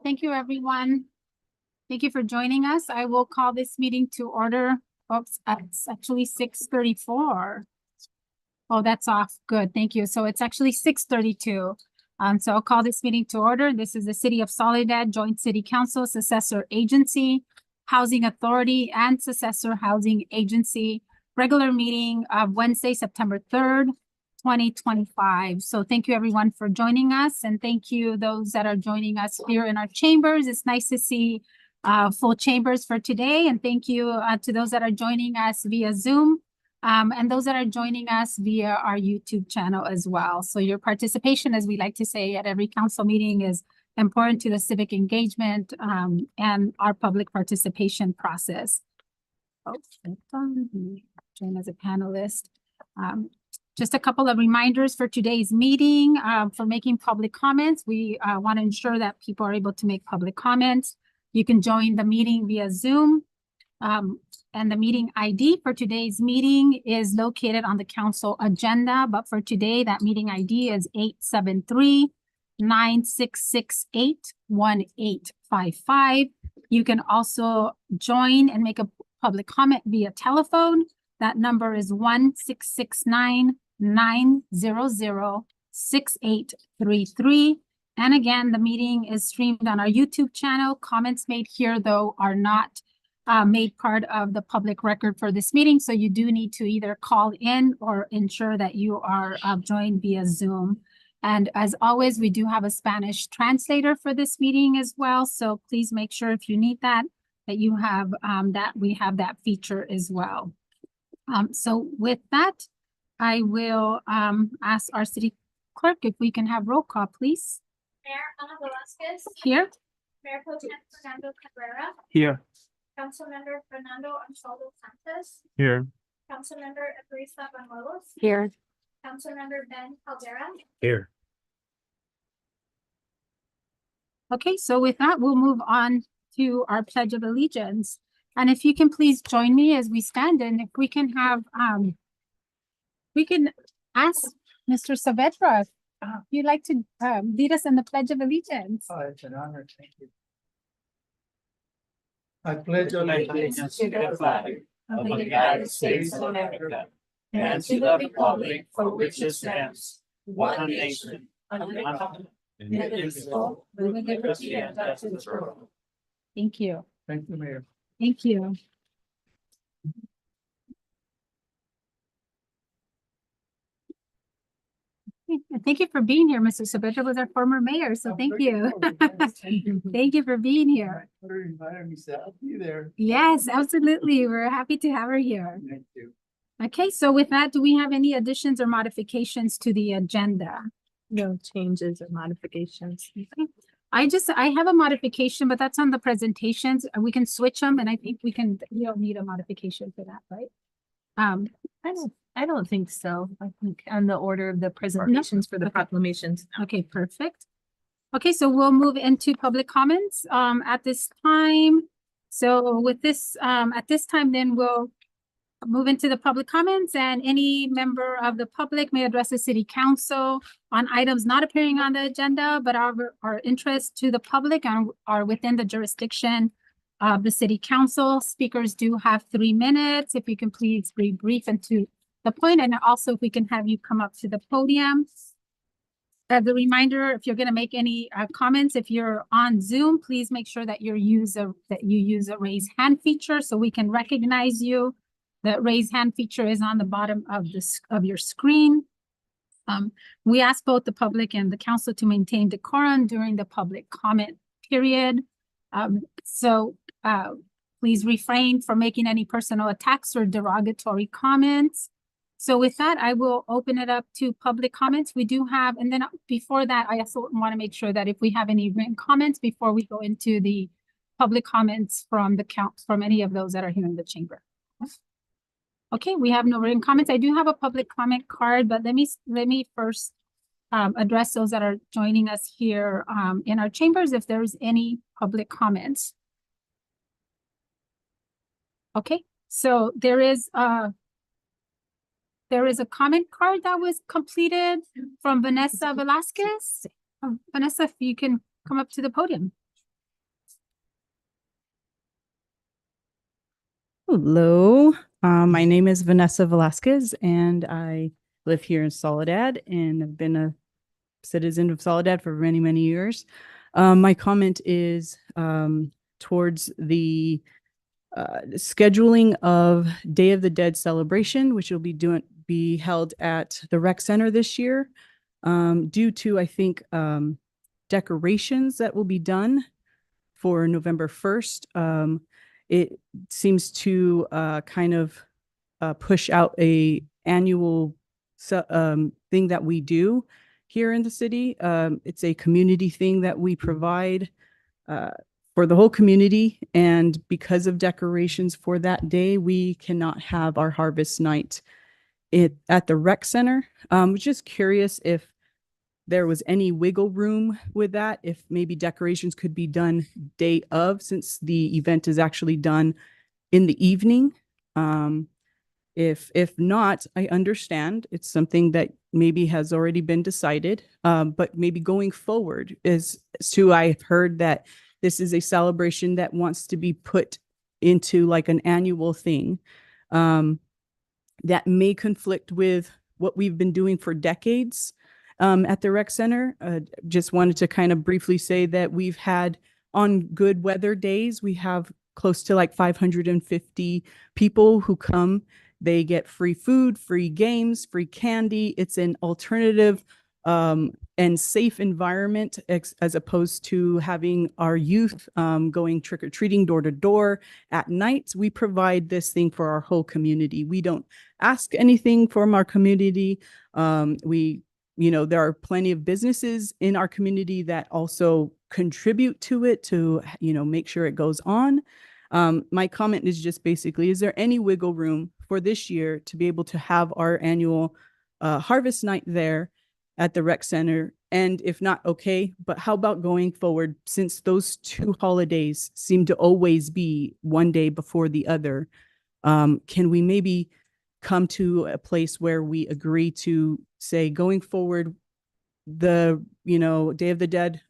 Thank you, everyone. Thank you for joining us. I will call this meeting to order. Oops, it's actually 6:34. Oh, that's off. Good, thank you. So it's actually 6:32. So I'll call this meeting to order. This is the City of Soledad Joint City Council, Successor Agency, Housing Authority, and Successor Housing Agency regular meeting of Wednesday, September 3rd, 2025. So thank you everyone for joining us, and thank you those that are joining us here in our chambers. It's nice to see full chambers for today, and thank you to those that are joining us via Zoom. And those that are joining us via our YouTube channel as well. So your participation, as we like to say at every council meeting, is important to the civic engagement and our public participation process. Join as a panelist. Just a couple of reminders for today's meeting. For making public comments, we want to ensure that people are able to make public comments. You can join the meeting via Zoom. And the meeting ID for today's meeting is located on the council agenda, but for today, that meeting ID is 873-9668-1855. You can also join and make a public comment via telephone. That number is 1-669-900-6833. And again, the meeting is streamed on our YouTube channel. Comments made here, though, are not made part of the public record for this meeting. So you do need to either call in or ensure that you are joined via Zoom. And as always, we do have a Spanish translator for this meeting as well. So please make sure if you need that you have we have that feature as well. So with that, I will ask our city clerk if we can have roll call, please. Mayor Ana Velasquez. Here. Mayor Pro Tem Fernando Cabrera. Here. Councilmember Fernando Ansaldo Santos. Here. Councilmember Teresa Banuelos. Here. Councilmember Ben Caldera. Here. Okay, so with that, we'll move on to our Pledge of Allegiance. And if you can please join me as we stand, and if we can have, we can ask Mr. Saavedra, if you'd like to lead us in the Pledge of Allegiance. Oh, it's an honor. Thank you. I pledge allegiance to the flag of the United States of America and to the republic for which it stands, one nation, under God, indivisible, with liberty and justice for all. Thank you. Thank you, Mayor. Thank you. Thank you for being here. Mr. Saavedra was our former mayor, so thank you. Thank you for being here. For inviting me, so I'll be there. Yes, absolutely. We're happy to have her here. Thank you. Okay, so with that, do we have any additions or modifications to the agenda? No changes or modifications. Okay. I have a modification, but that's on the presentations. We can switch them, and I think we don't need a modification for that, right? I don't think so. I think on the order of the presentations for the proclamations. Okay, perfect. Okay, so we'll move into public comments at this time. So with this, at this time, then we'll move into the public comments, and any member of the public may address the city council on items not appearing on the agenda, but are interest to the public and are within the jurisdiction of the city council. Speakers do have 3 minutes. If you can please be brief and to the point, and also if we can have you come up to the podium. As a reminder, if you're going to make any comments, if you're on Zoom, please make sure that you use a raise hand feature so we can recognize you. The raise hand feature is on the bottom of your screen. We ask both the public and the council to maintain decorum during the public comment period. Please refrain from making any personal attacks or derogatory comments. So with that, I will open it up to public comments. We do have, and then before that, I also want to make sure that if we have any written comments before we go into the public comments from any of those that are here in the chamber. Okay, we have no written comments. I do have a public comment card, but let me first address those that are joining us here in our chambers if there's any public comments. Okay, so there is a comment card that was completed from Vanessa Velasquez. Vanessa, if you can come up to the podium. Hello, my name is Vanessa Velasquez and I live here in Soledad and have been a citizen of Soledad for many, many years. My comment is towards the scheduling of Day of the Dead celebration, which will be held at the rec center this year. Due to, I think, decorations that will be done for November 1st. It seems to kind of push out a annual thing that we do here in the city. It's a community thing that we provide for the whole community. And because of decorations for that day, we cannot have our harvest night at the rec center. Was just curious if there was any wiggle room with that, if maybe decorations could be done day of, since the event is actually done in the evening. If not, I understand it's something that maybe has already been decided, but maybe going forward I've heard that this is a celebration that wants to be put into like an annual thing, that may conflict with what we've been doing for decades. At the rec center. Just wanted to kind of briefly say that we've had, on good weather days, we have close to like 550 people who come. They get free food, free games, free candy. It's an alternative and safe environment as opposed to having our youth going trick-or-treating door to door at night. We provide this thing for our whole community. We don't ask anything from our community. There are plenty of businesses in our community that also contribute to it to, make sure it goes on. My comment is just basically, is there any wiggle room for this year to be able to have our annual harvest night there at the rec center? And if not, okay, but how about going forward, since those two holidays seem to always be one day before the other? Can we maybe come to a place where we agree to say, going forward, the Day of the Dead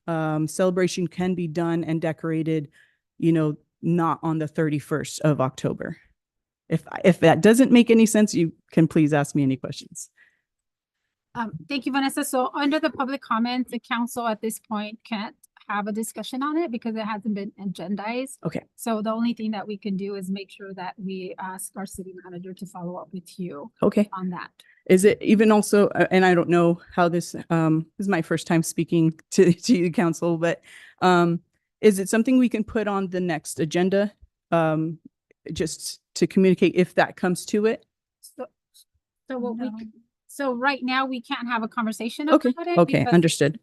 celebration can be done and decorated, not on the 31st of October? If that doesn't make any sense, you can please ask me any questions. Thank you, Vanessa. So under the public comments, the council at this point can't have a discussion on it because it hasn't been agendized. Okay. So the only thing that we can do is make sure that we ask our city manager to follow up with you Okay. on that. Is it even also, and I don't know how this is my first time speaking to you, council, but is it something we can put on the next agenda just to communicate if that comes to it? So right now we can't have a conversation Okay. about it. Okay. because Understood.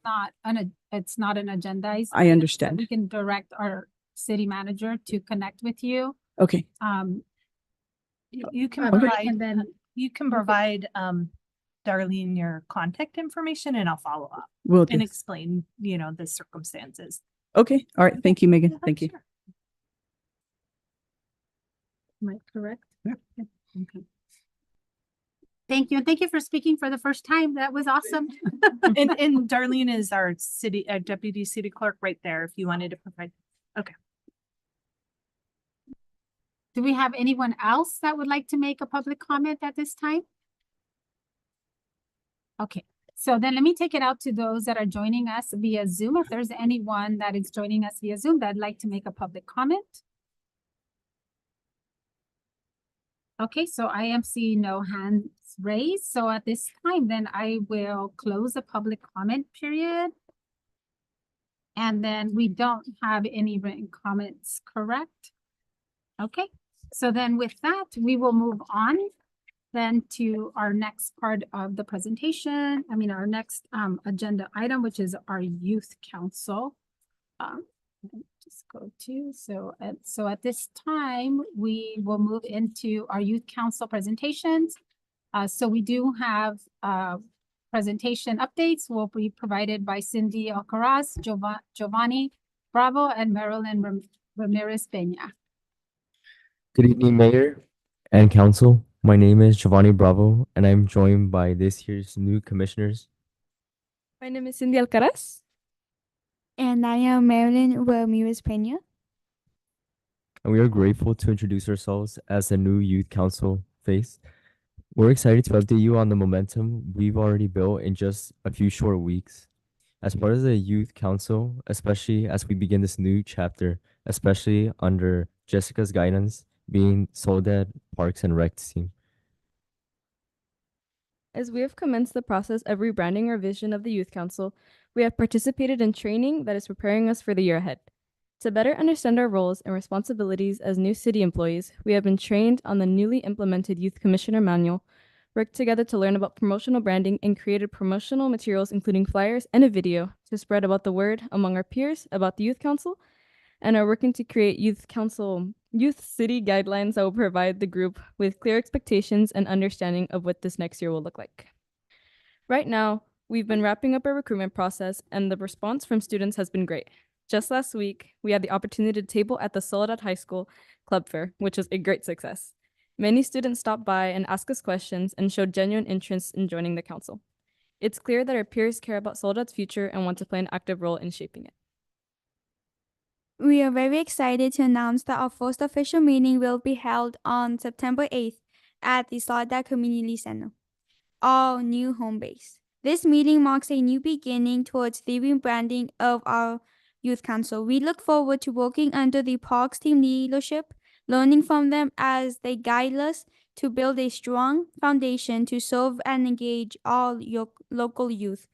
It's not an agendized. I understand. We can direct our city manager to connect with you. Okay. You can Okay. provide, And then you can provide Darlene your contact information and I'll follow up Will do. and explain, the circumstances. Okay. All right. Thank you, Megan. Thank you. Sure. am I correct? Yeah. Okay. Thank you. And thank you for speaking for the first time. That was awesome. And Darlene is our deputy city clerk right there if you wanted to provide. Do we have anyone else that would like to make a public comment at this time? Okay, so then let me take it out to those that are joining us via Zoom. If there's anyone that is joining us via Zoom that'd like to make a public comment. Okay, so I am seeing no hands raised. So at this time, then I will close the public comment period. And then we don't have any written comments, correct? Okay, so then with that, we will move on then to our next part of the presentation. Our next agenda item, which is our youth council. Just go to, so at this time, we will move into our youth council presentations. So we do have presentation updates will be provided by Cindy Alcaraz, Giovanni Bravo, and Marilyn Ramirez Peña. Good evening, Mayor and Council. My name is Giovanni Bravo, and I'm joined by this year's new commissioners. My name is Cindy Alcaraz. And I am Marilyn Ramirez Pena. And we are grateful to introduce ourselves as the new youth council face. We're excited to update you on the momentum we've already built in just a few short weeks. As part of the youth council, especially as we begin this new chapter, especially under Jessica's guidance, being Soledad Parks and Rec team. As we have commenced the process of rebranding our vision of the Youth Council, we have participated in training that is preparing us for the year ahead. To better understand our roles and responsibilities as new city employees, we have been trained on the newly implemented Youth Commissioner Manual, worked together to learn about promotional branding, and created promotional materials including flyers and a video to spread about the word among our peers about the Youth Council, and are working to create youth city guidelines that will provide the group with clear expectations and understanding of what this next year will look like. Right now, we've been wrapping up our recruitment process, and the response from students has been great. Just last week, we had the opportunity to table at the Soledad High School Club Fair, which was a great success. Many students stopped by and asked us questions and showed genuine interest in joining the council. It's clear that our peers care about Soledad's future and want to play an active role in shaping it. We are very excited to announce that our first official meeting will be held on September 8th at the Soledad Community Center, our new home base. This meeting marks a new beginning towards the rebranding of our Youth Council. We look forward to working under the Parks team leadership, learning from them as they guide us to build a strong foundation to serve and engage all your local youth.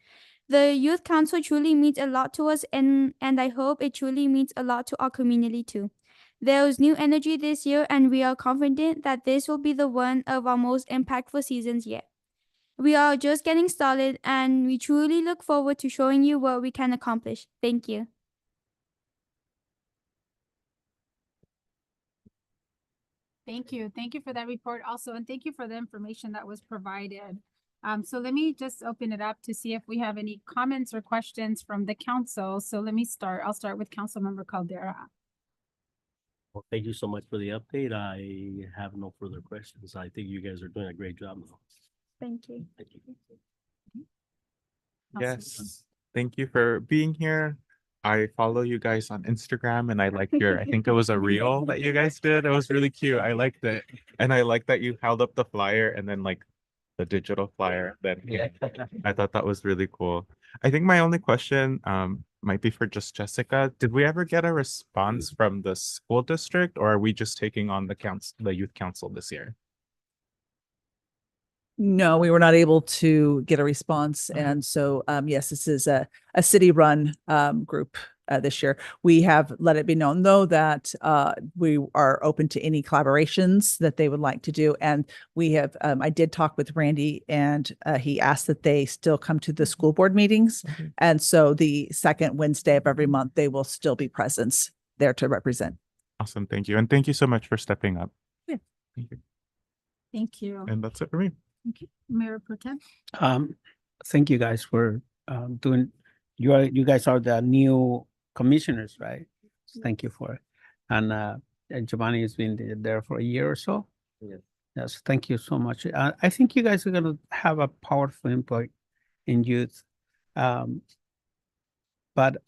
The Youth Council truly means a lot to us, and I hope it truly means a lot to our community too. There is new energy this year, and we are confident that this will be the one of our most impactful seasons yet. We are just getting started, and we truly look forward to showing you what we can accomplish. Thank you. Thank you. Thank you for that report also, and thank you for the information that was provided. So let me just open it up to see if we have any comments or questions from the council. So let me start. I'll start with Councilmember Caldera. Well, thank you so much for the update. I have no further questions. I think you guys are doing a great job now. Thank you. Thank you. Yes, thank you for being here. I follow you guys on Instagram and I like your, I think it was a reel that you guys did. It was really cute. I liked it. And I like that you held up the flyer and then like the digital flyer. Then I thought that was really cool. I think my only question might be for just Jessica. Did we ever get a response from the school district, or are we just taking on the youth council this year? No, we were not able to get a response. And so, yes, this is a city-run group this year. We have let it be known, though, that we are open to any collaborations that they would like to do. And we have, I did talk with Randy, and he asked that they still come to the school board meetings. And so the second Wednesday of every month, they will still be present there to represent. Awesome. Thank you. And thank you so much for stepping up. Yeah. Thank you. Thank you. And that's it for me. Okay. Mayor Pro Tem. Thank you guys for doing. You guys are the new commissioners, right? Thank you for it. And Giovanni has been there for a year or so. Yes. Yes, thank you so much. I think you guys are gonna have a powerful input in youth. But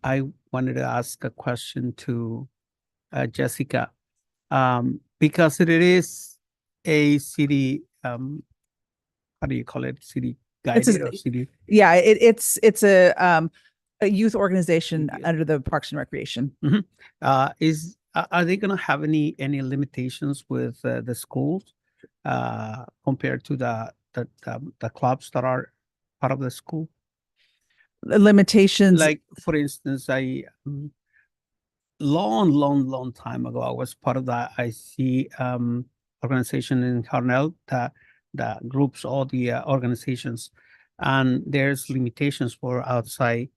I wanted to ask a question to Jessica, because it is a city. How do you call it? City guided or city? Yeah, it's a youth organization under the Parks and Recreation. Are they going to have any limitations with the schools compared to the clubs that are part of the school? Limitations, Like, for instance, I long time ago, I was part of the IC organization in Cornell that groups all the organizations, and there's limitations for outside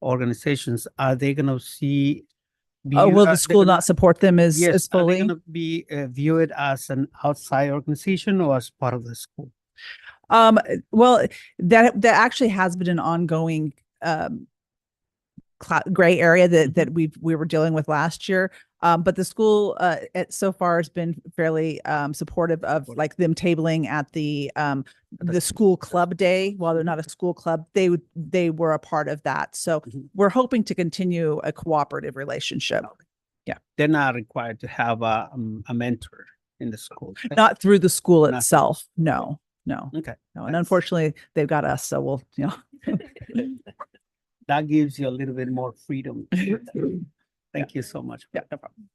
organizations. Are they going to see? will the school not support them as Yes, are they fully? going to be viewed as an outside organization or as part of the school? Well, that actually has been an ongoing gray area that we were dealing with last year. But the school, so far has been fairly, supportive of like them tabling at the school club day. While they're not a school club, they were a part of that. So we're hoping to continue a cooperative relationship. They're not required to have a mentor in the school. Not through the school Not through the itself. school. No. Okay. And That's- unfortunately, they've got us. So we'll, That gives you a little bit more freedom. Thank you so much. Yeah, no problem.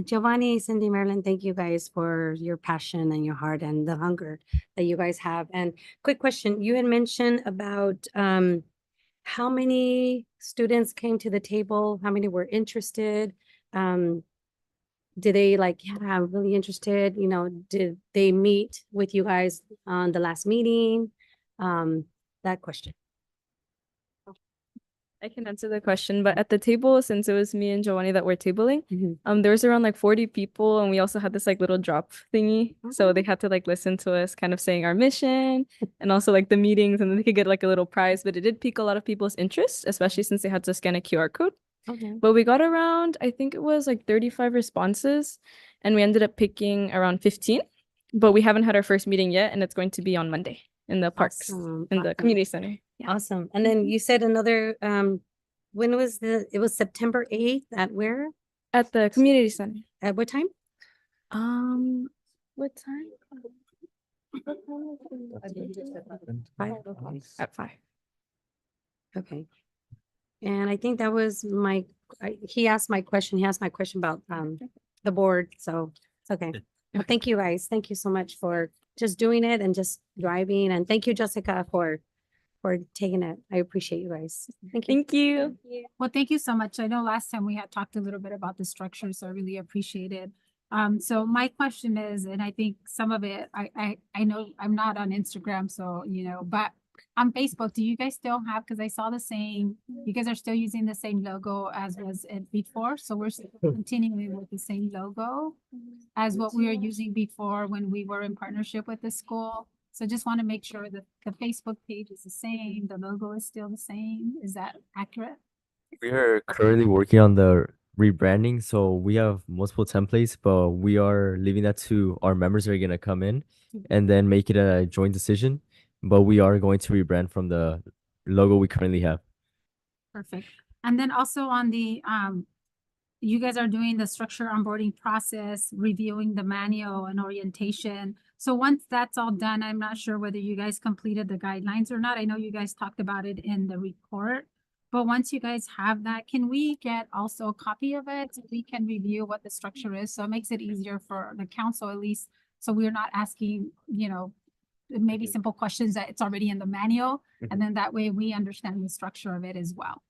Giovanni, Cindy, Marilyn, thank you guys for your passion and your heart and the hunger that you guys have. And quick question, you had mentioned about how many students came to the table, how many were interested? Did they like, yeah, I'm really interested, did they meet with you guys on the last meeting? That question. I can answer the question, but at the table, since it was me and Giovanni that were tabling, Mhm. there was around like 40 people, and we also had this like little drop thingy. So they had to like listen to us kind of saying our mission and also like the meetings, and then they could get like a little prize. But it did pique a lot of people's interest, especially since they had to scan a QR code. Okay. But we got around, I think it was like 35 responses, and we ended up picking around 15. But we haven't had our first meeting yet, and it's going to be on Monday in the parks, Awesome, in the awesome. community center. Yeah. Awesome. And then you said another, when was it was September 8th at where? At the community center. At what time? What time? At 5. Okay. And I think that was he asked my question about the board, so it's okay. Well, thank you guys. Thank you so much for just doing it and just driving, and thank you, Jessica, for taking it. I appreciate you guys. Thank you. Thank you. Well, thank you so much. I know last time we had talked a little bit about the structure, so I really appreciate it. So my question is, and I think some of it, I know I'm not on Instagram, so, but on Facebook, do you guys still have, because I saw the same, you guys are still using the same logo as was it before? So we're still continuing with the same logo as what we were using before when we were in partnership with the school. So just want to make sure that the Facebook page is the same, the logo is still the same. Is that accurate? We are currently working on the rebranding, so we have multiple templates, but we are leaving that to our members that are going to come in and then make it a joint decision. But we are going to rebrand from the logo we currently have. Perfect. And then also on the, you guys are doing the structure onboarding process, reviewing the manual and orientation. So once that's all done, I'm not sure whether you guys completed the guidelines or not. I know you guys talked about it in the report, but once you guys have that, can we get also a copy of it? So we can review what the structure is. So it makes it easier for the council at least. So we're not asking, maybe simple questions that it's already in the manual. And then that way we understand the structure of it as well.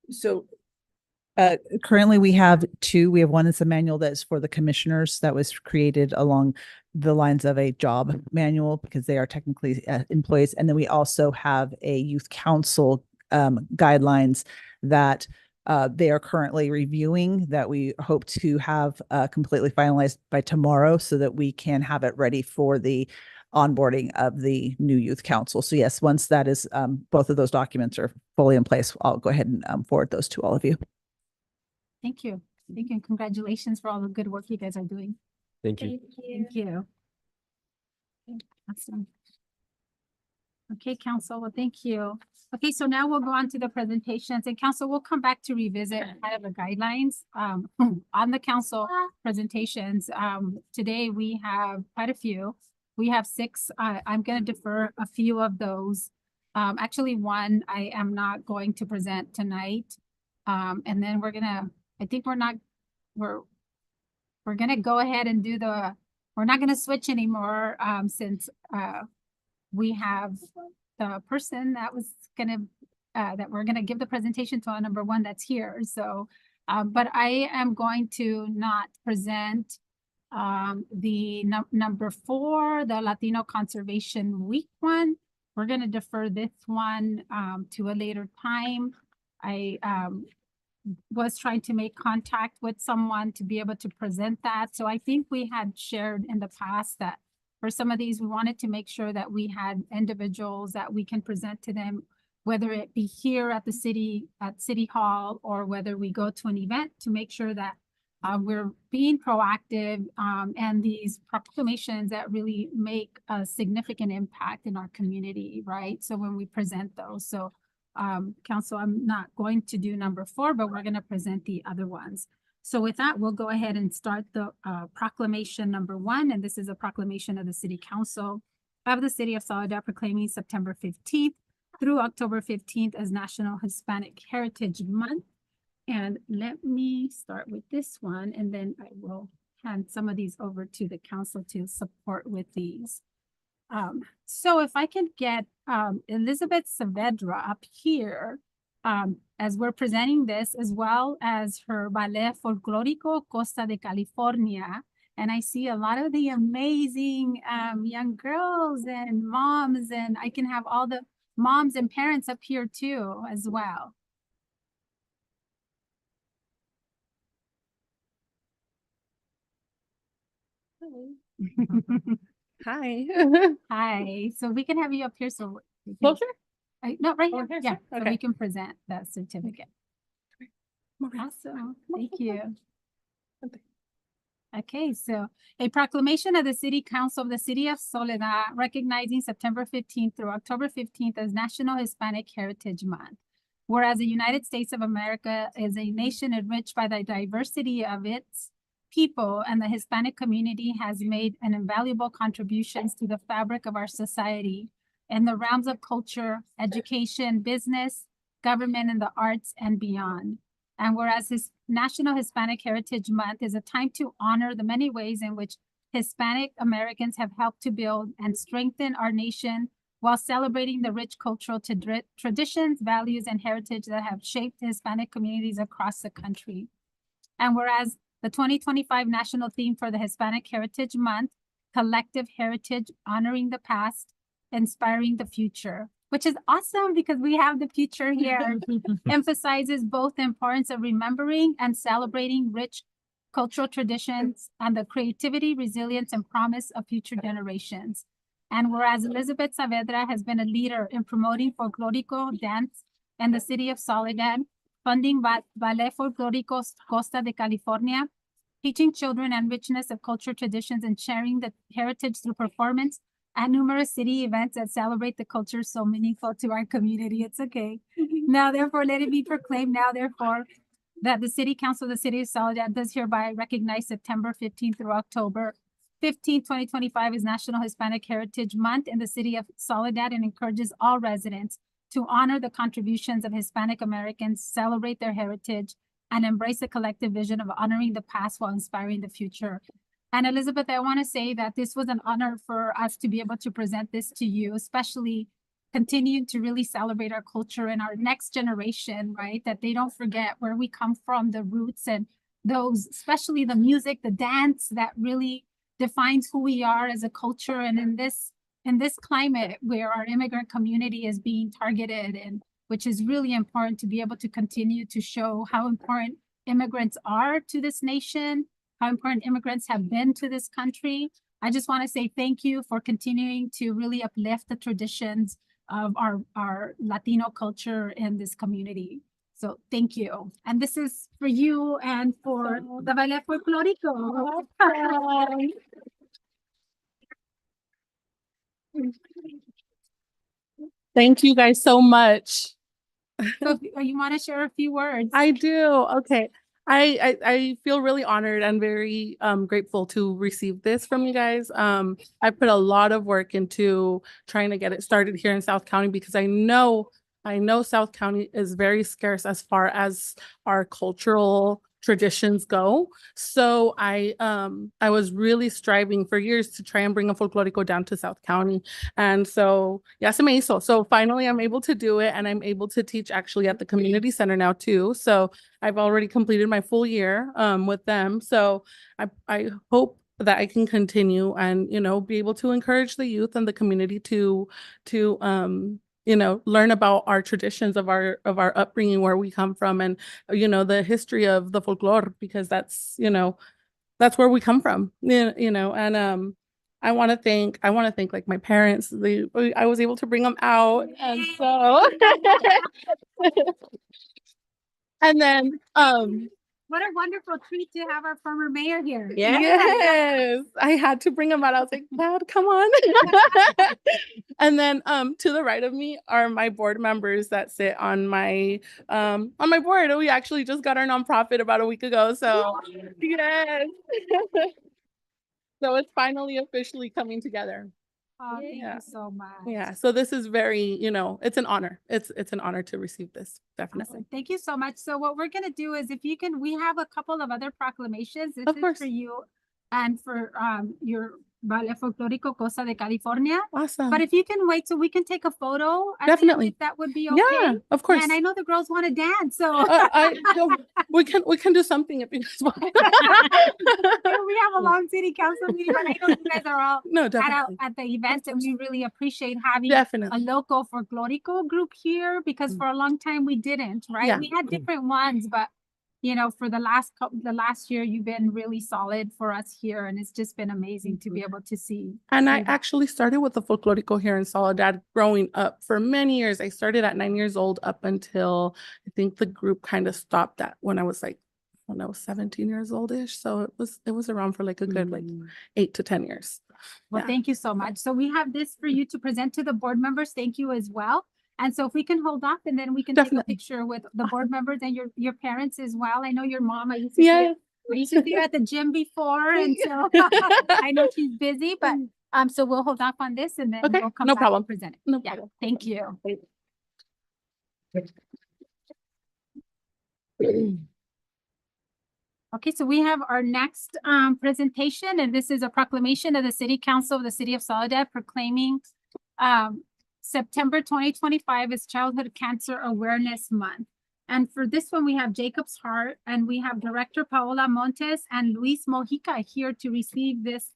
So currently we have two. We have one that's a manual that's for the commissioners that was created along the lines of a job manual because they are technically employees. And then we also have a youth council guidelines that they are currently reviewing that we hope to have completely finalized by tomorrow so that we can have it ready for the onboarding of the new youth council. So yes, once that is, both of those documents are fully in place, I'll go ahead and forward those to all of you. Thank you. Thank you. And congratulations for all the good work you guys are doing. Thank you. Thank you. Awesome. Okay, council, well, thank you. Okay, so now we'll go on to the presentations, and council will come back to revisit kind of the guidelines on the council presentations. Today we have quite a few. We have 6. I'm going to defer a few of those. Actually, one I am not going to present tonight. And then we're gonna go ahead and do we're not gonna switch anymore since we have the person that was gonna that we're gonna give the presentation to on number 1 that's here. So but I am going to not present the number 4, the Latino Conservation Week one. We're gonna defer this one to a later time. I was trying to make contact with someone to be able to present that. So I think we had shared in the past that for some of these, we wanted to make sure that we had individuals that we can present to them whether it be here at City Hall, or whether we go to an event, to make sure that we're being proactive, and these proclamations that really make a significant impact in our community, right? So when we present those, so Council, I'm not going to do number 4, but we're going to present the other ones. So with that, we'll go ahead and start the proclamation number 1, and this is a proclamation of the City Council of the City of Soledad proclaiming September 15th through October 15th as National Hispanic Heritage Month. And let me start with this one, and then I will hand some of these over to the council to support with these. So if I can get Elizabeth Saavedra up here, as we're presenting this, as well as her Ballet Folclórico Costa de California. And I see a lot of the amazing young girls and moms, and I can have all the moms and parents up here too, as well. Hi. Hi. So we can have you up here. So we can, Closer? no, right Oh, here. here, Yeah. sir? So Okay. we can present that certificate. Awesome. Thank you. Okay, so a proclamation of the City Council of the City of Soledad recognizing September 15th through October 15th as National Hispanic Heritage Month. Whereas the United States of America is a nation enriched by the diversity of its people, and the Hispanic community has made an invaluable contributions to the fabric of our society in the realms of culture, education, business, government, and the arts, and beyond. And whereas his National Hispanic Heritage Month is a time to honor the many ways in which Hispanic Americans have helped to build and strengthen our nation, while celebrating the rich cultural traditions, values, and heritage that have shaped Hispanic communities across the country. And whereas the 2025 national theme for the Hispanic Heritage Month, Collective Heritage, Honoring the Past, Inspiring the Future, which is awesome because we have the future here, emphasizes both the importance of remembering and celebrating rich cultural traditions and the creativity, resilience, and promise of future generations. And whereas Elizabeth Saavedra has been a leader in promoting folklorico dance in the city of Soledad, funding Ballet Folclórico Costa de California, teaching children and richness of cultural traditions, and sharing the heritage through performance and numerous city events that celebrate the culture so meaningful to our community. It's okay. Now, therefore, let it be proclaimed now, therefore, that the City Council of the City of Soledad does hereby recognize September 15th through October 15th, 2025 as National Hispanic Heritage Month in the City of Soledad, and encourages all residents to honor the contributions of Hispanic Americans, celebrate their heritage, and embrace the collective vision of honoring the past while inspiring the future. And Elizabeth, I want to say that this was an honor for us to be able to present this to you, especially continuing to really celebrate our culture and our next generation, right? That they don't forget where we come from, the roots, and those, especially the music, the dance that really defines who we are as a culture. And in this climate where our immigrant community is being targeted, and which is really important to be able to continue to show how important immigrants are to this nation, how important immigrants have been to this country. I just want to say thank you for continuing to really uplift the traditions of our Latino culture in this community. So thank you. And this is for you and for the Ballet Folclórico. Thank you guys so much. So if you want to share a few words. I do. Okay. I feel really honored and very grateful to receive this from you guys. I put a lot of work into trying to get it started here in South County because I know South County is very scarce as far as our cultural traditions go. So I was really striving for years to try and bring a folklorico down to South County. And so ya se me hizo. So finally I'm able to do it, and I'm able to teach actually at the community center now too. So I've already completed my full year with them. So I hope that I can continue and, you know, be able to encourage the youth and the community to you know, learn about our traditions of our upbringing, where we come from, and, you know, the history of the folklore, because that's, you know, that's where we come from, you know, and I want to thank like my parents. I was able to bring them out, and so and then What a wonderful treat to have our former mayor here. yes, I had to bring them out. I was like, Dad, come on. And then to the right of me are my board members that sit on my board. We actually just got our nonprofit about a week ago. So yes. So it's finally officially coming together. Oh, thank Yeah. you so much. Yeah. So this is very, it's an honor. It's an honor to receive this, definitely. Awesome. Thank you so much. So what we're gonna do is if you can, we have a couple of other proclamations. This Of is course. for you and for your Ballet Folklórico Cosa de California. Awesome. But if you can wait so we can take a photo. at the end, Definitely. if that would be okay. Yeah, of course. And I know the girls want to dance, so. We can do something if you guys want. We have a long city council meeting, but I know you guys are all No, definitely. at the event, and we really appreciate having Definitely. a local folklorico group here because for a long time we didn't, right? Yeah. We had different ones, but for the last year, you've been really solid for us here, and it's just been amazing to be able to see. And I that. actually started with the folklorico here in Soledad growing up for many years. I started at 9 years old up until I think the group kind of stopped at when I was 17 years old-ish. So it was around for like a good 8 to 10 years. Well, Yeah. thank you so much. So we have this for you to present to the board members. Thank you as well. And so if we can hold off and then we can take a Definitely. picture with the board members and your parents as well. I know your mom, I used to see her at the gym before, and so I know she's busy, but so we'll hold off on this and then Okay, we'll come no back problem. and present it. No Yeah, problem. thank you. Okay, so we have our next presentation, and this is a proclamation of the City Council of the City of Soledad proclaiming September 2025 is Childhood Cancer Awareness Month. And for this one, we have Jacob's Heart, and we have Director Paola Montes and Luis Mojica here to receive this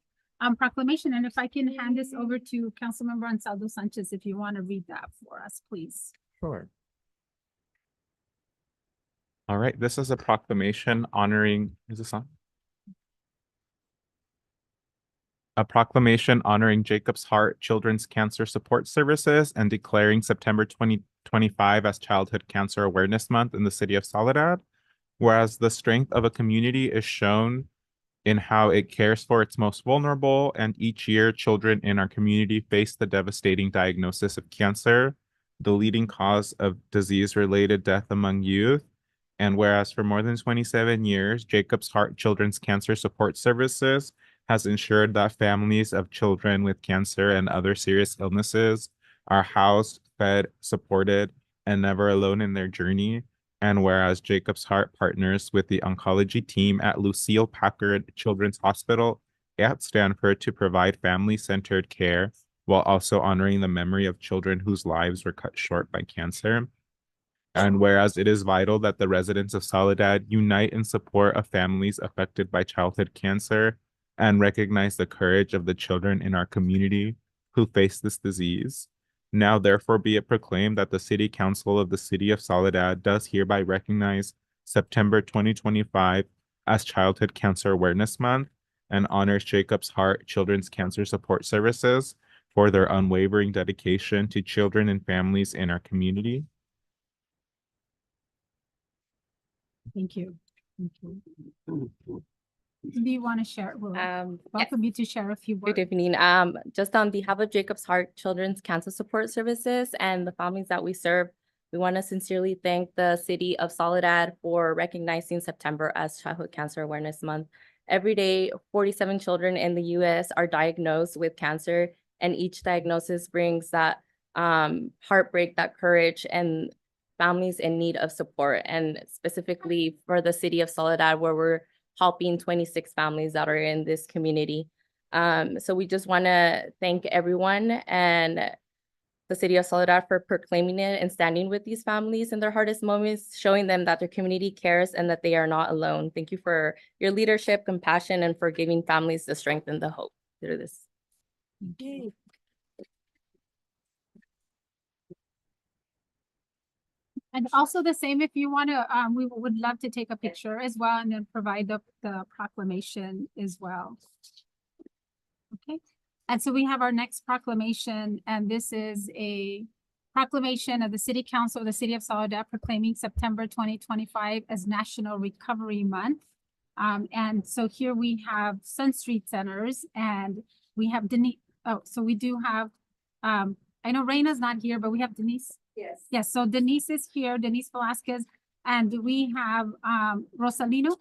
proclamation. And if I can hand this over to Councilmember Ansaldo Sanchez, if you want to read that for us, please. Sure. All right, this is a proclamation honoring, is this on? A proclamation honoring Jacob's Heart Children's Cancer Support Services and declaring September 2025 as Childhood Cancer Awareness Month in the city of Soledad. Whereas the strength of a community is shown in how it cares for its most vulnerable, and each year children in our community face the devastating diagnosis of cancer, the leading cause of disease-related death among youth. And whereas for more than 27 years, Jacob's Heart Children's Cancer Support Services has ensured that families of children with cancer and other serious illnesses are housed, fed, supported, and never alone in their journey. And whereas Jacob's Heart partners with the oncology team at Lucille Packard Children's Hospital at Stanford to provide family-centered care while also honoring the memory of children whose lives were cut short by cancer. And whereas it is vital that the residents of Soledad unite in support of families affected by childhood cancer and recognize the courage of the children in our community who face this disease. Now, therefore, be it proclaimed that the City Council of the City of Soledad does hereby recognize September 2025 as Childhood Cancer Awareness Month and honors Jacob's Heart Children's Cancer Support Services for their unwavering dedication to children and families in our community. Thank you. Thank you. Do you want to share? We'll welcome you to share a few words. Good evening. Just on behalf of Jacob's Heart Children's Cancer Support Services and the families that we serve, we want to sincerely thank the City of Soledad for recognizing September as Childhood Cancer Awareness Month. Every day, 47 children in the U.S. are diagnosed with cancer, and each diagnosis brings that heartbreak, that courage, and families in need of support. And specifically for the City of Soledad, where we're helping 26 families that are in this community. So we just want to thank everyone and the City of Soledad for proclaiming it and standing with these families in their hardest moments, showing them that their community cares and that they are not alone. Thank you for your leadership, compassion, and for giving families the strength and the hope through this. Okay. And also the same, if you want to, we would love to take a picture as well and then provide the proclamation as well. Okay, And so we have our next proclamation, and this is a proclamation of the City Council of the City of Soledad proclaiming September 2025 as National Recovery Month. And so here we have Sun Street Centers, and we have Denise. Oh, so we do have, I know Reina's not here, but we have Denise. Yes. Yes, so Denise is here, Denise Velasquez, and we have Rosalino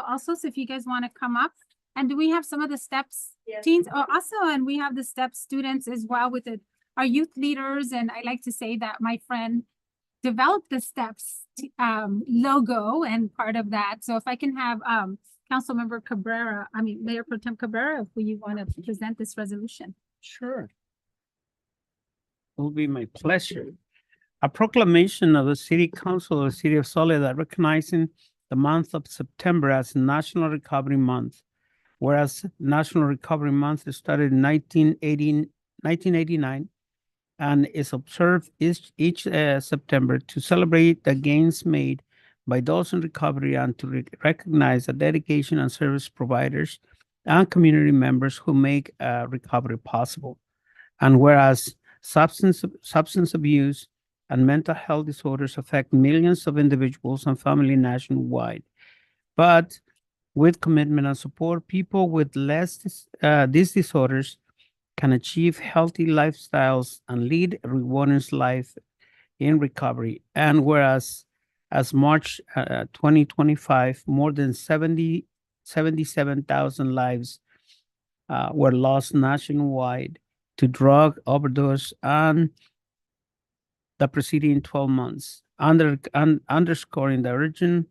also, so if you guys want to come up. And do we have some of the steps Yes. teens? Oh, also, and we have the step students as well with our youth leaders. And I like to say that my friend developed the steps logo and part of that. So if I can have Councilmember Cabrera, Mayor Pro Tem Cabrera, if you want to present this resolution. Sure. It will be my pleasure. A proclamation of the City Council of the City of Soledad recognizing the month of September as National Recovery Month. Whereas National Recovery Month started in 1989 and is observed each September to celebrate the gains made by those in recovery and to recognize the dedication and service providers and community members who make recovery possible. And whereas substance abuse and mental health disorders affect millions of individuals and families nationwide, but with commitment and support, people with these disorders can achieve healthy lifestyles and lead a rewarding life in recovery. And whereas as March 2025, more than 77,000 lives were lost nationwide to drug overdose and the preceding 12 months, underscoring the urgent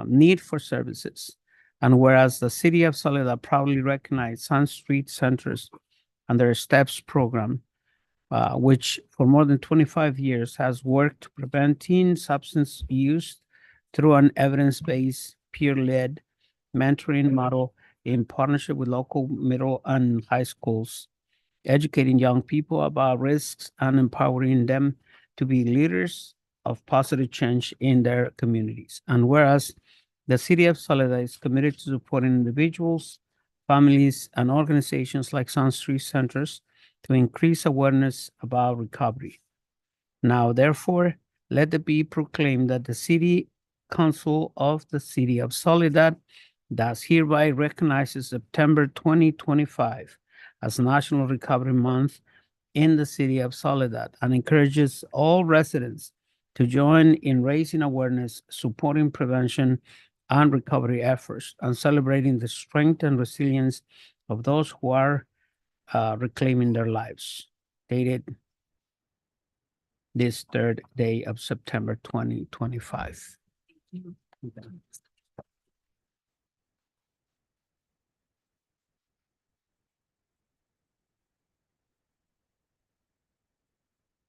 need for services. And whereas the City of Soledad proudly recognized Sun Street Centers and their STEPS program, which for more than 25 years has worked to prevent teen substance use through an evidence-based, peer-led mentoring model in partnership with local middle and high schools, educating young people about risks and empowering them to be leaders of positive change in their communities. And whereas the City of Soledad is committed to supporting individuals, families, and organizations like Sun Street Centers to increase awareness about recovery. Now, therefore, let it be proclaimed that the City Council of the City of Soledad does hereby recognizes September 2025 as National Recovery Month in the City of Soledad and encourages all residents to join in raising awareness, supporting prevention and recovery efforts, and celebrating the strength and resilience of those who are reclaiming their lives. Dated this third day of September 2025.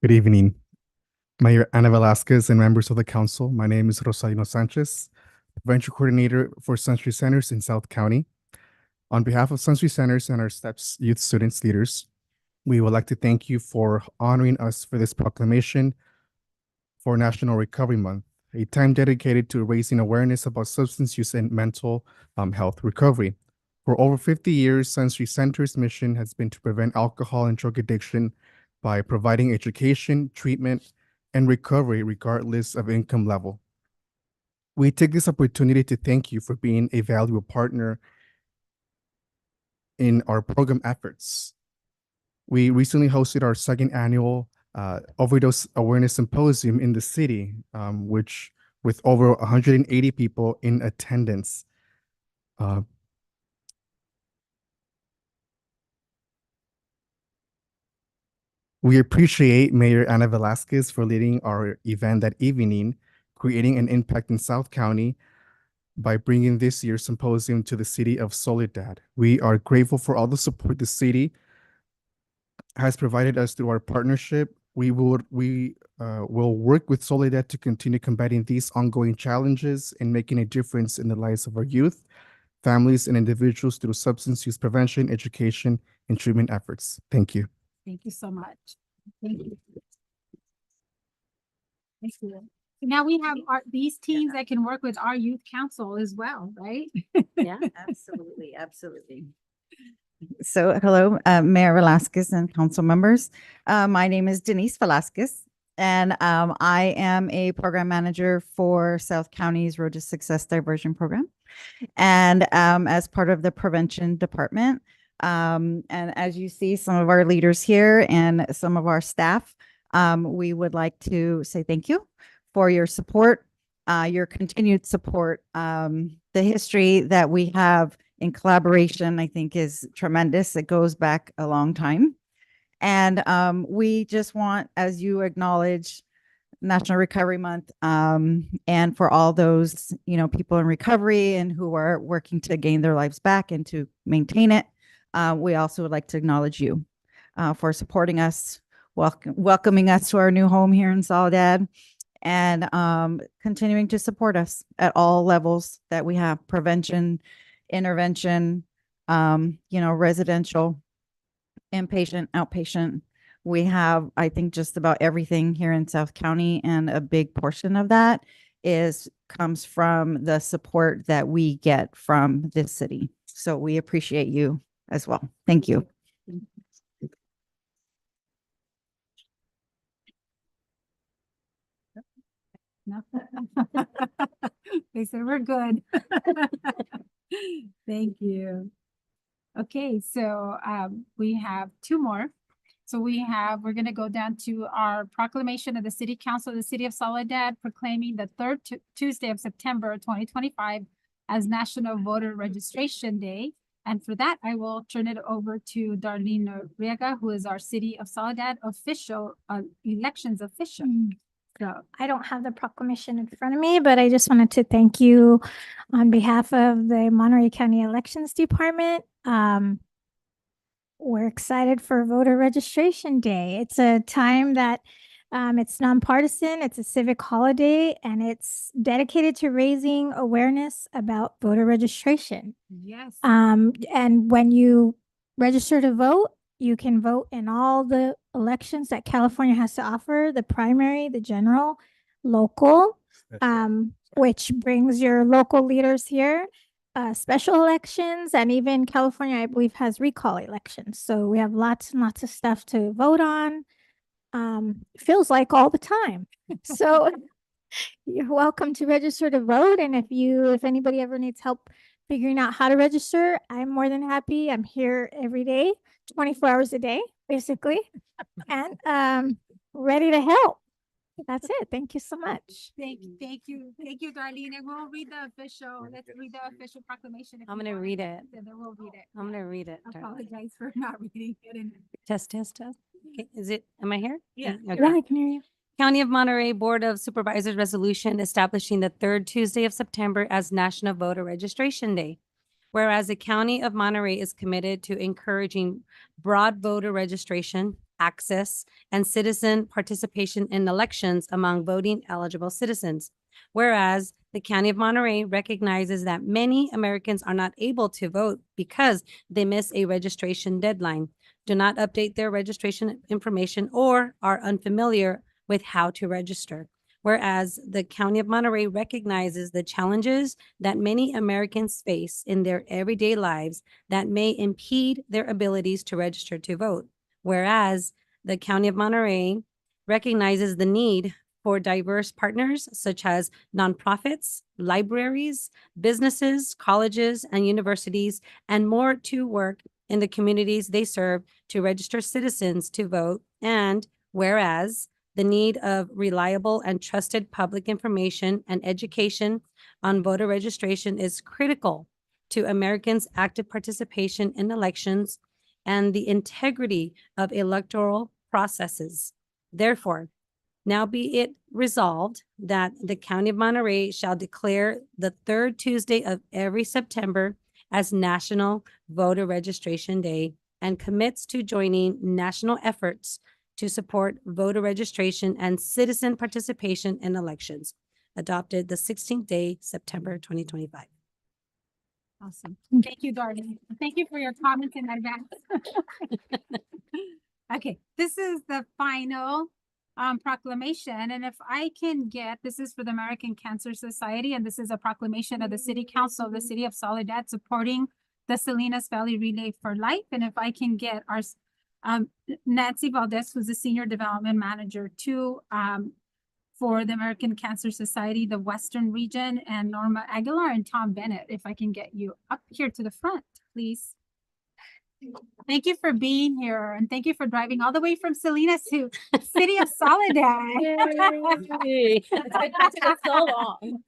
Good evening, Mayor Ana Velasquez and members of the council. My name is Rosalino Sanchez, Venture Coordinator for Sun Street Centers in South County. On behalf of Sun Street Centers and our STEPS Youth Students Leaders, we would like to thank you for honoring us for this proclamation for National Recovery Month, a time dedicated to raising awareness about substance use and mental health recovery. For over 50 years, Sun Street Centers' mission has been to prevent alcohol and drug addiction by providing education, treatment, and recovery regardless of income level. We take this opportunity to thank you for being a valuable partner in our program efforts. We recently hosted our second annual Overdose Awareness Symposium in the city, which with over 180 people in attendance. We appreciate Mayor Ana Velasquez for leading our event that evening, creating an impact in South County by bringing this year's symposium to the City of Soledad. We are grateful for all the support the city has provided us through our partnership. We will work with Soledad to continue combating these ongoing challenges and making a difference in the lives of our youth, families, and individuals through substance use prevention, education, and treatment efforts. Thank you. Thank you so much. Thank you. Thank you. Now we have these teams that can work with our youth council as well, right? Yeah, absolutely, absolutely. So hello, Mayor Velasquez and council members. My name is Denise Velasquez, and I am a program manager for South County's Road to Success Diversion Program. And as part of the prevention department, and as you see some of our leaders here and some of our staff, we would like to say thank you for your support, your continued support. The history that we have in collaboration, I think, is tremendous. It goes back a long time. And we just want, as you acknowledge National Recovery Month, and for all those, people in recovery and who are working to gain their lives back and to maintain it, we also would like to acknowledge you for supporting us, welcoming us to our new home here in Soledad, and continuing to support us at all levels that we have: prevention, intervention, residential, inpatient, outpatient. We have, I think, just about everything here in South County, and a big portion of that comes from the support that we get from this city. So we appreciate you as well. Thank you. No. They said we're good. Thank you. Okay, so we have two more. So we're going to go down to our proclamation of the City Council of the City of Soledad proclaiming the third Tuesday of September 2025 as National Voter Registration Day. And for that, I will turn it over to Darlene Noriega, who is our City of Soledad official, elections official. So I don't have the proclamation in front of me, but I just wanted to thank you on behalf of the Monterey County Elections Department. We're excited for Voter Registration Day. It's a time that it's nonpartisan, it's a civic holiday, and it's dedicated to raising awareness about voter registration. yes. And when you register to vote, you can vote in all the elections that California has to offer: the primary, the general, local, which brings your local leaders here, special elections, and even California, I believe, has recall elections. So we have lots and lots of stuff to vote on. Feels like all the time. So you're welcome to register to vote. And if anybody ever needs help figuring out how to register, I'm more than happy. I'm here every day, 24 hours a day, basically, and ready to help. That's it. Thank you so much. Thank you, Darlene. And we'll read the official. Let's read the official proclamation. I'm gonna read it. Then we'll read it. I'm gonna read it. I apologize for not reading it. Test. Okay, am I here? Yeah. Okay. Yeah, I can hear you. County of Monterey Board of Supervisors resolution establishing the third Tuesday of September as National Voter Registration Day. Whereas the County of Monterey is committed to encouraging broad voter registration, access, and citizen participation in elections among voting eligible citizens. Whereas the County of Monterey recognizes that many Americans are not able to vote because they miss a registration deadline, do not update their registration information, or are unfamiliar with how to register. Whereas the County of Monterey recognizes the challenges that many Americans face in their everyday lives that may impede their abilities to register to vote. Whereas the County of Monterey recognizes the need for diverse partners such as nonprofits, libraries, businesses, colleges, and universities, and more to work in the communities they serve to register citizens to vote. And whereas the need of reliable and trusted public information and education on voter registration is critical to Americans' active participation in elections and the integrity of electoral processes. Therefore, now be it resolved that the County of Monterey shall declare the third Tuesday of every September as National Voter Registration Day and commits to joining national efforts to support voter registration and citizen participation in elections. Adopted the 16th day, September 2025. Awesome. Thank you, Darlene. Thank you for your comments in advance. Okay, this is the final proclamation. And if I can get, this is for the American Cancer Society, and this is a proclamation of the City Council of the City of Soledad supporting the Salinas Valley Relay for Life. And if I can get our Nancy Valdez, who's the Senior Development Manager for the American Cancer Society, the Western Region, and Norma Aguilar and Tom Bennett, if I can get you up here to the front, please. Thank you for being here, and thank you for driving all the way from Salinas to City of Soledad. Yay. So long.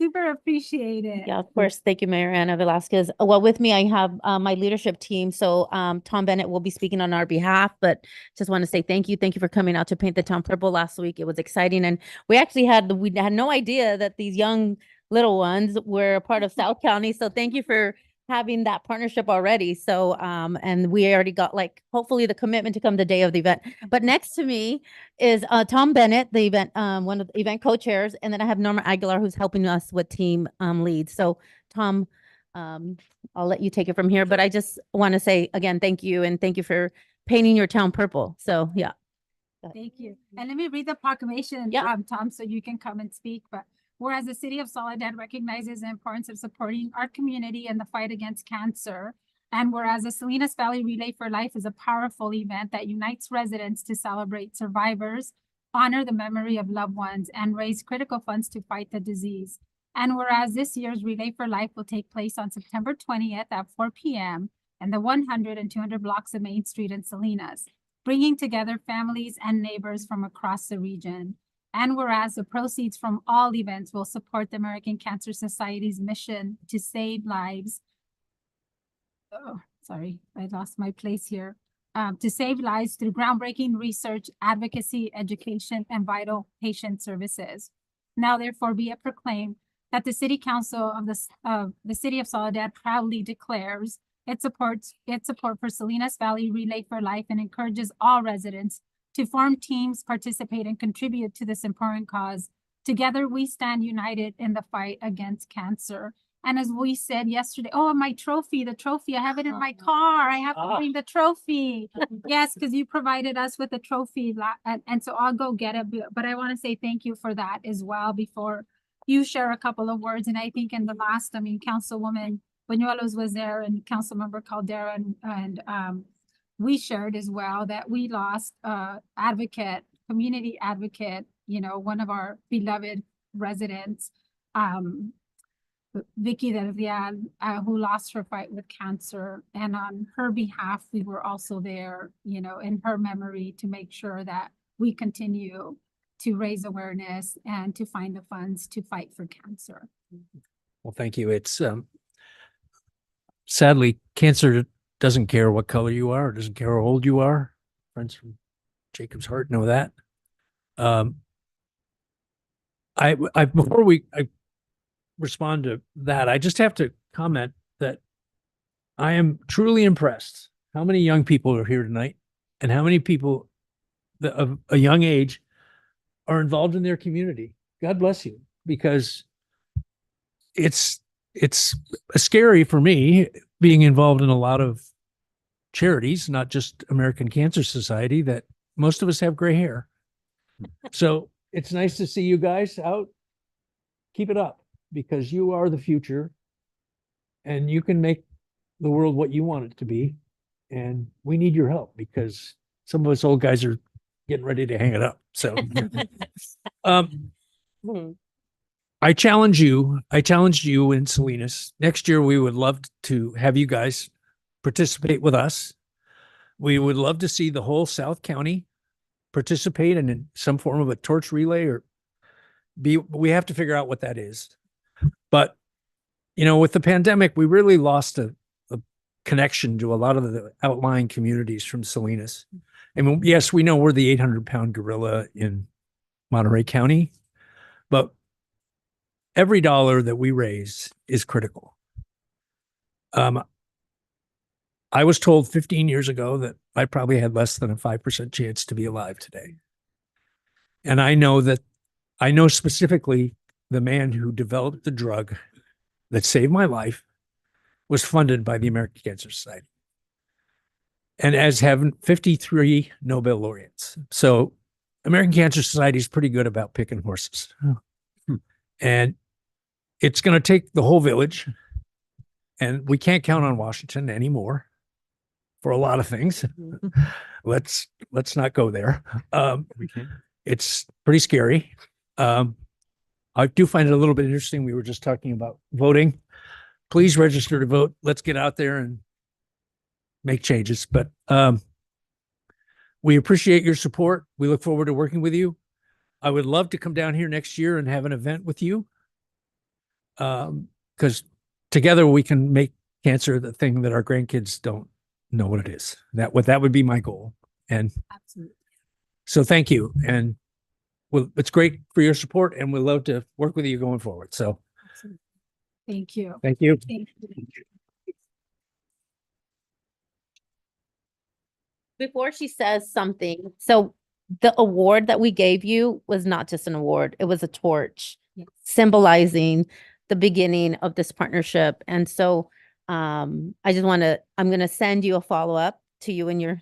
Super appreciate it. Yeah, of course. Thank you, Mayor Ana Velasquez. Well, with me, I have my leadership team. So Tom Bennett will be speaking on our behalf, but just want to say thank you. Thank you for coming out to paint the town purple last week. It was exciting. And we actually had no idea that these young little ones were a part of South County. So thank you for having that partnership already. So, and we already got hopefully the commitment to come the day of the event. But next to me is Tom Bennett, the event, one of the event co-chairs. And then I have Norma Aguilar, who's helping us with team leads. So Tom, I'll let you take it from here, but I just want to say again, thank you. And thank you for painting your town purple. So yeah. Thank you. And let me read the proclamation, Tom, so you can come and speak. But whereas the City of Soledad recognizes the importance of supporting our community in the fight against cancer, and whereas the Salinas Valley Relay for Life is a powerful event that unites residents to celebrate survivors, honor the memory of loved ones, and raise critical funds to fight the disease. And whereas this year's Relay for Life will take place on September 20th at 4 p.m. in the 100 and 200 blocks of Main Street in Salinas, bringing together families and neighbors from across the region. And whereas the proceeds from all events will support the American Cancer Society's mission to save lives. Oh, sorry, I lost my place here. To save lives through groundbreaking research, advocacy, education, and vital patient services. Now, therefore, be it proclaimed that the City Council of the City of Soledad proudly declares its support for Salinas Valley Relay for Life and encourages all residents to form teams, participate, and contribute to this important cause. Together, we stand united in the fight against cancer. And as we said yesterday, oh, my trophy, the trophy, I have it in my car. I have to bring the trophy. Yes, because you provided us with a trophy. And so I'll go get it. But I want to say thank you for that as well before you share a couple of words. And I think in the last, Councilwoman Bañuelos was there and Councilmember Caldera and we shared as well that we lost community advocate, one of our beloved residents, Vicky Del Real, who lost her fight with cancer. And on her behalf, we were also there, in her memory to make sure that we continue to raise awareness and to find the funds to fight for cancer. Well, thank you. It's sadly, cancer doesn't care what color you are, doesn't care how old you are. Friends from Jacob's Heart know that. Before I respond to that, I just have to comment that I am truly impressed how many young people are here tonight and how many people of a young age are involved in their community. God bless you, because it's scary for me being involved in a lot of charities, not just American Cancer Society, that most of us have gray hair. So it's nice to see you guys out. Keep it up, because you are the future and you can make the world what you want it to be. And we need your help because some of us old guys are getting ready to hang it up. So I challenged you in Salinas. Next year, we would love to have you guys participate with us. We would love to see the whole South County participate in some form of a torch relay we have to figure out what that is. But, with the pandemic, we really lost a connection to a lot of the outlying communities from Salinas. And yes, we know we're the 800-pound gorilla in Monterey County, but every dollar that we raise is critical. I was told 15 years ago that I probably had less than a 5% chance to be alive today. And I know specifically the man who developed the drug that saved my life was funded by the American Cancer Society, and as have 53 Nobel laureates. So American Cancer Society is pretty good about picking horses. And it's going to take the whole village And we can't count on Washington anymore for a lot of things. Let's not go there. We can. It's pretty scary. I do find it a little bit interesting. We were just talking about voting. Please register to vote. Let's get out there and make changes. But we appreciate your support. We look forward to working with you. I would love to come down here next year and have an event with you. Because together we can make cancer the thing that our grandkids don't know what it is. That would be my goal. And Absolutely. so thank you. And well, it's great for your support, and we'd love to work with you going forward. So Absolutely. Thank you. thank you. Thank you. Before she says something, so the award that we gave you was not just an award, it was a torch Yes. symbolizing the beginning of this partnership. And so I'm gonna send you a follow-up to you and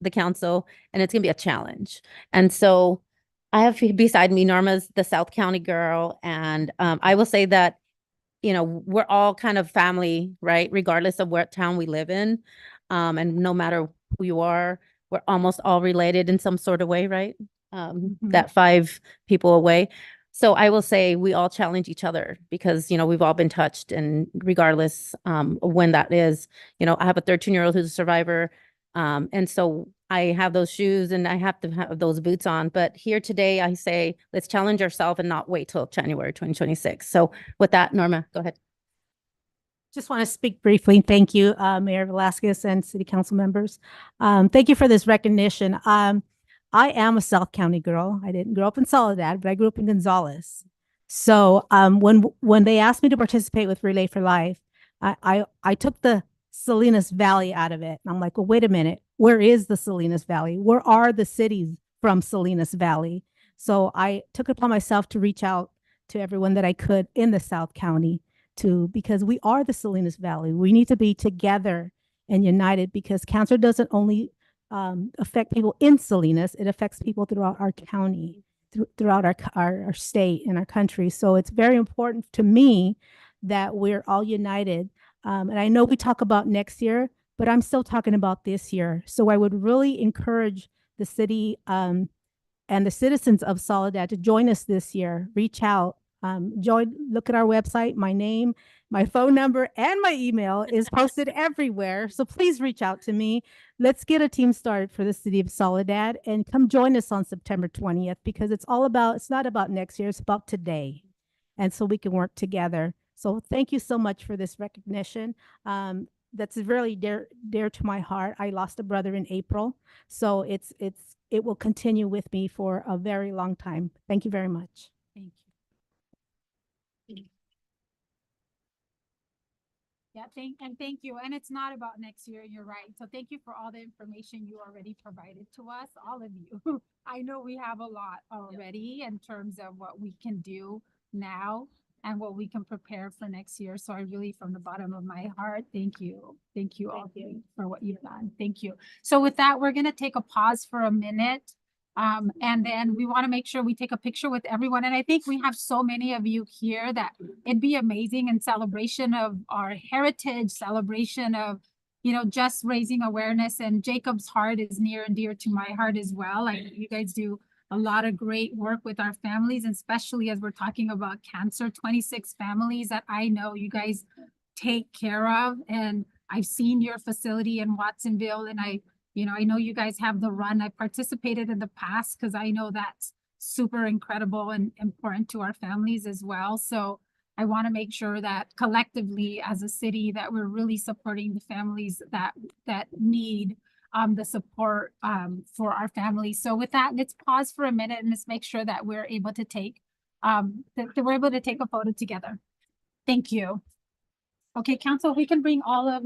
the council, and it's gonna be a challenge. And so I have beside me, Norma's the South County girl, and I will say that, we're all kind of family, right? Regardless of what town we live in. And no matter who you are, we're almost all related in some sort of way, right? That 5 people away. So I will say we all challenge each other because, we've all been touched, and regardless of when that is, I have a 13-year-old who's a survivor. And so I have those shoes and I have to have those boots on. But here today, I say, let's challenge ourselves and not wait till January 2026. So with that, Norma, go ahead. Just want to speak briefly. Thank you, Mayor Velasquez and city council members. Thank you for this recognition. I am a South County girl. I didn't grow up in Soledad, but I grew up in Gonzales. So when they asked me to participate with Relay for Life, I took the Salinas Valley out of it. And I'm like, well, wait a minute. Where is the Salinas Valley? Where are the cities from Salinas Valley? So I took it upon myself to reach out to everyone that I could in the South County because we are the Salinas Valley. We need to be together and united because cancer doesn't only affect people in Salinas, it affects people throughout our county, throughout our state and our country. So it's very important to me that we're all united. And I know we talk about next year, but I'm still talking about this year. So I would really encourage the city and the citizens of Soledad to join us this year. Reach out, look at our website. My name, my phone number, and my email is posted everywhere. So please reach out to me. Let's get a team started for the city of Soledad and come join us on September 20th because it's not about next year, it's about today. And so we can work together. So thank you so much for this recognition. That's really dear to my heart. I lost a brother in April, so it will continue with me for a very long time. Thank you very much. Thank you. Yeah, thank you. And it's not about next year, you're right. So thank you for all the information you already provided to us, all of you. I know we have a lot already in terms of what we can do now and what we can prepare for next year. So I really, from the bottom of my heart, thank you. Thank you all for what you've done. Thank you. So with that, we're going to take a pause for a minute. And then we want to make sure we take a picture with everyone. And I think we have so many of you here that it'd be amazing in celebration of our heritage, celebration of, just raising awareness. And Jacob's heart is near and dear to my heart as well. You guys do a lot of great work with our families, especially as we're talking about cancer, 26 families that I know you guys take care of. And I've seen your facility in Watsonville, and I know you guys have the run. I participated in the past because I know that's super incredible and important to our families as well. So I want to make sure that collectively as a city that we're really supporting the families that need the support for our families. So with that, let's pause for a minute and let's make sure that we're able to take a photo together. Thank you. Okay, council, we can bring all of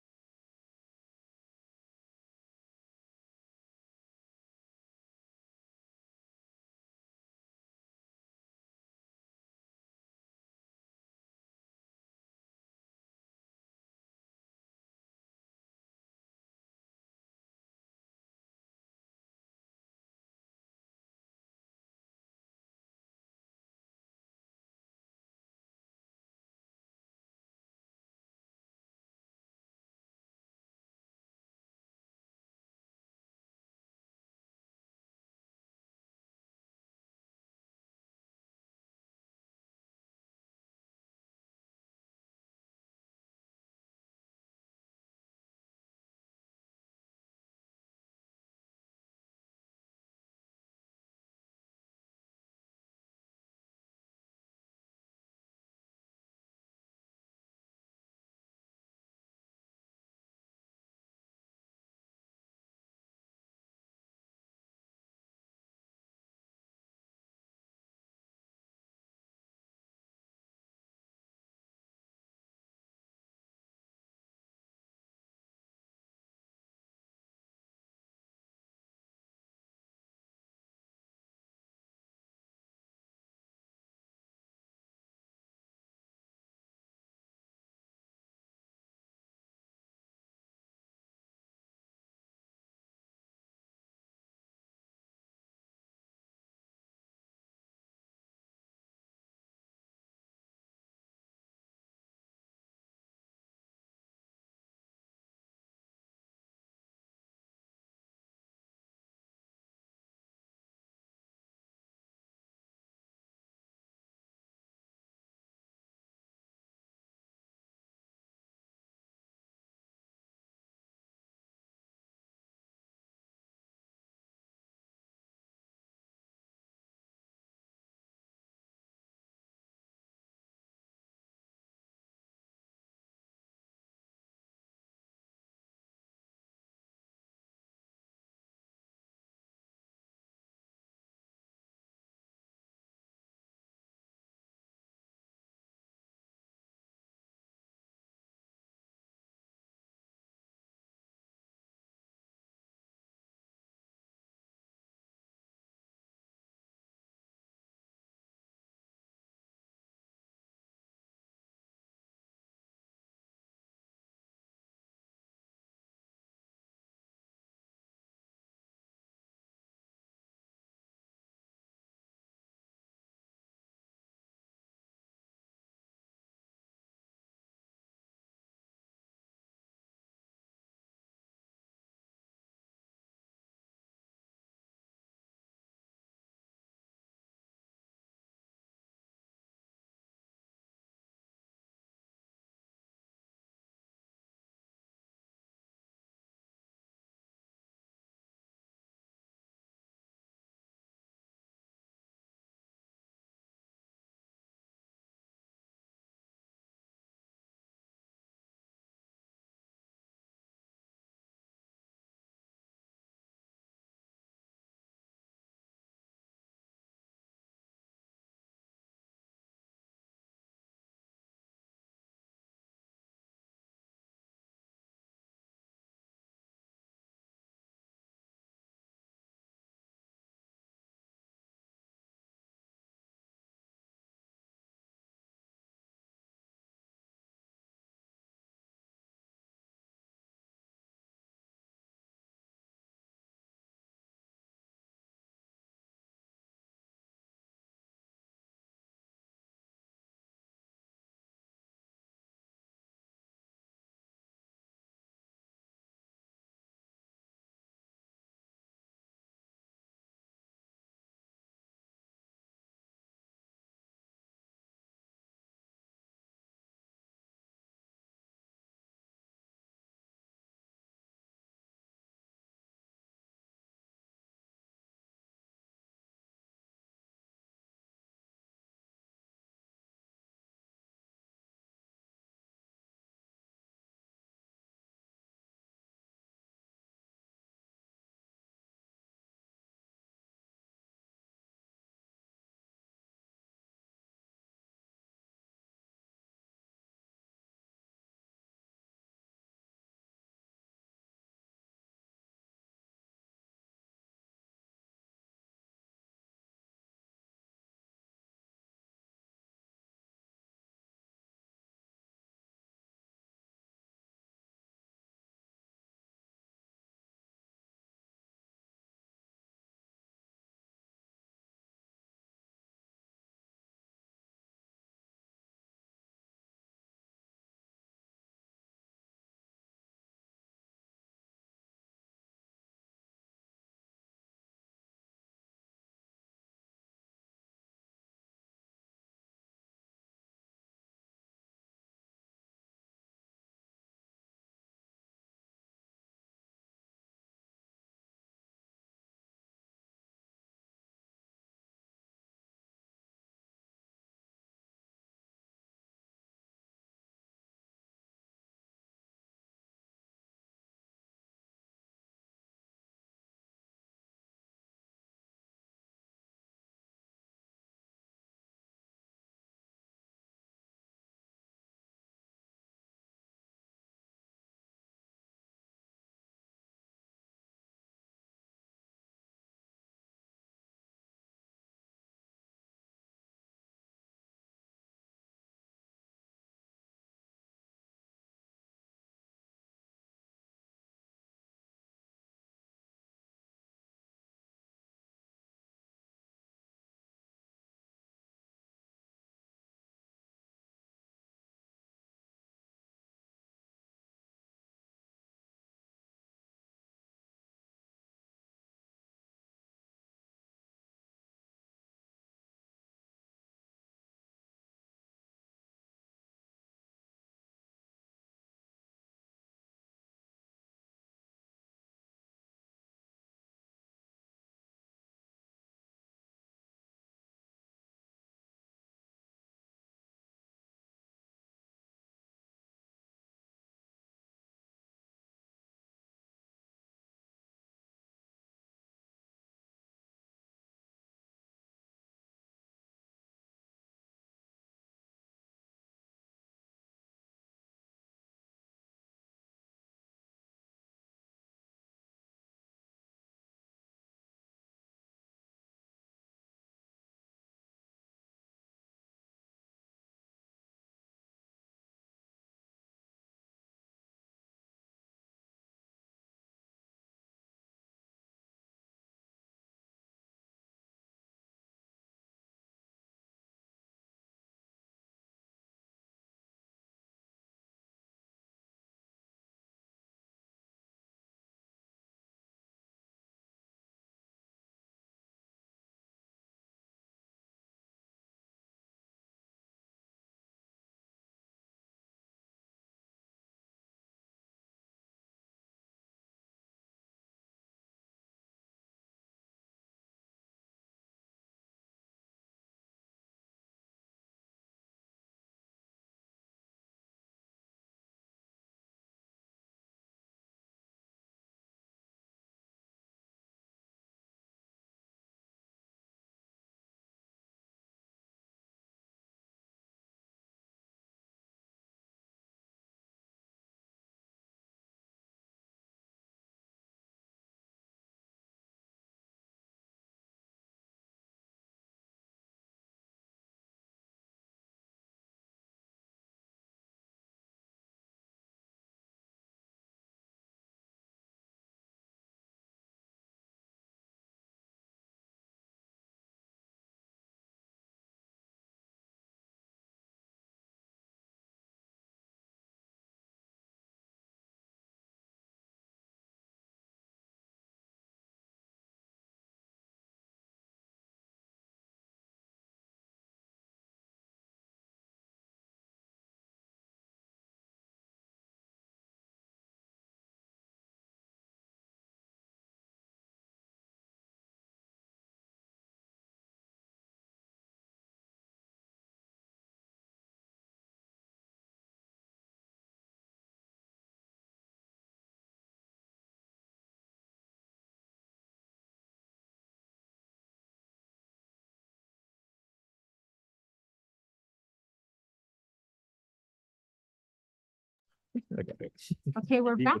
Okay, we're back.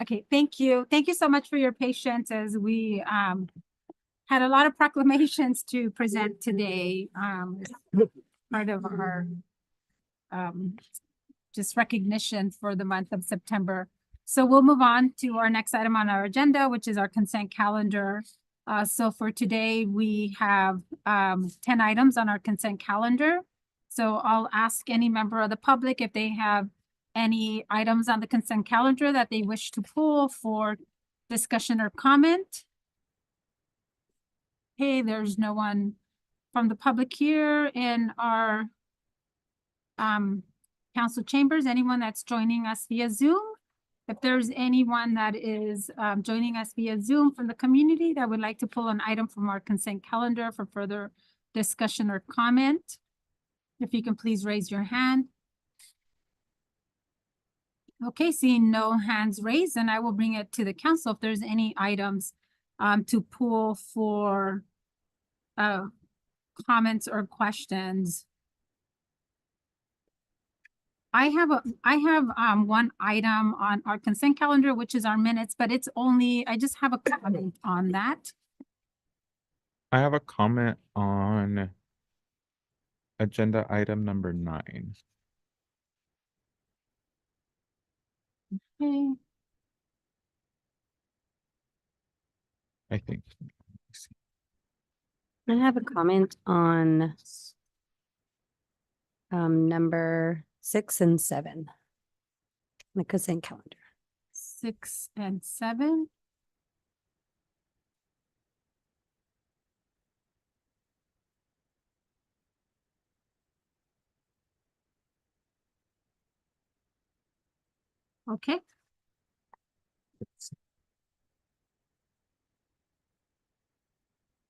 Okay, thank you. Thank you so much for your patience as we had a lot of proclamations to present today. Part of our just recognition for the month of September. So we'll move on to our next item on our agenda, which is our consent calendar. So for today, we have 10 items on our consent calendar. So I'll ask any member of the public if they have any items on the consent calendar that they wish to pull for discussion or comment. Okay, there's no one from the public here in our council chambers. Anyone that's joining us via Zoom? If there's anyone that is joining us via Zoom from the community that would like to pull an item from our consent calendar for further discussion or comment, if you can please raise your hand. Okay, seeing no hands raised, then I will bring it to the council if there's any items to pull for comments or questions. I have one item on our consent calendar, which is our minutes, but it's only, I just have a comment on that. I have a comment on agenda item number 9. Okay. I think. I have a comment on number 6 and 7. The consent calendar. 6 and 7. Okay.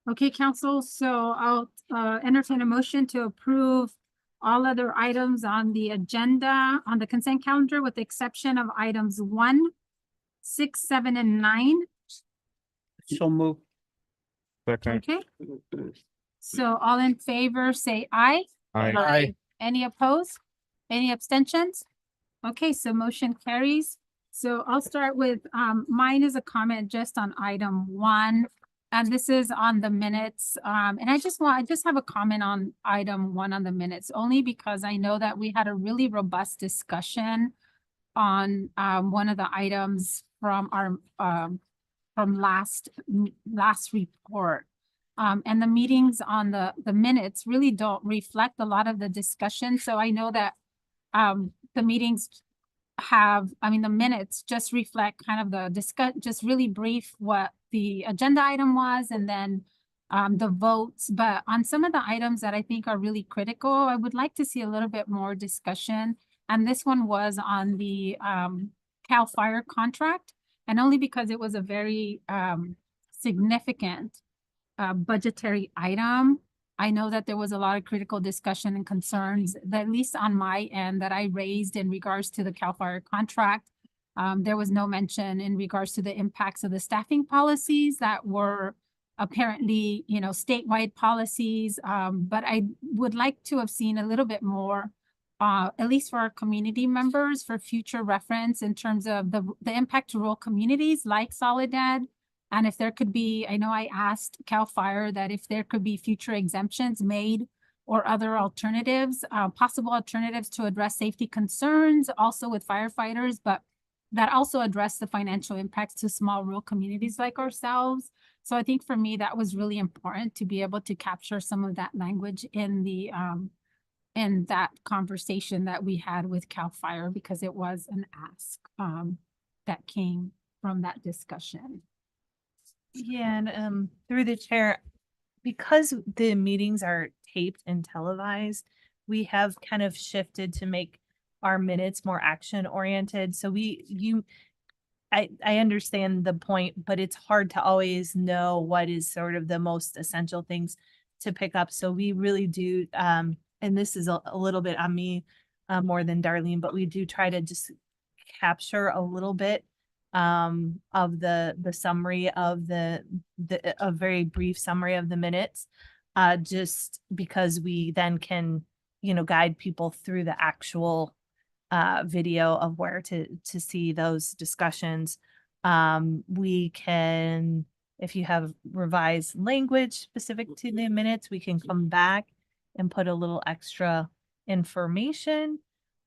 Okay, council, so I'll entertain a motion to approve all other items on the agenda on the consent calendar with the exception of items 1, 6, 7, and 9. So move. Second. Okay. So all in favor, say aye. Aye. Aye. Any opposed? Any abstentions? Okay, so motion carries. So I'll start with, mine is a comment just on item 1. And this is on the minutes. And I just have a comment on item 1 on the minutes, only because I know that we had a really robust discussion on, one of the items from our, from last report. And the meetings on the minutes really don't reflect a lot of the discussion. So I know that, the meetings the minutes just reflect kind of the just really brief what the agenda item was and then the votes. But on some of the items that I think are really critical, I would like to see a little bit more discussion. And this one was on the CAL FIRE contract, and only because it was a very significant budgetary item. I know that there was a lot of critical discussion and concerns, that at least on my end, that I raised in regards to the CAL FIRE contract. There was no mention in regards to the impacts of the staffing policies that were apparently, statewide policies. But I would like to have seen a little bit more, at least for our community members, for future reference in terms of the impact to rural communities like Soledad. And if there could be, I know I asked CAL FIRE that if there could be future exemptions made or other alternatives, possible alternatives to address safety concerns also with firefighters, but that also address the financial impacts to small rural communities like ourselves. So I think for me, that was really important to be able to capture some of that language in the in that conversation that we had with CAL FIRE, because it was an ask that came from that discussion. Yeah, and through the chair, because the meetings are taped and televised, we have kind of shifted to make our minutes more action oriented. So I understand the point, but it's hard to always know what is sort of the most essential things to pick up. So we really do, and this is a little bit on me more than Darlene, but we do try to just capture a little bit of the summary of a very brief summary of the minutes, just because we then can, guide people through the actual video of where to see those discussions. We can, if you have revised language specific to the minutes, we can come back and put a little extra information.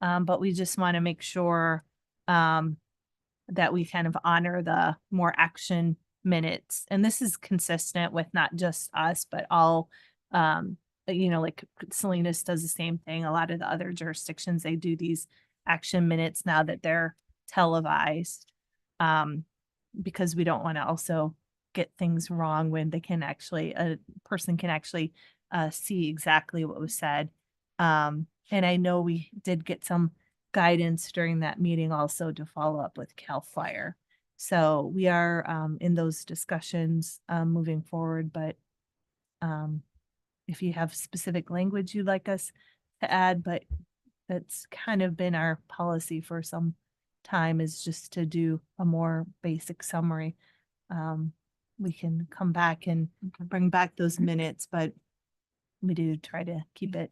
But we just want to make sure that we kind of honor the more action minutes. And this is consistent with not just us, but all, like Salinas does the same thing. A lot of the other jurisdictions, they do these action minutes now that they're televised. Because we don't want to also get things wrong when they can actually, a person can actually see exactly what was said. And I know we did get some guidance during that meeting also to follow up with CAL FIRE. So we are in those discussions moving forward, but if you have specific language you'd like us to add, but that's kind of been our policy for some time, is just to do a more basic summary. We can come back and bring back those minutes, but we do try to keep it.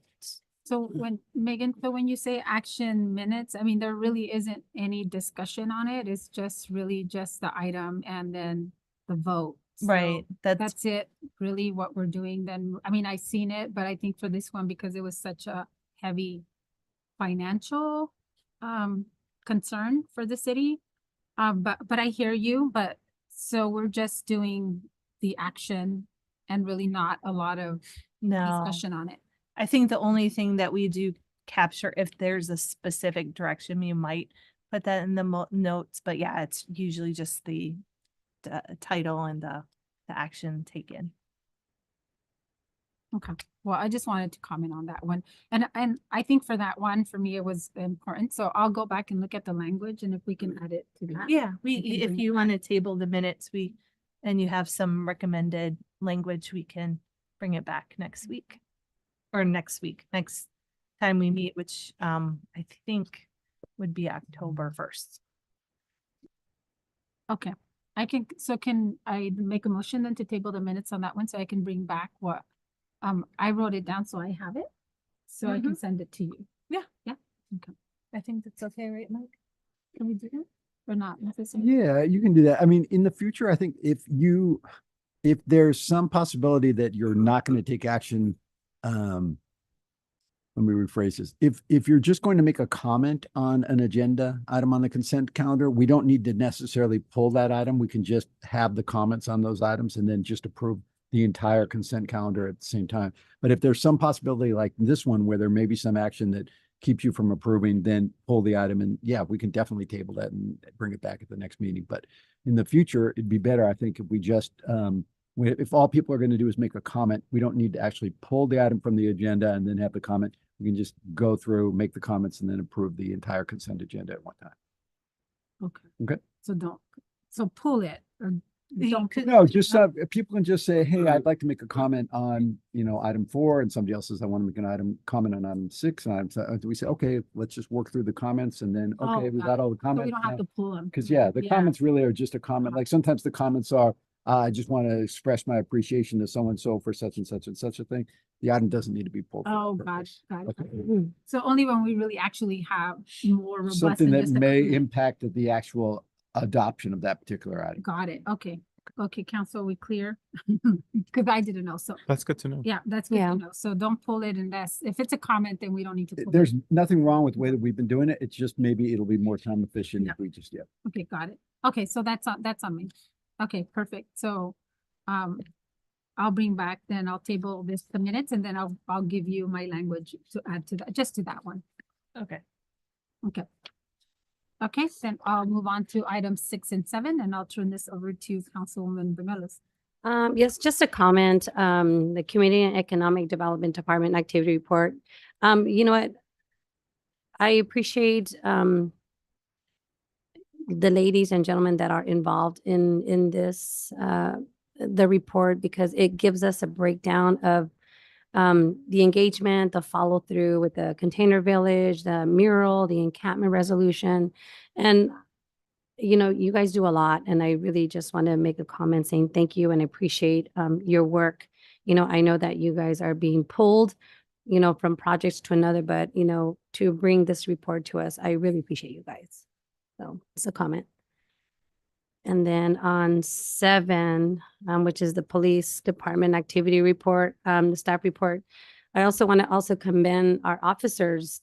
So when Megan, so when you say action minutes, I mean, there really isn't any discussion on it. It's just really just the item and then the vote. So Right. that's it, really what we're doing then. I mean, I seen it, but I think for this one, because it was such a heavy financial concern for the city. But I hear you, but so we're just doing the action and really not a lot of discussion on it. I think the only thing that we do capture, if there's a specific direction, you might put that in the notes, but yeah, it's usually just the title and the action taken. Okay, well, I just wanted to comment on that one. And I think for that one, for me, it was important. So I'll go back and look at the language and if we can add it to that. Yeah, we can if bring you it want to table the minutes, and you have some recommended language, we can bring it back next week. Or next time we meet, which I think would be October 1st. Okay, can I make a motion then to table the minutes on that one so I can bring back what, I wrote it down so I have it. So I can send it to you. Yeah. Yeah, okay. I think that's okay, right, Mike? Can we do that or not necessarily? Yeah, you can do that. I mean, in the future, I think if there's some possibility that you're not going to take action, let me rephrase this. If you're just going to make a comment on an agenda item on the consent calendar, we don't need to necessarily pull that item. We can just have the comments on those items and then just approve the entire consent calendar at the same time. But if there's some possibility like this one where there may be some action that keeps you from approving, then pull the item, and yeah, we can definitely table that and bring it back at the next meeting. But in the future, it'd be better, I think, if we just if all people are going to do is make a comment, we don't need to actually pull the item from the agenda and then have the comment. We can just go through, make the comments, and then approve the entire consent agenda at one time. Okay. Okay. So pull it or don't. No, just people can just say, hey, I'd like to make a comment on, item 4, and somebody else says, I want to make an comment on item 6. And we say, okay, let's just work through the comments, and then, okay, we got all the So comments. we don't have to pull them. Because the comments really are just a comment. Like sometimes the comments are, I just want to express my appreciation to so-and-so for such and such and such a thing. The item doesn't need to be pulled. Oh, got it. So only when we really actually have more robust. Something than that just a may comment. impact the actual adoption of that particular item. Got it. Okay. Okay, council, we clear? Because I didn't know. So That's good to know. yeah, that's good to know. So don't pull it unless, if it's a comment, then we don't need to pull There's it. nothing wrong with the way that we've been doing it. It's just maybe it'll be more time efficient if we just, Okay, got it. Okay, so that's on me. Okay, perfect. So I'll bring back, then I'll table the minutes, and then I'll give you my language to add to that, just to that one. Okay. Okay. Okay, then I'll move on to items 6 and 7, and I'll turn this over to Councilwoman Bemelis. Yes, just a comment, the Community and Economic Development Department activity report. You know what? I appreciate the ladies and gentlemen that are involved in this, the report, because it gives us a breakdown of the engagement, the follow through with the container village, the mural, the encampment resolution. And, you guys do a lot. And I really just want to make a comment saying thank you and appreciate your work. I know that you guys are being pulled from projects to another, but, to bring this report to us, I really appreciate you guys. So it's a comment. And then on 7, which is the police department activity report, the staff report, I also want to also commend our officers,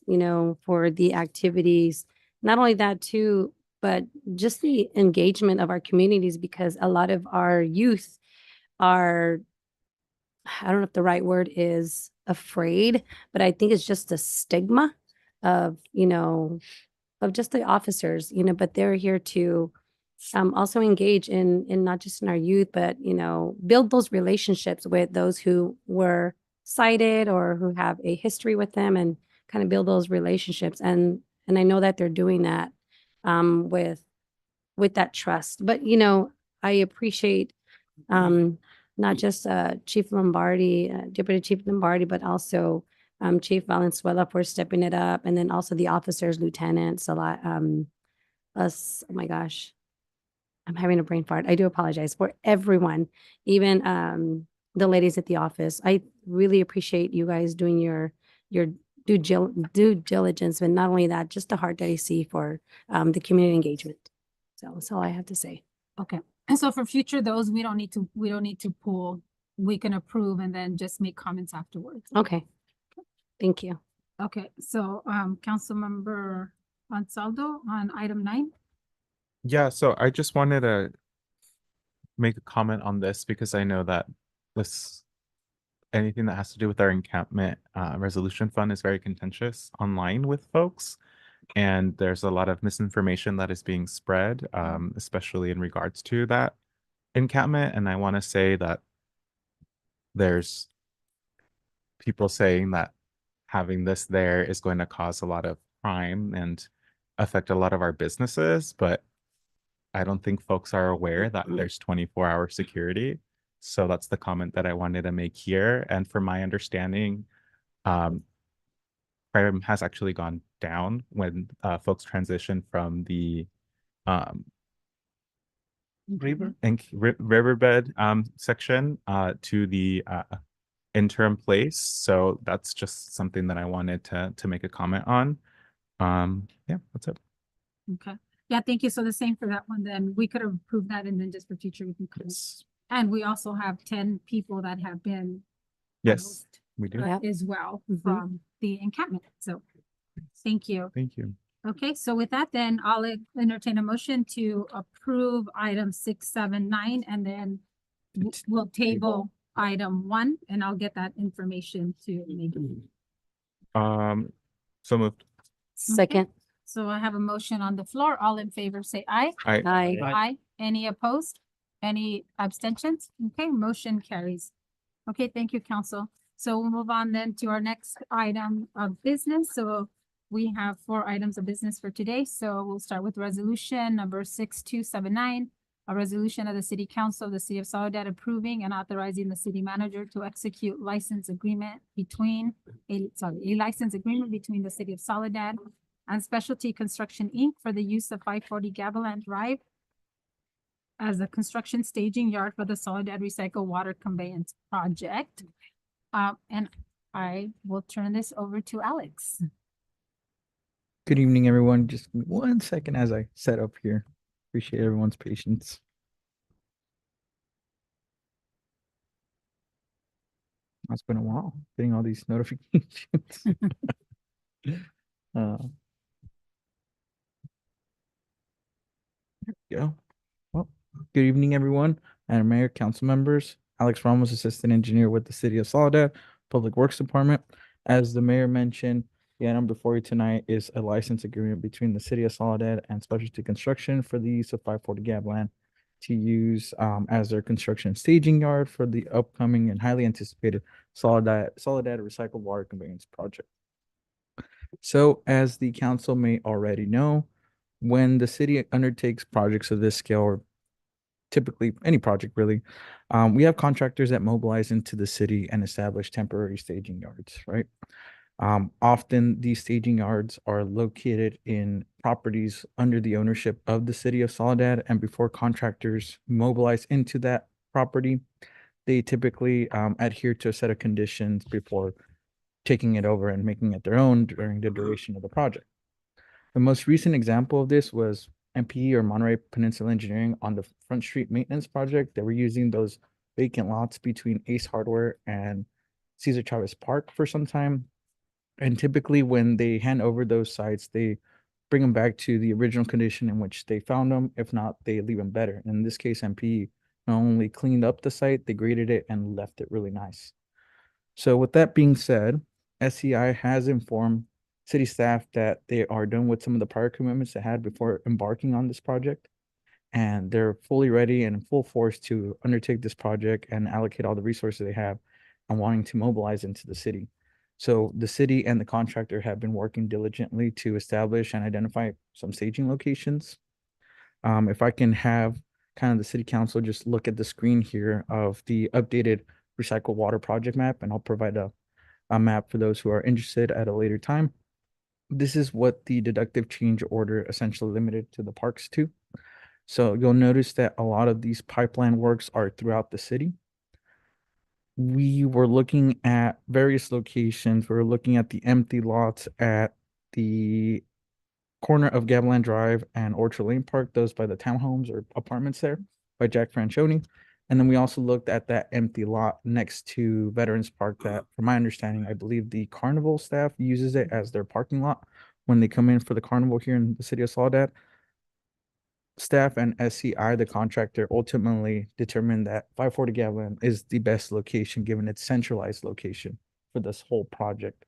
for the activities. Not only that too, but just the engagement of our communities, because a lot of our youth are, I don't know if the right word is afraid, but I think it's just a stigma of, of just the officers, but they're here to also engage in not just in our youth, but, build those relationships with those who were cited or who have a history with them, and kind of build those relationships. And I know that they're doing that with that trust. But, I appreciate not just Chief Lombardi, Deputy Chief Lombardi, but also Chief Valenzuela for stepping it up, and then also the officers, lieutenants, a lot, us, oh my gosh, I'm having a brain fart. I do apologize for everyone, even the ladies at the office. I really appreciate you guys doing your due diligence, but not only that, just the heart that I see for the community engagement. So that's all I have to say. Okay. And so for future, those we don't need to pull. We can approve and then just make comments afterwards. Okay. Thank you. Okay, so Councilmember Ansaldo on item 9. Yeah, so I just wanted to make a comment on this because I know that anything that has to do with our encampment resolution fund is very contentious online with folks. And there's a lot of misinformation that is being spread, especially in regards to that encampment. And I want to say that there's people saying that having this there is going to cause a lot of crime and affect a lot of our businesses, but I don't think folks are aware that there's 24-hour security. So that's the comment that I wanted to make here. And from my understanding, crime has actually gone down when folks transition from the riverbed section to the interim place. So that's just something that I wanted to make a comment on. Yeah, that's it. Okay. Yeah, thank you. So the same for that one, then we could approve that, and then just for future we can close. And we also have 10 people that have been Yes, we do. as well from the encampment. So thank you. Thank you. Okay, so with that, then I'll entertain a motion to approve item 6, 7, 9, and then we'll table item 1, and I'll get that information to Megan. So moved. Second. So I have a motion on the floor. All in favor, say aye. Aye. Aye. Aye. Any opposed? Any abstentions? Okay, motion carries. Okay, thank you, council. So we'll move on then to our next item of business. So we have 4 items of business for today. So we'll start with resolution number 6279, a resolution of the City Council of the City of Soledad approving and authorizing the city manager to execute license agreement between a license agreement between the City of Soledad and Specialty Construction, Inc. for the use of 540 Gavilan Drive as a construction staging yard for the Soledad Recycle Water Conveyance Project. And I will turn this over to Alex. Good evening, everyone. Just 1 second as I set up here. Appreciate everyone's patience. It's been a while getting all these notifications. There we go. Well, good evening, everyone. Madam Mayor, council members. Alex Ramos, Assistant Engineer with the City of Soledad Public Works Department. As the mayor mentioned, the item before you tonight is a license agreement between the City of Soledad and Specialty Construction for the use of 540 Gavilan to use as their construction staging yard for the upcoming and highly anticipated Soledad Recycled Water Conveyance Project. So as the council may already know, when the city undertakes projects of this scale, or typically any project really, we have contractors that mobilize into the city and establish temporary staging yards, right? Often these staging yards are located in properties under the ownership of the City of Soledad, and before contractors mobilize into that property, they typically adhere to a set of conditions before taking it over and making it their own during the duration of the project. The most recent example of this was MPE or Monterey Peninsula Engineering on the Front Street Maintenance Project. They were using those vacant lots between Ace Hardware and Cesar Chavez Park for some time. And typically when they hand over those sites, they bring them back to the original condition in which they found them. If not, they leave them better. In this case, MPE not only cleaned up the site, they graded it and left it really nice. So with that being said, SCI has informed city staff that they are done with some of the prior commitments they had before embarking on this project. And they're fully ready and in full force to undertake this project and allocate all the resources they have and wanting to mobilize into the city. So the city and the contractor have been working diligently to establish and identify some staging locations. If I can have kind of the city council just look at the screen here of the updated recycled water project map, and I'll provide a map for those who are interested at a later time. This is what the deductive change order essentially limited to the parks to. So you'll notice that a lot of these pipeline works are throughout the city. We were looking at various locations. We were looking at the empty lots at the corner of Gavilan Drive and Orchard Lane Park, those by the townhomes or apartments there by Jack Franchione. And then we also looked at that empty lot next to Veterans Park that, from my understanding, I believe the carnival staff uses it as their parking lot when they come in for the carnival here in the city of Soledad. Staff and SCI, the contractor, ultimately determined that 540 Gavilan is the best location given its centralized location for this whole project.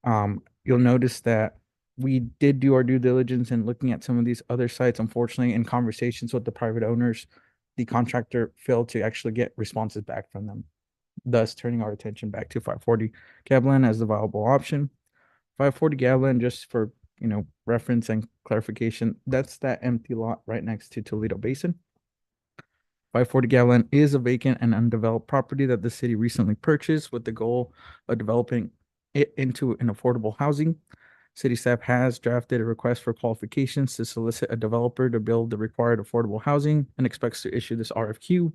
You'll notice that we did do our due diligence in looking at some of these other sites. Unfortunately, in conversations with the private owners, the contractor failed to actually get responses back from them, thus turning our attention back to 540 Gavilan as the viable option. 540 Gavilan, just for reference and clarification, that's that empty lot right next to Toledo Basin. 540 Gavilan is a vacant and undeveloped property that the city recently purchased with the goal of developing it into an affordable housing. City staff has drafted a request for qualifications to solicit a developer to build the required affordable housing and expects to issue this RFQ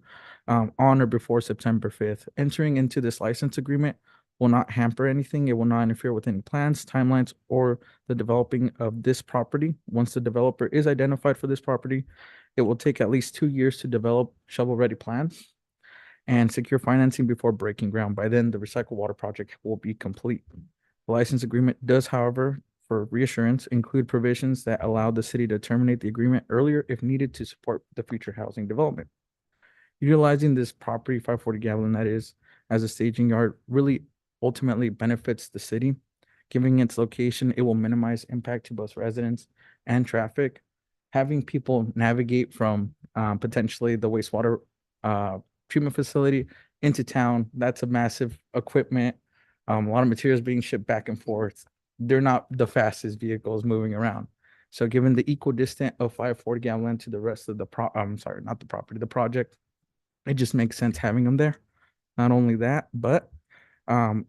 on or before September 5th. Entering into this license agreement will not hamper anything. It will not interfere with any plans, timelines, or the developing of this property. Once the developer is identified for this property, it will take at least 2 years to develop shovel-ready plans and secure financing before breaking ground. By then, the recycled water project will be complete. The license agreement does, however, for reassurance, include provisions that allow the city to terminate the agreement earlier if needed to support the future housing development. Utilizing this property, 540 Gavilan, that is, as a staging yard, really ultimately benefits the city. Given its location, it will minimize impact to both residents and traffic. Having people navigate from potentially the wastewater treatment facility into town, that's a massive equipment. A lot of materials being shipped back and forth. They're not the fastest vehicles moving around. So given the equidistant of 540 Gavilan to the rest of the the project, it just makes sense having them there. Not only that, but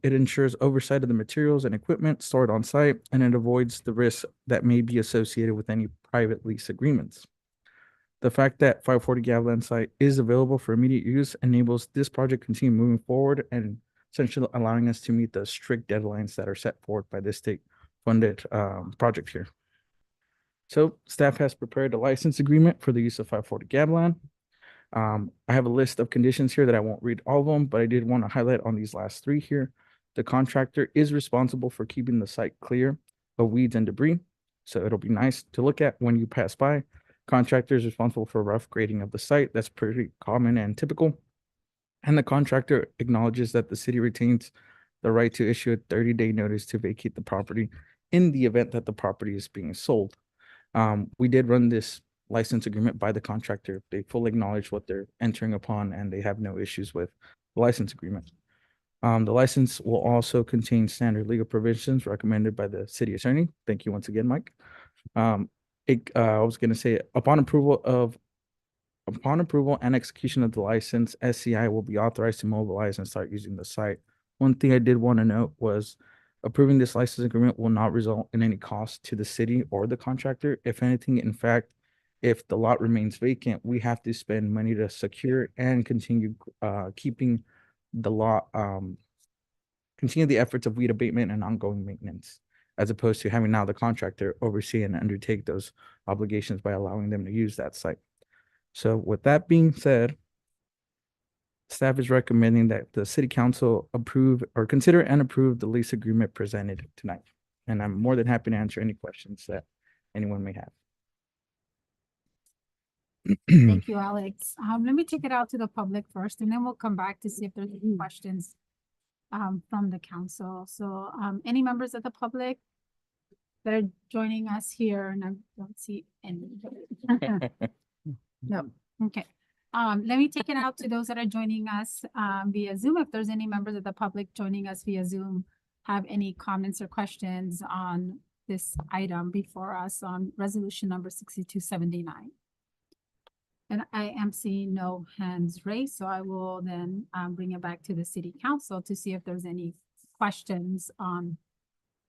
it ensures oversight of the materials and equipment stored on site, and it avoids the risks that may be associated with any private lease agreements. The fact that 540 Gavilan site is available for immediate use enables this project to continue moving forward and essentially allowing us to meet the strict deadlines that are set forth by this state-funded project here. So staff has prepared a license agreement for the use of 540 Gavilan. I have a list of conditions here that I won't read all of them, but I did want to highlight on these last 3 here. The contractor is responsible for keeping the site clear of weeds and debris, so it'll be nice to look at when you pass by. Contractor is responsible for rough grading of the site. That's pretty common and typical. And the contractor acknowledges that the city retains the right to issue a 30-day notice to vacate the property in the event that the property is being sold. We did run this license agreement by the contractor. They fully acknowledge what they're entering upon, and they have no issues with the license agreement. The license will also contain standard legal provisions recommended by the city attorney. Thank you once again, Mike. I was going to say, upon approval and execution of the license, SCI will be authorized to mobilize and start using the site. One thing I did want to note was approving this license agreement will not result in any cost to the city or the contractor. If anything, in fact, if the lot remains vacant, we have to spend money to secure and continue keeping the lot continue the efforts of weed abatement and ongoing maintenance, as opposed to having now the contractor oversee and undertake those obligations by allowing them to use that site. So with that being said, staff is recommending that the city council approve or consider and approve the lease agreement presented tonight. And I'm more than happy to answer any questions that anyone may have. Thank you, Alex. Let me take it out to the public first, and then we'll come back to see if there's any questions from the council. So any members of the public that are joining us here, and I don't see any. No, okay. Let me take it out to those that are joining us via Zoom. If there's any members of the public joining us via Zoom, have any comments or questions on this item before us on resolution number 6279. And I am seeing no hands raised, so I will then bring it back to the city council to see if there's any questions on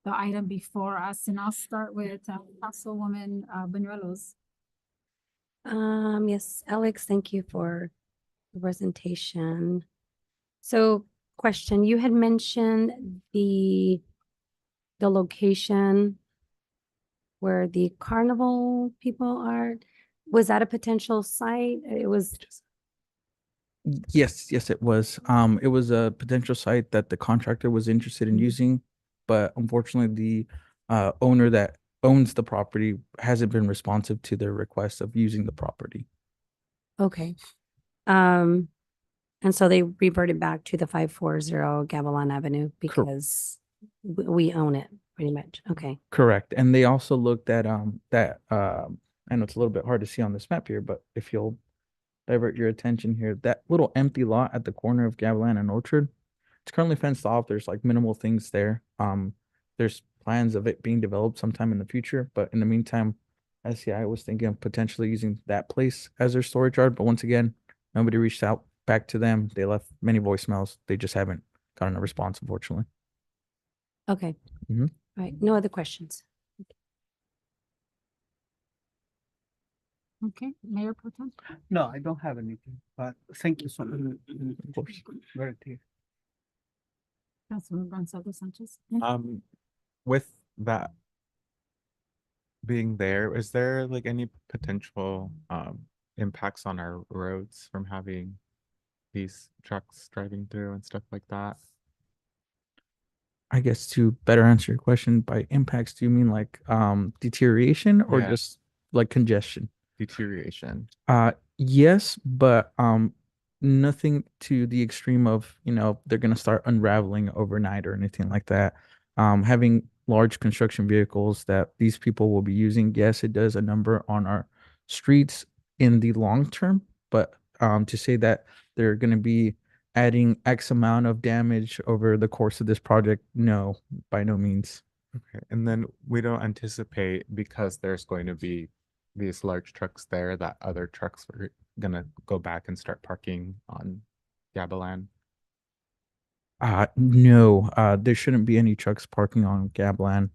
the item before us. And I'll start with Councilwoman Banuelos. Yes, Alex, thank you for the presentation. So question, you had mentioned the location where the carnival people are. Was that a potential site? It was. Yes, it was. It was a potential site that the contractor was interested in using, but unfortunately the owner that owns the property hasn't been responsive to their request of using the property. Okay. And so they reverted back to the 540 Gavilan Avenue because we own it pretty much. Okay. Correct. And they also looked at I know it's a little bit hard to see on this map here, but if you'll divert your attention here, that little empty lot at the corner of Gavilan and Orchard, it's currently fenced off. There's like minimal things there. There's plans of it being developed sometime in the future, but in the meantime, SCI was thinking of potentially using that place as their storage yard. But once again, nobody reached out back to them. They left many voicemails. They just haven't gotten a response, unfortunately. Okay. Mhm. All right. No other questions. Okay, Mayor Pro Tem. No, I don't have anything, but thank you so much. Of course. Very clear. Councilman Gonzalo Sanchez. With that being there, is there like any potential impacts on our roads from having these trucks driving through and stuff like that? I guess to better answer your question, by impacts, do you mean like deterioration or Yeah. just like congestion? Deterioration. Yes, but nothing to the extreme of, they're gonna start unraveling overnight or anything like that. Having large construction vehicles that these people will be using, yes, it does a number on our streets in the long term, but to say that they're gonna be adding X amount of damage over the course of this project, no, by no means. Okay. And then we don't anticipate, because there's going to be these large trucks there, that other trucks are gonna go back and start parking on Gavilan. No, there shouldn't be any trucks parking on Gavilan.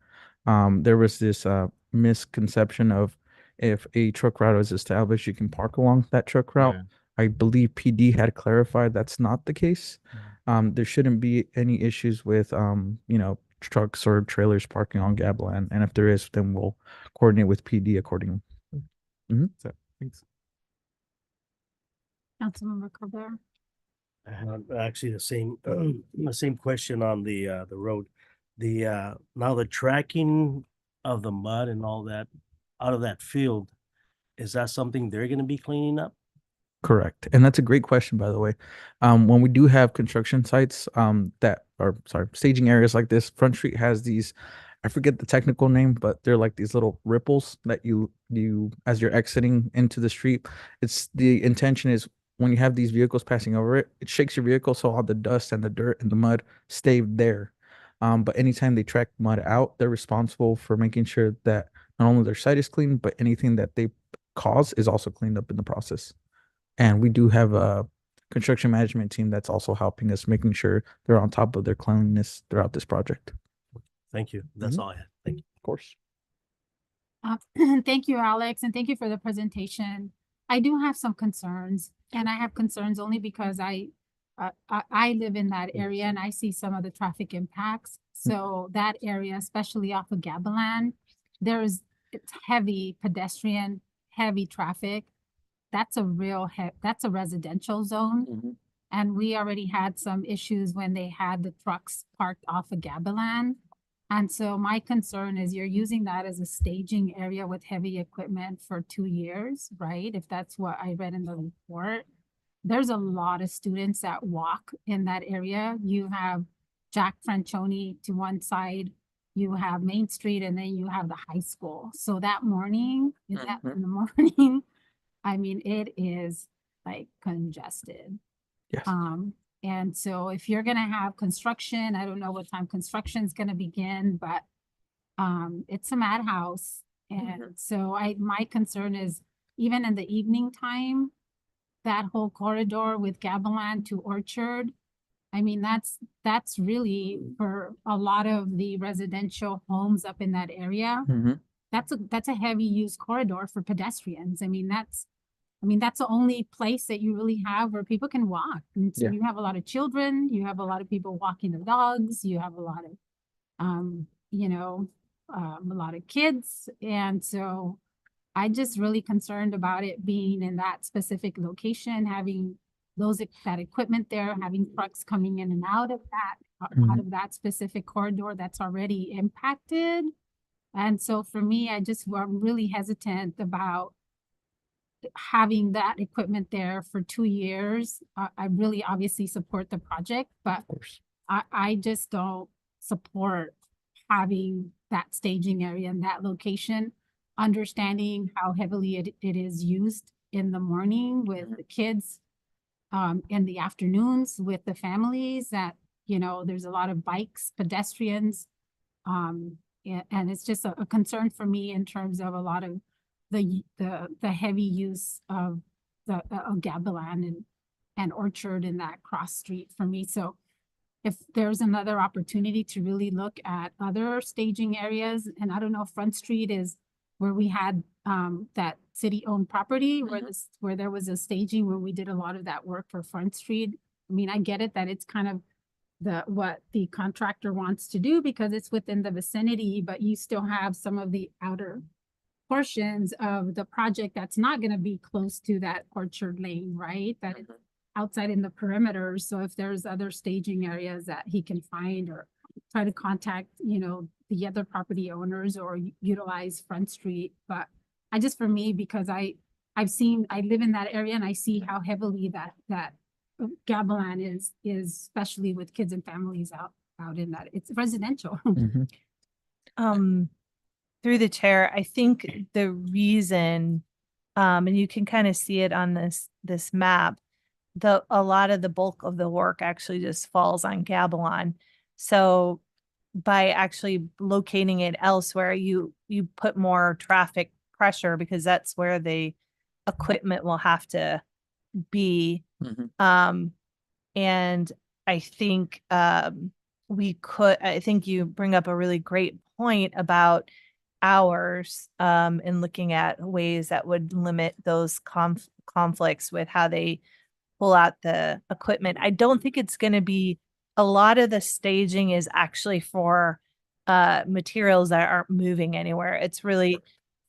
There was this misconception of if a truck route is established, you can park along that truck route. Yeah. I believe PD had clarified that's not the case. There shouldn't be any issues with trucks or trailers parking on Gavilan, and if there is, then we'll coordinate with PD accordingly. So, thanks. Councilmember Colbert. Actually, the same question on the road. Now the tracking of the mud and all that out of that field, is that something they're going to be cleaning up? Correct. And that's a great question, by the way. When we do have construction sites staging areas like this, Front Street has these, I forget the technical name, but they're like these little ripples that you as you're exiting into the street. It's the intention is when you have these vehicles passing over it, it shakes your vehicle so all the dust and the dirt and the mud stay there. But anytime they track mud out, they're responsible for making sure that not only their site is clean, but anything that they cause is also cleaned up in the process. And we do have a construction management team that's also helping us, making sure they're on top of their cleanliness throughout this project. Thank you. That's all I had. Thank you. Of course. Thank you, Alex, and thank you for the presentation. I do have some concerns, and I have concerns only because I I live in that area and I see some of the traffic impacts. So that area, especially off of Gavilan, it's heavy pedestrian, heavy traffic. That's a that's a residential zone. And we already had some issues when they had the trucks parked off of Gavilan. And so my concern is you're using that as a staging area with heavy equipment for 2 years, right? If that's what I read in the report. There's a lot of students that walk in that area. You have Jack Francioni to one side, you have Main Street, and then you have the high school. So that morning, in the morning, I mean, it is like congested. Yes. And so if you're gonna have construction, I don't know what time construction is gonna begin, but it's a madhouse. And so my concern is even in the evening time, that whole corridor with Gavilan to Orchard, I mean, that's really for a lot of the residential homes up in that area. That's a heavy use corridor for pedestrians. I mean, that's the only place that you really have where people can walk. And so you have a lot of children, you have a lot of people walking their dogs, you have a lot of, a lot of kids. And so I just really concerned about it being in that specific location, having that equipment there, having trucks coming in and out of that specific corridor that's already impacted. And so for me, I'm really hesitant about having that equipment there for 2 years. I really obviously support the project, but I just don't support having that staging area in that location, understanding how heavily it is used in the morning with the kids, in the afternoons with the families that, there's a lot of bikes, pedestrians. And it's just a concern for me in terms of a lot of the heavy use of Gavilan and Orchard in that cross street for me. So if there's another opportunity to really look at other staging areas, and I don't know if Front Street is where we had that city-owned property where there was a staging where we did a lot of that work for Front Street. I mean, I get it that it's kind of what the contractor wants to do because it's within the vicinity, but you still have some of the outer portions of the project that's not going to be close to that Orchard Lane, right? That it's outside in the perimeter. So if there's other staging areas that he can find or try to contact, the other property owners or utilize Front Street. But for me, because I live in that area and I see how heavily that Gavilan is especially with kids and families out in that. It's residential. Through the chair, I think the reason, and you can kind of see it on this map, a lot of the bulk of the work actually just falls on Gavilan. So by actually locating it elsewhere, you put more traffic pressure because that's where the equipment will have to be. And I think I think you bring up a really great point about hours in looking at ways that would limit those conflicts with how they pull out the equipment. I don't think it's going to be a lot of the staging is actually for materials that aren't moving anywhere. It's really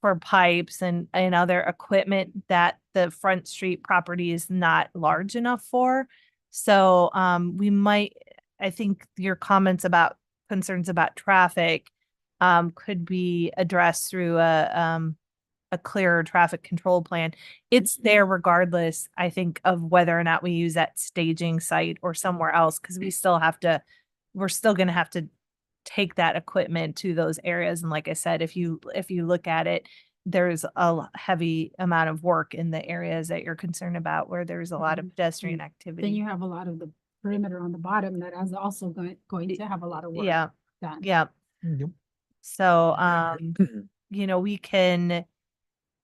for pipes and other equipment that the Front Street property is not large enough for. So I think your comments about concerns about traffic could be addressed through a clearer traffic control plan. It's there regardless, I think, of whether or not we use that staging site or somewhere else, because we're still going to have to take that equipment to those areas. And like I said, if you look at it, there's a heavy amount of work in the areas that you're concerned about where there's a lot of pedestrian activity. Then you have a lot of the perimeter on the bottom that is also going to have a lot of work done. Yeah. So, we can,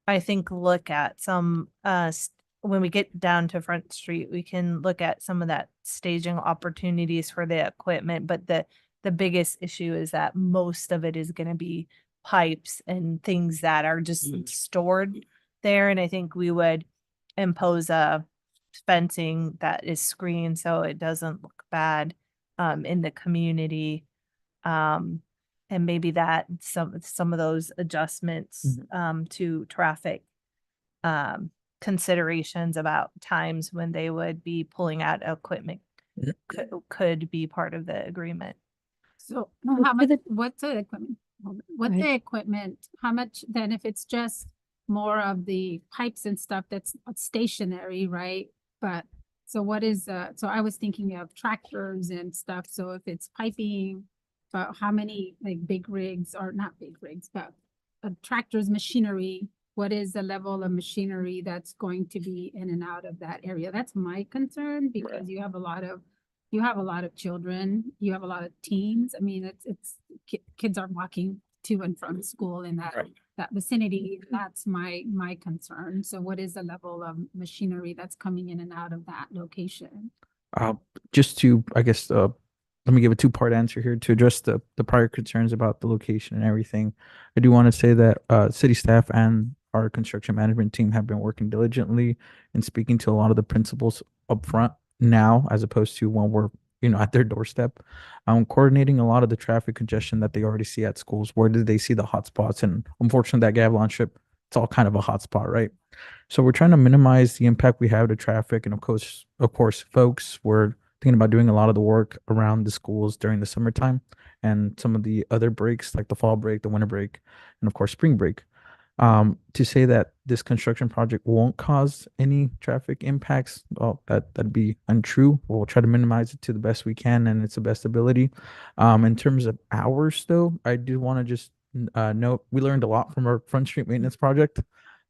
I think, look at some, when we get down to Front Street, we can look at some of that staging opportunities for the equipment. But the biggest issue is that most of it is going to be pipes and things that are just stored there. And I think we would impose a fencing that is screened so it doesn't look bad in the community. And maybe that some of those adjustments to traffic considerations about times when they would be pulling out equipment could be part of the agreement. So how much, what's the equipment? What's the equipment? How much then if it's just more of the pipes and stuff that's stationary, right? But so what is, so I was thinking of tractors and stuff. So if it's piping, but how many like big rigs or not big rigs, but tractors, machinery, what is the level of machinery that's going to be in and out of that area? That's my concern because you have a lot of children, you have a lot of teens. I mean, kids are walking to and from school in that vicinity. That's my concern. So what is the level of machinery that's coming in and out of that location? Just to, I guess, let me give a two-part answer here to address the prior concerns about the location and everything. I do want to say that city staff and our construction management team have been working diligently and speaking to a lot of the principals up front now, as opposed to when we're, at their doorstep, coordinating a lot of the traffic congestion that they already see at schools. Where did they see the hot spots? And unfortunately, that Gavilan trip, it's all kind of a hot spot, right? So we're trying to minimize the impact we have to traffic. And of course, folks, we're thinking about doing a lot of the work around the schools during the summertime and some of the other breaks like the fall break, the winter break, and of course, spring break. To say that this construction project won't cause any traffic impacts, well, that'd be untrue. We'll try to minimize it to the best we can and it's the best ability. In terms of hours, though, I do want to just note we learned a lot from our Front Street maintenance project.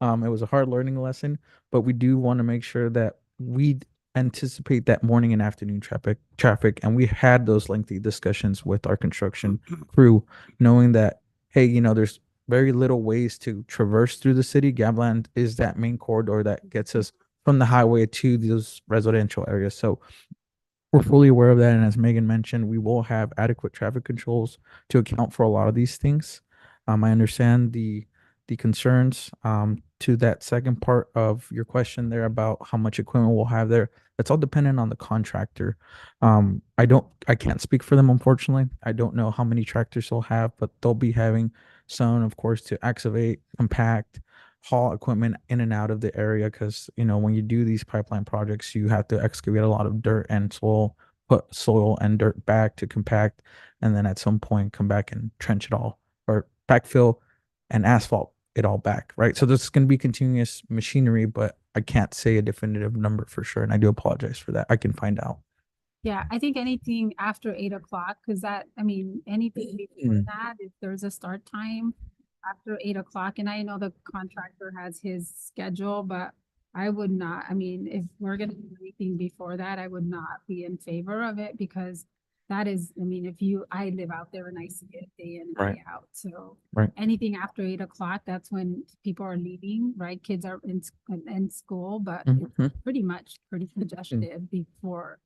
It was a hard learning lesson, but we do want to make sure that we anticipate that morning and afternoon traffic, and we had those lengthy discussions with our construction crew, knowing that, hey, there's very little ways to traverse through the city. Gavilan is that main corridor that gets us from the highway to those residential areas. So we're fully aware of that. And as Megan mentioned, we will have adequate traffic controls to account for a lot of these things. I understand the concerns to that second part of your question there about how much equipment we'll have there. That's all dependent on the contractor. I can't speak for them, unfortunately. I don't know how many tractors they'll have, but they'll be having some, of course, to excavate, compact, haul equipment in and out of the area. Because, when you do these pipeline projects, you have to excavate a lot of dirt and soil, put soil and dirt back to compact, and then at some point come back and trench it all or backfill and asphalt it all back, right? So there's going to be continuous machinery, but I can't say a definitive number for sure. And I do apologize for that. I can find out. Yeah, I think anything after 8 o'clock, because anything before that, if there's a start time after 8 o'clock, and I know the contractor has his schedule, but I would not, if we're gonna do anything before that, I would not be in favor of it because that is, I live out there and I see it day in and day out. So anything after 8 o'clock, that's when people are leaving, right? Kids are in school, but it's pretty congested before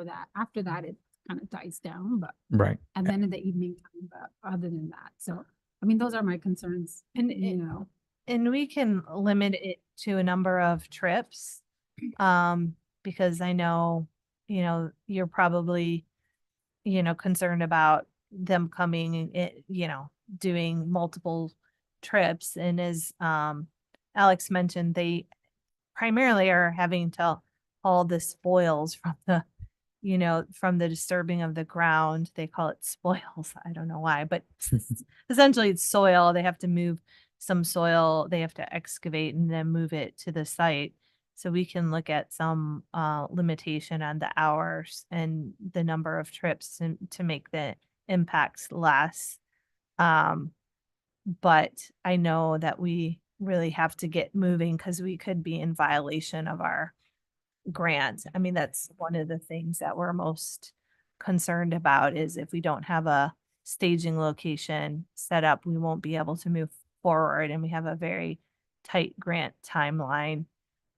that. After that, it kind of dies down, but and then in the evening time, but other than that. So, those are my concerns. And and we can limit it to a number of trips, because I know, you're probably, concerned about them coming in, doing multiple trips. And as Alex mentioned, they primarily are having to haul the spoils from the disturbing of the ground. They call it spoils. I don't know why, but essentially it's soil. They have to move some soil. They have to excavate and then move it to the site. So we can look at some limitation on the hours and the number of trips to make the impacts less. But I know that we really have to get moving because we could be in violation of our grant. That's one of the things that we're most concerned about is if we don't have a staging location set up, we won't be able to move forward. And we have a very tight grant timeline.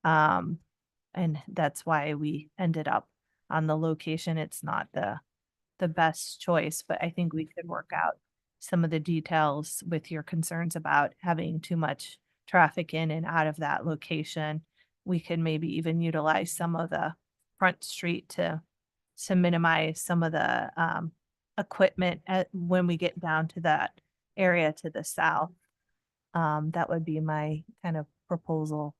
And that's why we ended up on the location. It's not the best choice, but I think we could work out some of the details with your concerns about having too much traffic in and out of that location. we could maybe even utilize some of the Front Street to minimize some of the equipment when we get down to that area to the south. That would be my kind of proposal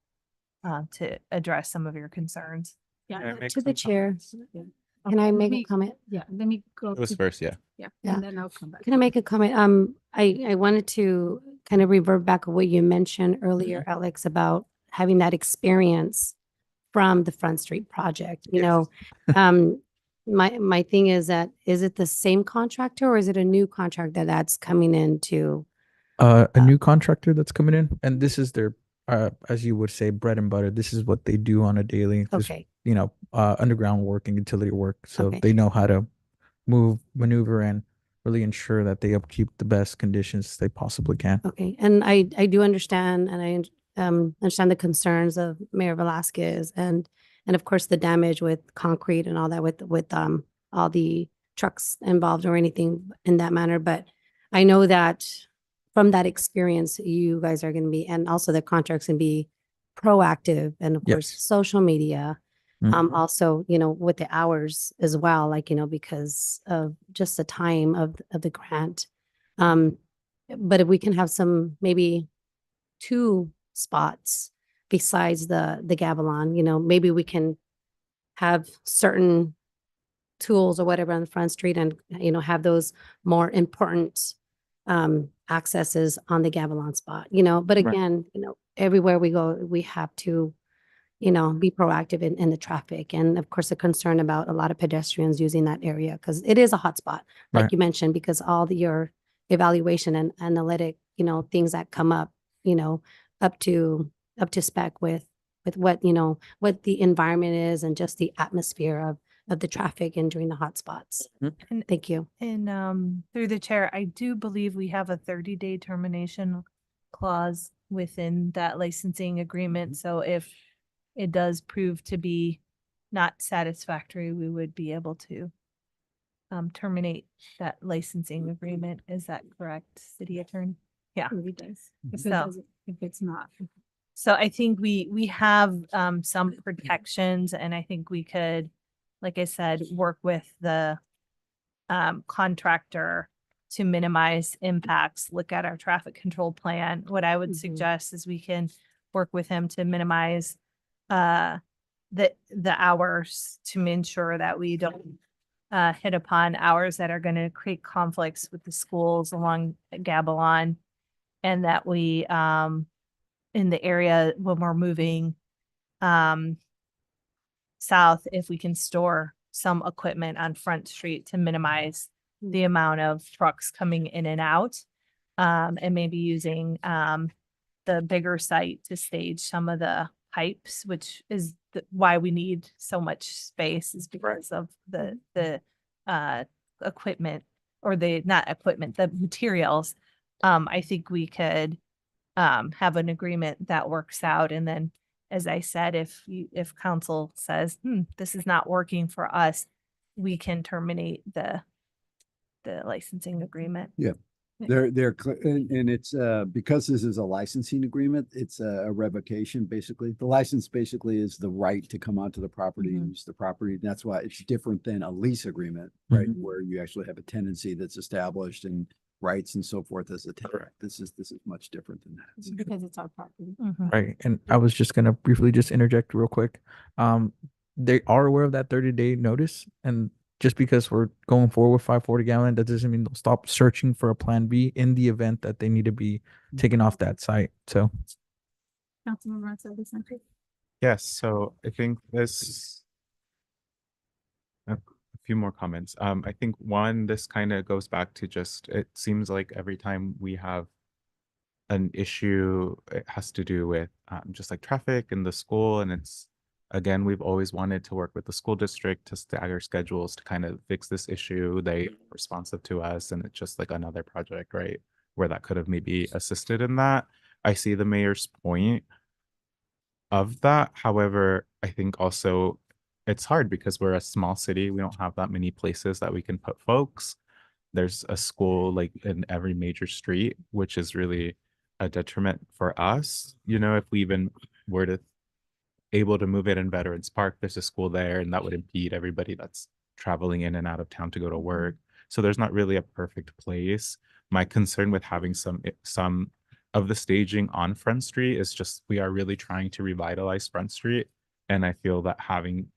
to address some of your concerns. Yeah, To the chair, yeah. can I Okay, make let a me- comment? Yeah, let me go. It was to- first, yeah. Yeah, Yeah. and then I'll come back. Can I make a comment? I wanted to kind of revert back to what you mentioned earlier, Alex, about having that experience from the Front Street project, you know? My thing is that, is it the same contractor or is it a new contract that's coming into? A new contractor that's coming in, and this is their, as you would say, bread and butter. This is what they do on a daily, just, Okay. underground work and utility work. So Okay. they know how to move, maneuver, and really ensure that they upkeep the best conditions they possibly can. Okay, and I do understand, and I understand the concerns of Mayor Velasquez and of course the damage with concrete and all that with all the trucks involved or anything in that manner. But I know that from that experience, you guys are going to be, and also the contracts can be proactive, and of course Yes. social media. Mhm. Also, with the hours as well, like, because of just the time of the grant. But if we can have some, maybe 2 spots besides the Gavilon, maybe we can have certain tools or whatever on the Front Street and, have those more important accesses on the Gavilon spot, but Right. again, everywhere we go, we have to, be proactive in the traffic. And of course, the concern about a lot of pedestrians using that area because it is a hot spot, like Right. you mentioned, because your evaluation and analytic, things that come up, up to spec with what, what the environment is and just the atmosphere of the traffic and during the hot spots. And Thank you. And through the chair, I do believe we have a 30-day termination clause within that licensing agreement. So if it does prove to be not satisfactory, we would be able to terminate that licensing agreement. Is that correct, City Attorney? Yeah. It does. If it So- doesn't, if it's not. So I think we have some protections, and I think we could, like I said, work with the contractor to minimize impacts, look at our traffic control plan. What I would suggest is we can work with him to minimize the hours to ensure that we don't hit upon hours that are going to create conflicts with the schools along Gabilon, and that we in the area when we're moving south, if we can store some equipment on Front Street to minimize the amount of trucks coming in and out, and maybe using the bigger site to stage some of the pipes, which is why we need so much space, is because of the equipment, or not equipment, the materials. I think we could have an agreement that works out. And then, as I said, if council says, this is not working for us, we can terminate the licensing agreement. Yeah. And it's, because this is a licensing agreement, it's a revocation, basically. The license basically is the right to come onto the property, use the property. That's why it's different than a lease agreement, right? Where you actually have a tenancy that's established and rights and so forth as a tenant. This is much different than that. Because it's our property. Right. And I was just gonna briefly just interject real quick. They are aware of that 30-day notice, and just because we're going forward with 540 gallon, that doesn't mean they'll stop searching for a plan B in the event that they need to be taken off that site. So Councilmember Gonzalez Sanchez. Yes, so I think this a few more comments. I think one, this kind of goes back to just, it seems like every time we have an issue, it has to do with just like traffic in the school. And it's, again, we've always wanted to work with the school district to stagger schedules to kind of fix this issue. They are responsive to us, and it's just like another project, right? Where that could have maybe assisted in that. I see the mayor's point of that. However, I think also it's hard because we're a small city. We don't have that many places that we can put folks. There's a school like in every major street, which is really a detriment for us. If we even were to able to move it in Veterans Park, there's a school there, and that would impede everybody that's traveling in and out of town to go to work. So there's not really a perfect place. My concern with having some of the staging on Front Street is just we are really trying to revitalize Front Street, and I feel that having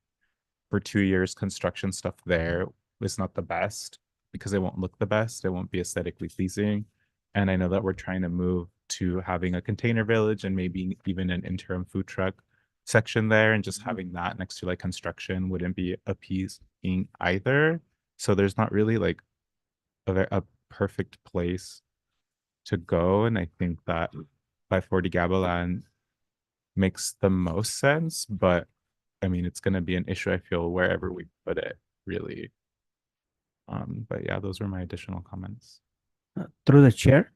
for 2 years construction stuff there is not the best because it won't look the best. It won't be aesthetically pleasing. And I know that we're trying to move to having a container village and maybe even an interim food truck section there, and just having that next to like construction wouldn't be appeasing either. So there's not really like a perfect place to go. And I think that 540 Gavilan makes the most sense, but I mean, it's going to be an issue, I feel, wherever we put it, really. But yeah, those were my additional comments. Through the chair,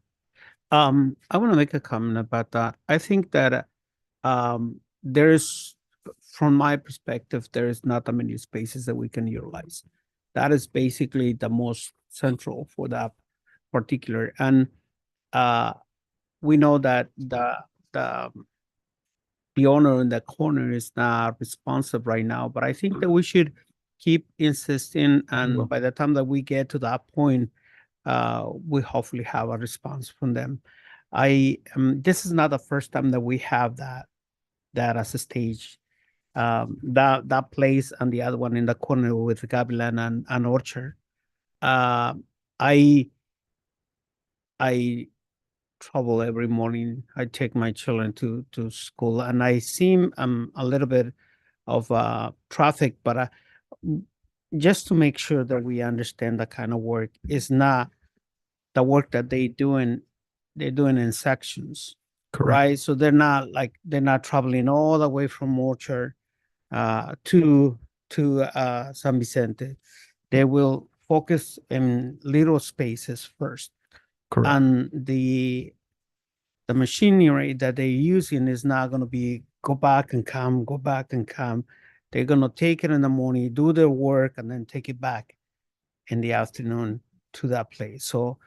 I want to make a comment about that. I think that there's, from my perspective, there is not that many spaces that we can utilize. That is basically the most central for that particular. And we know that the owner in the corner is not responsive right now, but I think that we should keep insisting, and by the time that we get to that point, we hopefully have a response from them. This is not the first time that we have that as a stage. That place and the other one in the corner with Gavilan and Orchard. I travel every morning. I take my children to school, and I see a little bit of traffic, but just to make sure that we understand the kind of work is not the work that they're doing in sections. Correct. Right? So they're not traveling all the way from Orchard to San Vicente. They will focus in little spaces first. Correct. And the machinery that they're using is not going to be go back and come. They're going to take it in the morning, do their work, and then take it back in the afternoon to that place. So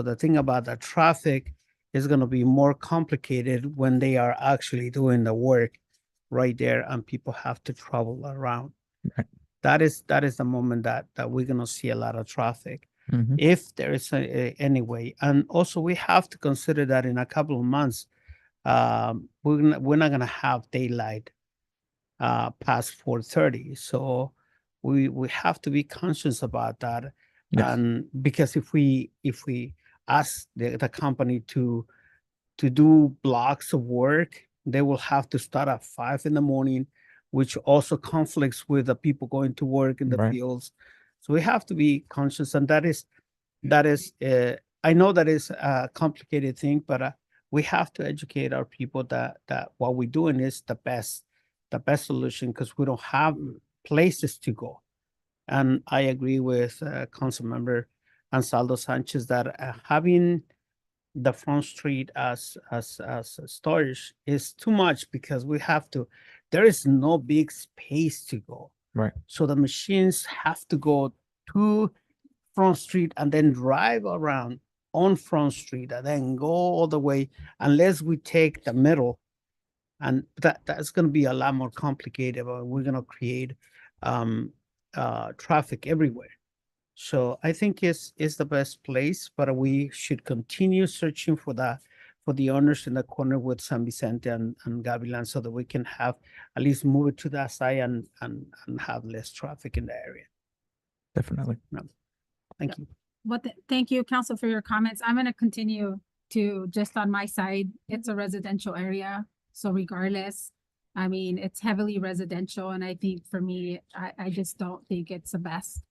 the thing about the traffic is going to be more complicated when they are actually doing the work right there and people have to travel around. Right. That is the moment that we're going to see a lot of traffic. Mhm. If there is any way. And also we have to consider that in a couple of months, we're not going to have daylight past 4:30. So we have to be conscious about that. Yes. And because if we ask the company to do blocks of work, they will have to start at 5 in the morning, which also conflicts with the people going to work in the Right. fields. So we have to be conscious, and that is I know that is a complicated thing, but we have to educate our people that what we're doing is the best solution, because we don't have places to go. And I agree with Council Member Ansaldo Sanchez that having the Front Street as storage is too much, because there is no big space to go. Right. So the machines have to go to Front Street and then drive around on Front Street and then go all the way, unless we take the middle. And that's going to be a lot more complicated, but we're going to create traffic everywhere. So I think it's the best place, but we should continue searching for the owners in the corner with San Vicente and Gavilan, so that we can have at least move it to that side and have less traffic in the area. Definitely. Thank you. Thank you, Council, for your comments. I'm going to continue to just on my side. It's a residential area. So regardless, I mean, it's heavily residential. And I think for me, I just don't think it's the best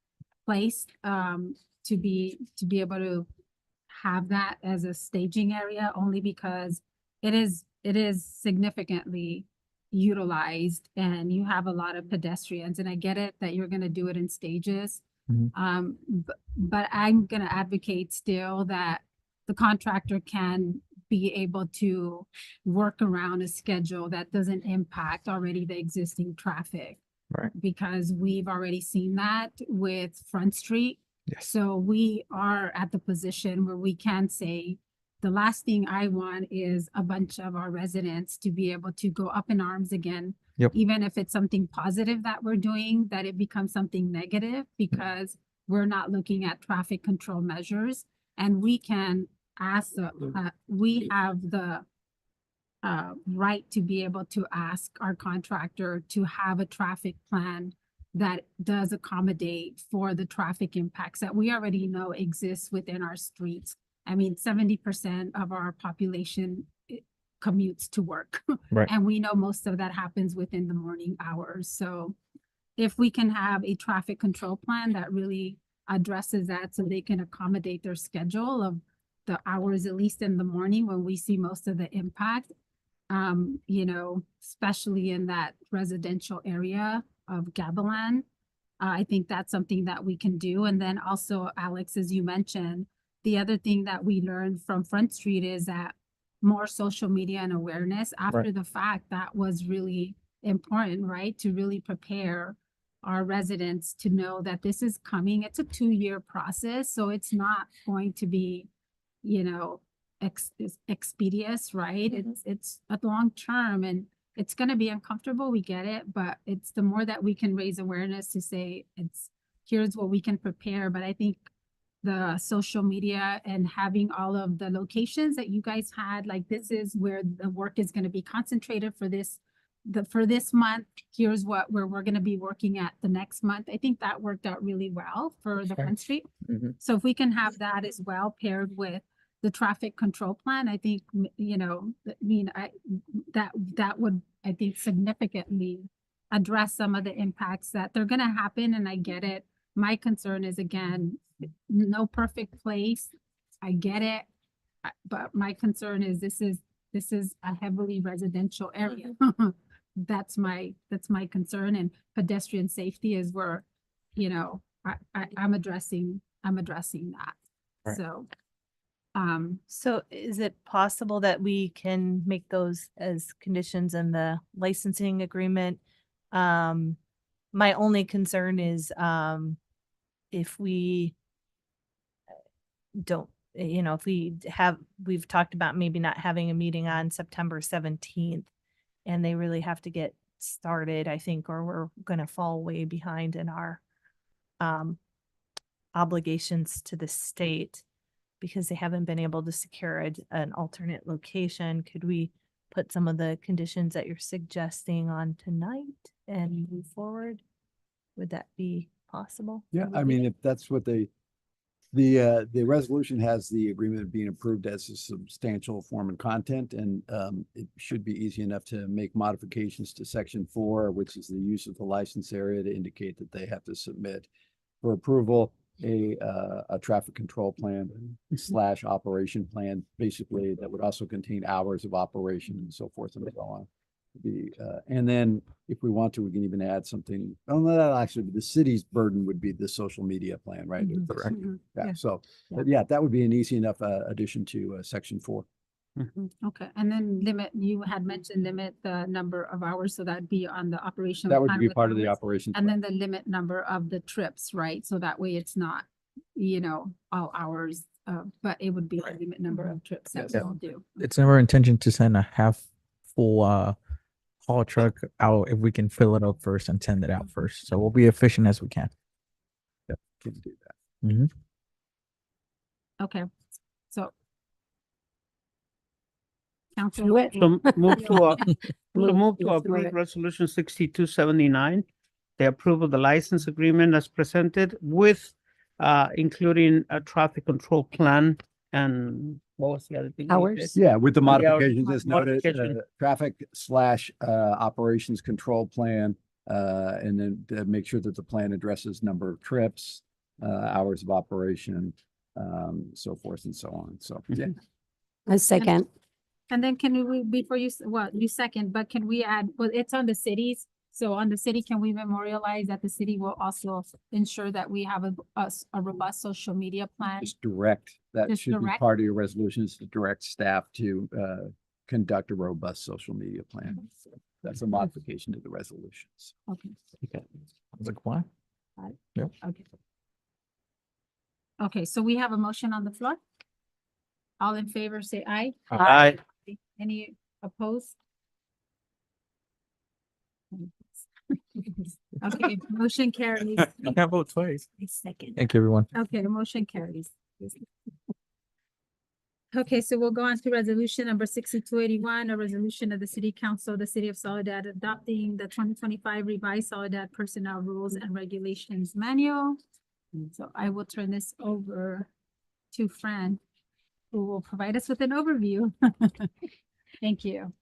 place to be able to have that as a staging area, only because it is significantly utilized and you have a lot of pedestrians. And I get it that you're going to do it in stages. But I'm going to advocate still that the contractor can be able to work around a schedule that doesn't impact already the existing traffic. Right. Because we've already seen that with Front Street. Yes. So we are at the position where we can say, the last thing I want is a bunch of our residents to be able to go up in arms again. Yep. Even if it's something positive that we're doing, that it becomes something negative because we're not looking at traffic control measures. And we can ask, we have the right to be able to ask our contractor to have a traffic plan that does accommodate for the traffic impacts that we already know exists within our streets. I mean, 70% of our population commutes to work. Right. And we know most of that happens within the morning hours. So if we can have a traffic control plan that really addresses that so they can accommodate their schedule of the hours, at least in the morning when we see most of the impact, you know, especially in that residential area of Gavilan. I think that's something that we can do. And then also, Alex, as you mentioned, the other thing that we learned from Front Street is that more social media and awareness after Right. the fact, that was really important, right? To really prepare our residents to know that this is coming. It's a 2-year process, so it's not going to be, you know, expeditious, right? It's a long term and it's going to be uncomfortable. We get it, but it's the more that we can raise awareness to say here's what we can prepare. But I think the social media and having all of the locations that you guys had, like this is where the work is going to be concentrated for this month. Here's where we're going to be working at the next month. I think that worked out really well for the Sure. Front Street. Mhm. So if we can have that as well paired with the traffic control plan, I think, you know, that would, I think, significantly address some of the impacts that they're gonna happen, and I get it. My concern is, again, no perfect place. I get it. But my concern is this is a heavily residential area. That's my concern, and pedestrian safety is where, you know, I'm addressing that. Right. So, is it possible that we can make those as conditions in the licensing agreement? My only concern is, if we don't, you know, if we've talked about maybe not having a meeting on September 17th and they really have to get started, I think, or we're gonna fall way behind in our obligations to the state because they haven't been able to secure an alternate location. Could we put some of the conditions that you're suggesting on tonight and move forward? Would that be possible? Yeah, Would I we- mean, if that's what the resolution has the agreement being approved as a substantial form and content, and it should be easy enough to make modifications to section 4, which is the use of the license area, to indicate that they have to submit for approval a traffic control plan / operation plan, basically, that would also contain hours of operation and so forth and so on. And then if we want to, we can even add something. Oh, no, that actually, the city's burden would be the social media plan, right? Mhm. Correct. Mhm. Yeah, Yeah. so, but yeah, that would be an easy enough addition to section 4. okay, and then you had mentioned limit the number of hours, so that'd be on the operational. That would plan be with part of the hours, operations And plan. then the limit number of the trips, right? So that way it's not, you know, all hours, but it would be a limit number of trips that Yes. we'll do. It's never our intention to send a half full haul truck out if we can fill it up first and send it out first. So we'll be efficient as we can. Yep, can do that. Mm-hmm. Okay, so. Council. So move to approve resolution 6279, the approval of the license agreement as presented with including a traffic control plan and what was the other thing? you said? Yeah, with the And the hours- modifications as noted, modification. traffic / operations control plan, and then to make sure that the plan addresses number of trips, hours of operation, so forth and so on. So, yeah. A second. And then can we, before you, you second, but can we add, well, it's on the cities. So on the city, can we memorialize that the city will also ensure that we have a robust social media plan? Just direct, that Just should be direct? part of your resolution, is to direct staff to conduct a robust social media plan. So that's a modification to the resolutions. Okay. I was like, what? Yep. Okay. Okay, so we have a motion on the floor. All in favor, say aye. Aye. Any opposed? Okay, motion carries. You can't vote twice. A second. Thank you, everyone. Okay, motion carries. Okay, so we'll go on to resolution number 6281, a resolution of the City Council of the City of Soledad adopting the 2025 revised Soledad Personnel Rules and Regulations Manual. So I will turn this over to Fran, who will provide us with an overview. Thank you.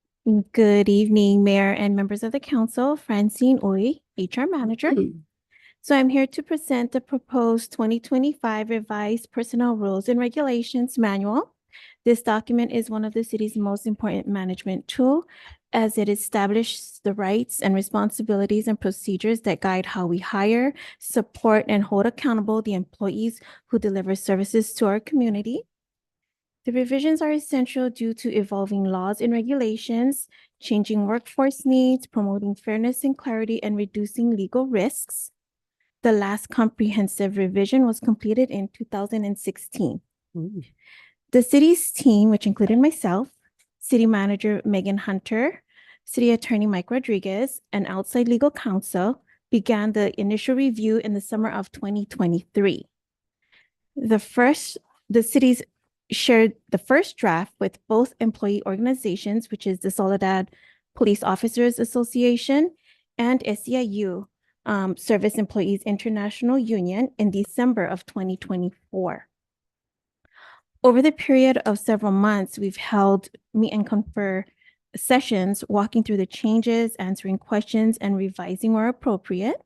Good evening, Mayor and members of the council. Francine Oy, HR Manager. So I'm here to present the proposed 2025 revised Personnel Rules and Regulations Manual. This document is one of the city's most important management tool as it establishes the rights and responsibilities and procedures that guide how we hire, support, and hold accountable the employees who deliver services to our community. The revisions are essential due to evolving laws and regulations, changing workforce needs, promoting fairness and clarity, and reducing legal risks. The last comprehensive revision was completed in 2016. The city's team, which included myself, City Manager Megan Hunter, City Attorney Mike Rodriguez, and outside legal counsel, began the initial review in the summer of 2023. The cities shared the first draft with both employee organizations, which is the Soledad Police Officers Association and SEIU, Service Employees International Union, in December of 2024. Over the period of several months, we've held meet and confer sessions, walking through the changes, answering questions, and revising where appropriate.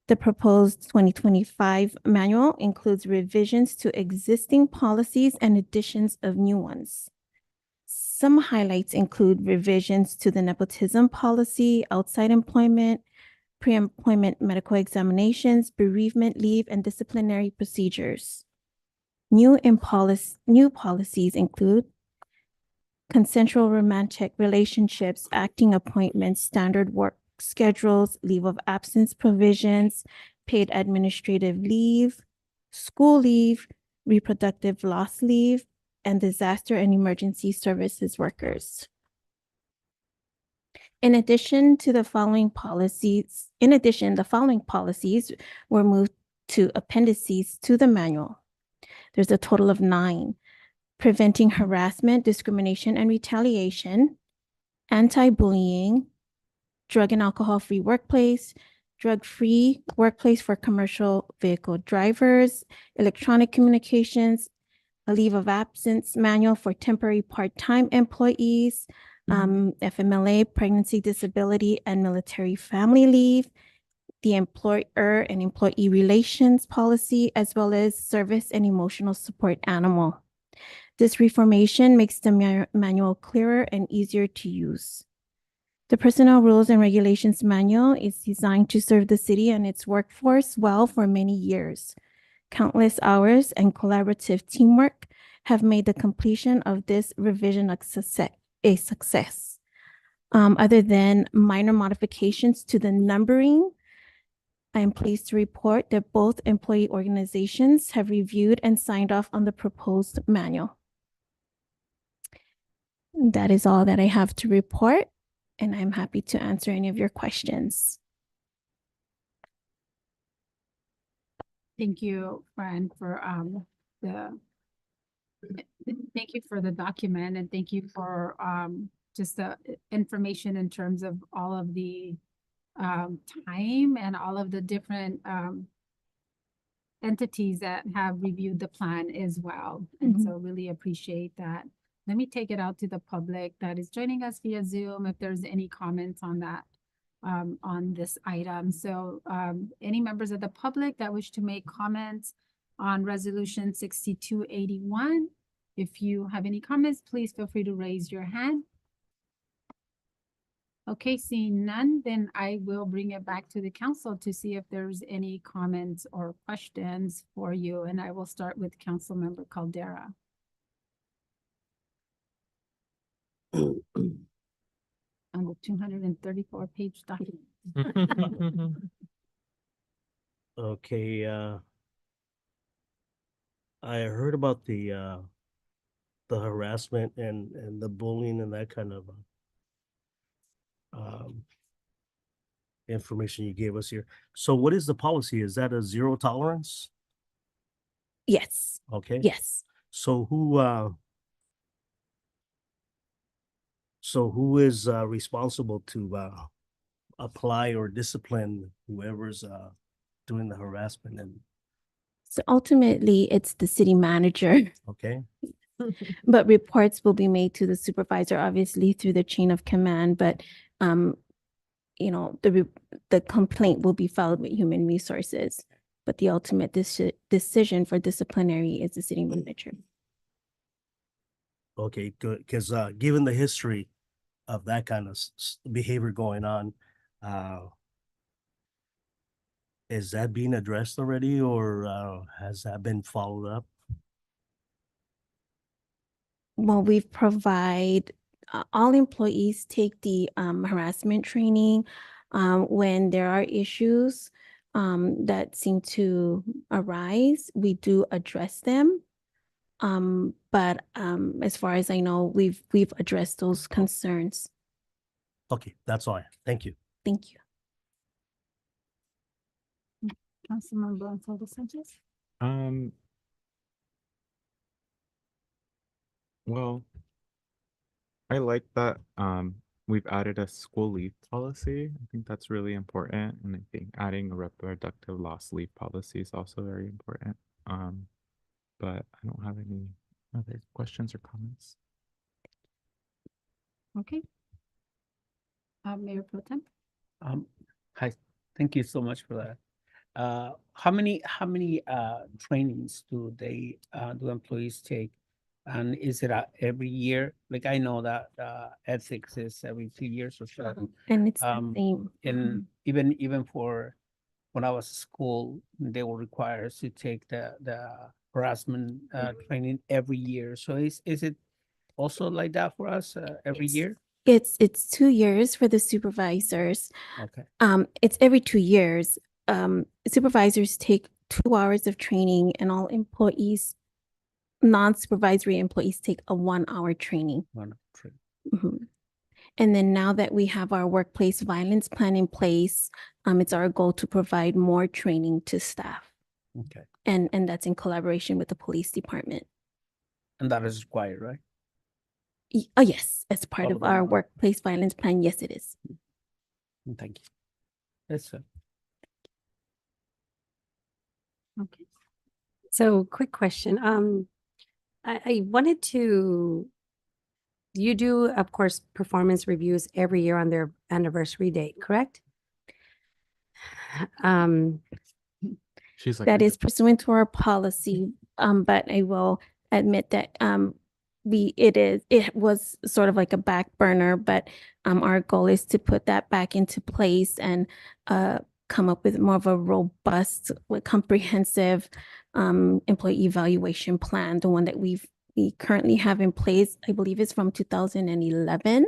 The proposed 2025 manual includes revisions to existing policies and additions of new ones. Some highlights include revisions to the nepotism policy, outside employment, pre-employment medical examinations, bereavement leave, and disciplinary procedures. New policies include consensual romantic relationships, acting appointments, standard work schedules, leave of absence provisions, paid administrative leave, school leave, reproductive loss leave, and disaster and emergency services workers. The following policies were moved to appendices to the manual. There's a total of 9: preventing harassment, discrimination, and retaliation, anti-bullying, drug and alcohol-free workplace, drug-free workplace for commercial vehicle drivers, electronic communications, a leave of absence manual for temporary part-time employees, FMLA, pregnancy, disability, and military family leave, the employer and employee relations policy, as well as service and emotional support animal. This reformation makes the manual clearer and easier to use. The Personnel Rules and Regulations Manual is designed to serve the city and its workforce well for many years. Countless hours and collaborative teamwork have made the completion of this revision a success. Other than minor modifications to the numbering, I am pleased to report that both employee organizations have reviewed and signed off on the proposed manual. That is all that I have to report, and I'm happy to answer any of your questions. Thank you, Fran, for thank you for the document, and thank you for just the information in terms of all of the time and all of the different entities that have reviewed the plan as well. And so really appreciate that. Let me take it out to the public that is joining us via Zoom if there's any comments on that, on this item. So any members of the public that wish to make comments on resolution 6281, if you have any comments, please feel free to raise your hand. Okay, seeing none, then I will bring it back to the council to see if there's any comments or questions for you. And I will start with Councilmember Caldera. On the 234-page document. Okay, I heard about the the harassment and the bullying and that kind of information you gave us here. So what is the policy? Is that a zero tolerance? Yes. Okay. Yes. So who is responsible to apply or discipline whoever's doing the harassment? And So ultimately, it's the city manager, okay, but reports will be made to the supervisor, obviously through the chain of command. But the complaint will be filed with human resources. But the ultimate decision for disciplinary is the city manager. okay, good. Because given the history of that kind of behavior going on, is that being addressed already, or has that been followed up? Well, we've provide all employees take the harassment training when there are issues that seem to arise. We do address them. But as far as I know, we've addressed those concerns. Okay, that's all. Thank you. Thank you. Councilmember Antonio Sanchez. Well, I like that we've added a school leave policy. I think that's really important. And I think adding a reproductive loss leave policy is also very important. But I don't have any other questions or comments. Okay. Mayor Pro Tem. Hi, thank you so much for that. How many trainings do employees take? And is it every year? Like I know that ethics is every 2 years or so. And it's the same. And even for when I was at school, they will require us to take the harassment training every year. So is it also like that for us every year? It's 2 years for the supervisors. Okay. It's every 2 years. Supervisors take 2 hours of training, and all employees, non-supervisory employees, take a 1-hour training. And then now that we have our workplace violence plan in place, it's our goal to provide more training to staff. Okay. And that's in collaboration with the police department. And that is required, right? Oh, yes, as part All of of them our are. workplace violence plan. Yes, it is. Thank you. That's it. Okay. So quick question. I wanted to, you do, of course, performance reviews every year on their anniversary date, correct? She's like, That is pursuant to our policy, but I will admit that it was sort of like a back burner, but our goal is to put that back into place and come up with more of a robust, comprehensive employee evaluation plan. The one that we currently have in place, I believe, is from 2011.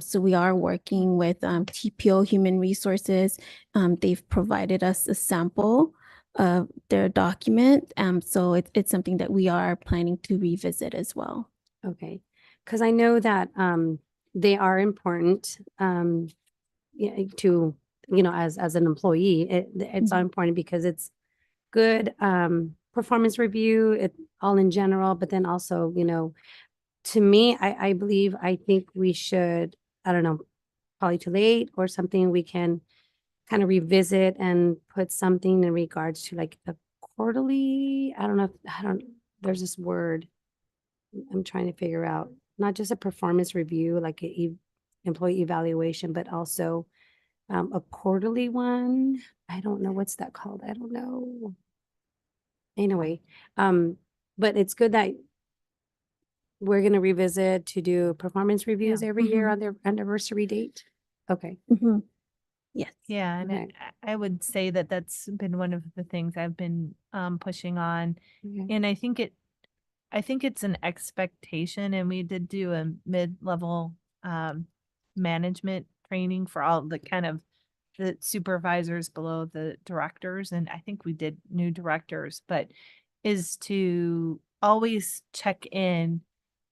So we are working with TPO Human Resources. They've provided us a sample of their document. So it's something that we are planning to revisit as well. Okay, because I know that they are important to, as an employee. It's so important because it's good performance review, it all in general, but then also, to me, I think we should, I don't know, probably too late or something, we can kind of revisit and put something in regards to like a quarterly, there's this word I'm trying to figure out, not just a performance review, like a employee evaluation, but also a quarterly one. I don't know what's that called. I don't know. Anyway, but it's good that we're going to revisit to do performance reviews every year on their anniversary date. Okay. Yes. Yeah, and Okay. I would say that that's been one of the things I've been pushing on, and I think it's an expectation, and we did do a mid-level management training for all the kind of the supervisors below the directors, and I think we did new directors, but is to always check in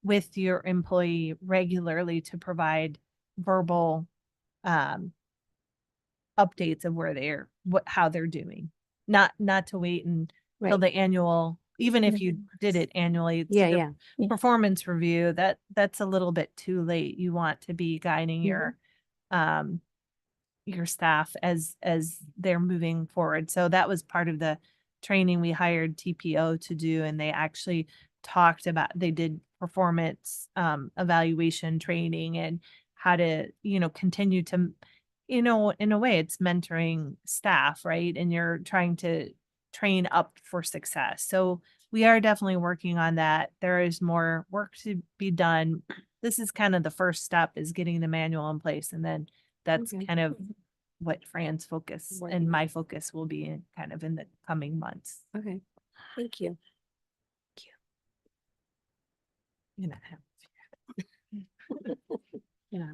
with your employee regularly to provide verbal updates of where they're how they're doing. Not to wait until the annual, even if you did it annually. Yeah, the performance review, that's a little bit too late. You want to be guiding your staff as they're moving forward. So that was part of the training we hired TPO to do, and they actually talked about, they did performance evaluation training and how to, continue to, in a way it's mentoring staff, right? And you're trying to train up for success. So we are definitely working on that. There is more work to be done. This is kind of the first step, is getting the manual in place. And then that's kind of what Fran's focus and my focus will be in kind of in the coming months. Okay. Thank you. You know, Yeah.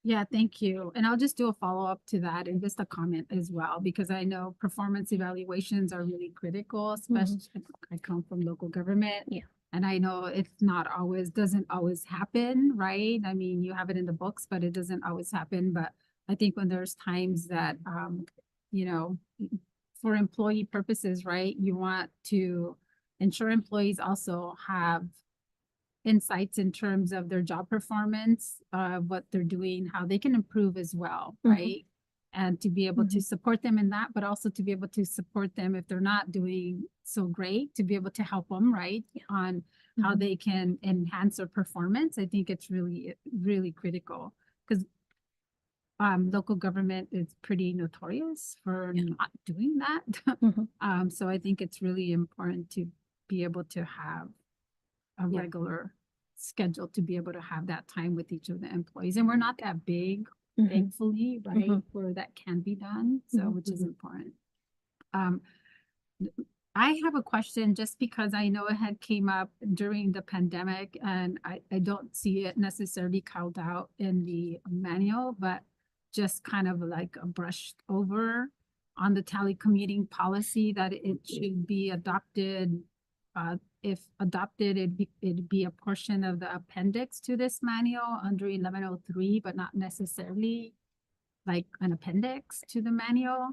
Yeah, thank you. And I'll just do a follow-up to that and just a comment as well, because I know performance evaluations are really critical, especially I come from local government. Yeah. And I know it's not always, doesn't always happen, right? I mean, you have it in the books, but it doesn't always happen. But I think when there's times that, for employee purposes, right, you want to ensure employees also have insights in terms of their job performance, what they're doing, how they can improve as well, right? And to be able to support them in that, but also to be able to support them if they're not doing so great, to be able to help them, right, on how they can enhance their performance. I think it's really, really critical, because local government is pretty notorious for not doing that. So I think it's really important to be able to have a regular schedule, to be able to have that time with each of the employees. And we're not that big, thankfully, right, where that can be done. So, which is important. I have a question, just because I know it had came up during the pandemic, and I don't see it necessarily called out in the manual, but just kind of like a brushed over on the telecommuting policy, that it should be adopted. If adopted, it'd be a portion of the appendix to this manual under 1103, but not necessarily like an appendix to the manual.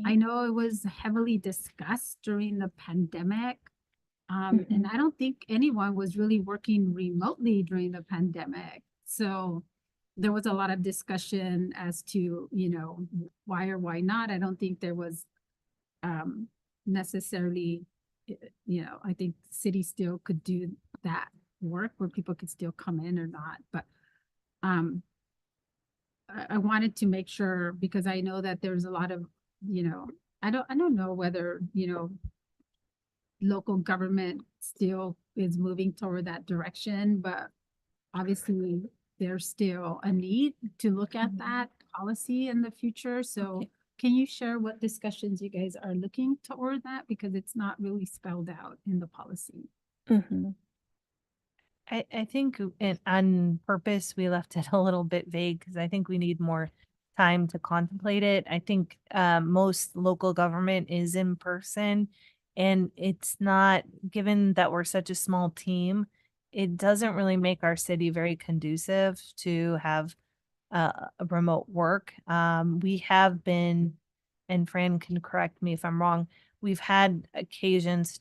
I know it was heavily discussed during the pandemic. And I don't think anyone was really working remotely during the pandemic. So there was a lot of discussion as to, why or why not. I don't think there was necessarily, I think the city still could do that work where people could still come in or not. But I wanted to make sure, because I know that there's a lot of, I don't know whether, local government still is moving toward that direction, but obviously there's still a need to look at that policy in the future. So can you share what discussions you guys are looking toward that? Because it's not really spelled out in the policy. I think on purpose, we left it a little bit vague, because I think we need more time to contemplate it. I think most local government is in person, and it's not, given that we're such a small team, it doesn't really make our city very conducive to have a remote work. We have been, and Fran can correct me if I'm wrong, we've had occasions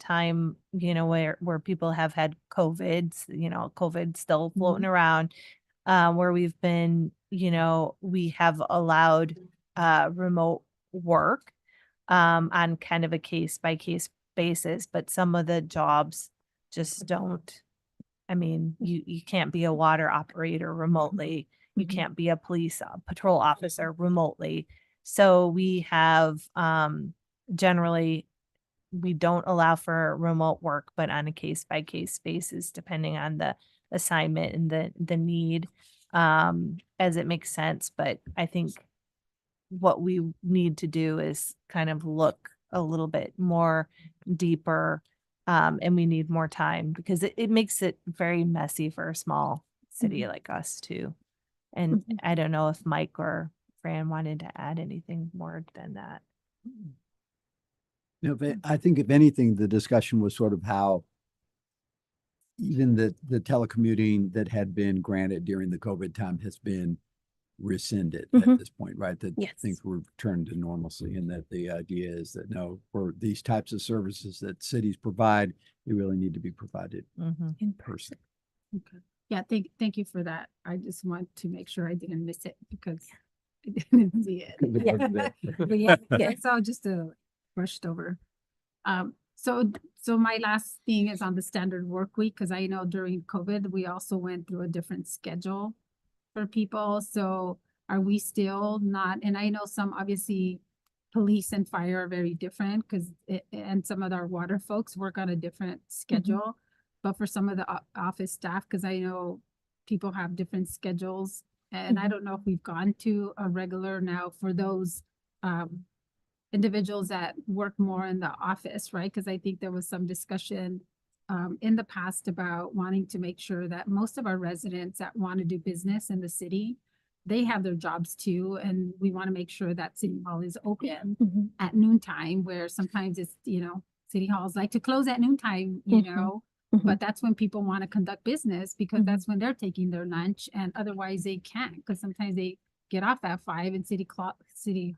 where people have had COVID, COVID still floating around, where we've been, we have allowed remote work on kind of a case by case basis, but some of the jobs just don't. I mean, you can't be a water operator remotely. You can't be a police patrol officer remotely. So we have generally, we don't allow for remote work, but on a case by case basis, depending on the assignment and the need, as it makes sense. But I think what we need to do is kind of look a little bit more deeper, and we need more time, because it makes it very messy for a small city like us too. And I don't know if Mike or Fran wanted to add anything more than that. I think if anything, the discussion was sort of how even the telecommuting that had been granted during the COVID time has been rescinded Mhm. at this point, right? That Yes. things were returned to normalcy, and that the idea is that no, for these types of services that cities provide, they really need to be provided in person. Okay. Yeah, thank you for that. I just want to make sure I didn't miss it because I didn't see it. But yeah, that's all just brushed over. So my last thing is on the standard work week, because I know during COVID, we also went through a different schedule for people. So are we still not, and I know some obviously police and fire are very different because, and some of our water folks work on a different schedule. But for some of the office staff, because I know people have different schedules, and I don't know if we've gone to a regular now for those individuals that work more in the office, right? Because I think there was some discussion in the past about wanting to make sure that most of our residents that want to do business in the city, they have their jobs too, and we want to make sure that City Hall is open at noontime, where sometimes it's, City Halls like to close at noontime, but that's when people want to conduct business because that's when they're taking their lunch, and otherwise they can't because sometimes they get off at 5 and City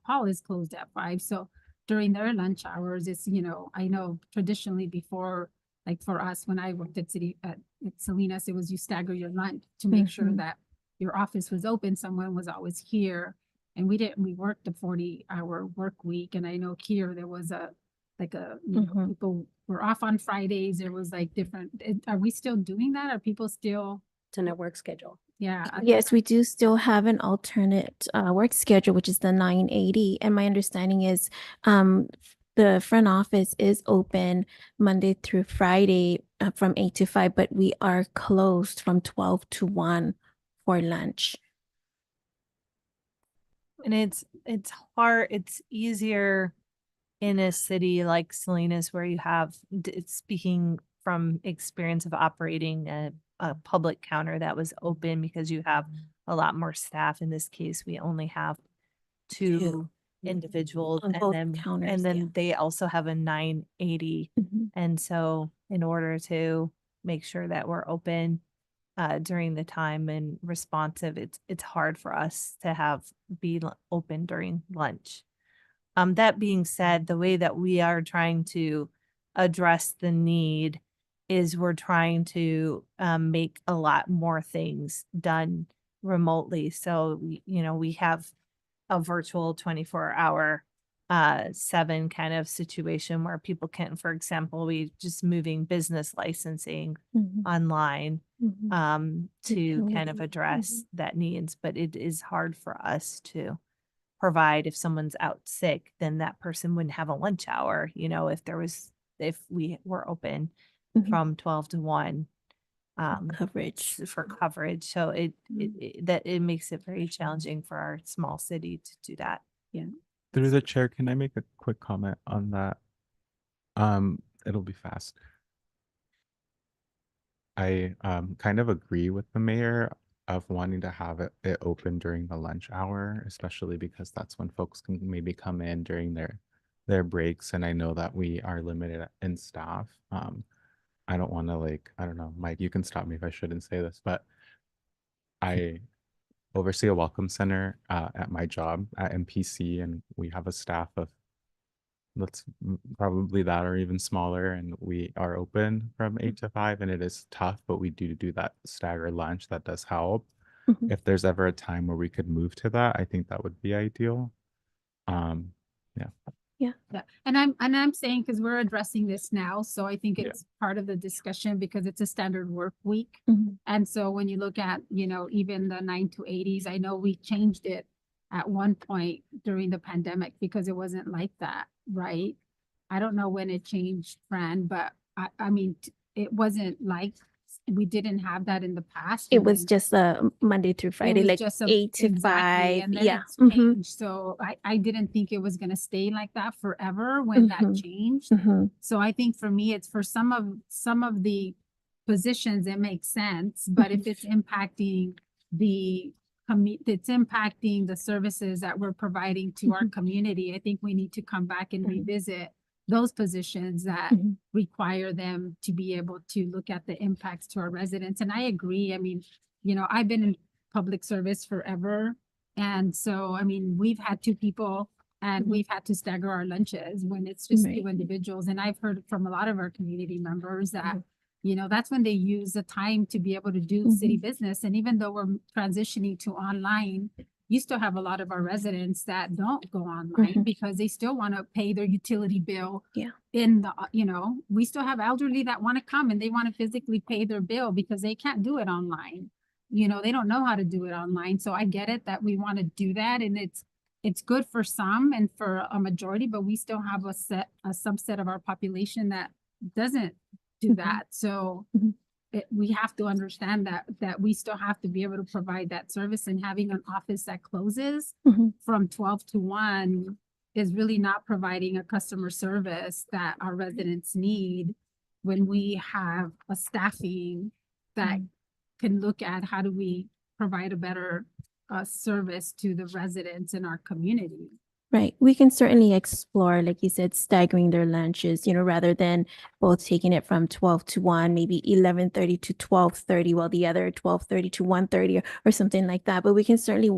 Hall is closed at 5. So during their lunch hours, it's, I know traditionally before, like for us, when I worked at Salinas, it was you stagger your lunch to make sure that your office was open. Someone was always here, and we worked a 40-hour work week. And I know here there was people were off on Fridays. There was like different, are we still doing that? Are people still? It's a network schedule. Yeah. Yes, we do still have an alternate work schedule, which is the 980. And my understanding is the front office is open Monday through Friday from 8 to 5, but we are closed from 12 to 1 for lunch. And it's hard, it's easier in a city like Salinas where you have, speaking from experience of operating a public counter that was open because you have a lot more staff. In this case, we only have two individuals On both counters, and then they also have a 980. And so in order to make sure that we're open during the time and responsive, it's hard for us to be open during lunch. That being said, the way that we are trying to address the need is we're trying to make a lot more things done remotely. So, we have a virtual 24-hour 7 kind of situation where people can, for example, we just moving business licensing online to kind of address that needs, but it is hard for us to provide. If someone's out sick, then that person wouldn't have a lunch hour, if we were open from 12 to 1 coverage for coverage. So it makes it very challenging for our small city to do that. Yeah. Through the chair, can I make a quick comment on that? It'll be fast. I kind of agree with the mayor of wanting to have it open during the lunch hour, especially because that's when folks can maybe come in during their breaks. And I know that we are limited in staff. I don't want to I don't know, Mike, you can stop me if I shouldn't say this, but I oversee a welcome center at my job at MPC, and we have a staff of probably that or even smaller, and we are open from 8 to 5, and it is tough, but we do that staggered lunch. That does help. If there's ever a time where we could move to that, I think that would be ideal. Yeah. And I'm saying, because we're addressing this now, so I think it's part of the discussion because it's a standard work week. And so when you look at, even the 9 to 80s, I know we changed it at one point during the pandemic because it wasn't like that, right? I don't know when it changed, Fran, but I mean, it wasn't like, we didn't have that in the past. It was just a Monday through Friday, like 8 to 5. And then Yeah. it's changed. So I didn't think it was going to stay like that forever when that changed. So I think for me, it's for some of the positions, it makes sense. But if it's impacting it's impacting the services that we're providing to our community, I think we need to come back and revisit those positions that Mhm. require them to be able to look at the impacts to our residents. And I agree. I mean, you know, I've been in public service forever. And so, I mean, we've had two people and Mhm. we've had to stagger our lunches when it's just Right. two individuals. And I've heard from a lot of our community members that, Mhm. you know, that's when they use the time to be able to do city Mhm. business. And even though we're transitioning to online, you still have a lot of our residents that don't go online Mhm. because they still want to pay their utility bill Yeah. in the, you know, we still have elderly that want to come and they want to physically pay their bill because they can't do it online. You know, they don't know how to do it online. So I get it that we want to do that and it's good for some and for a majority, but we still have a subset of our population that doesn't do Mhm. that. So Mhm. we have to understand that we still have to be able to provide that service, and having an office that closes Mhm. from 12 to 1 is really not providing a customer service that our residents need when we have a staffing that can look at how do we provide a better service to the residents in our community. Right. We can certainly explore, like you said, staggering their lunches, rather than both taking it from 12 to 1, maybe 11:30 to 12:30, while the other 12:30 to 1:30 or something like that. But we can certainly,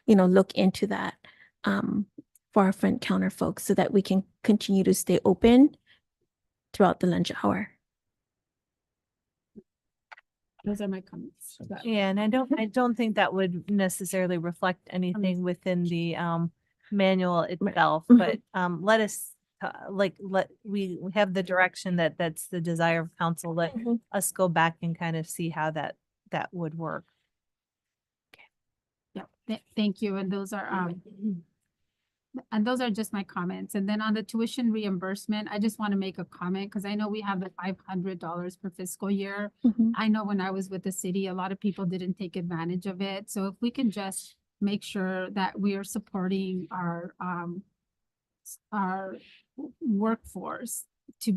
look into that for our front counter folks so that we can continue to stay open throughout the lunch hour. Those are my comments. Yeah, and I don't think that would necessarily reflect anything within the manual itself, Mhm. but let us we have the direction that's the desire of council. Let Mhm. us go back and kind of see how that would work. Yeah, thank you. And those are just my comments. And then on the tuition reimbursement, I just want to make a comment because I know we have the $500 per fiscal year. Mhm. I know when I was with the city, a lot of people didn't take advantage of it. So if we can just make sure that we are supporting our workforce to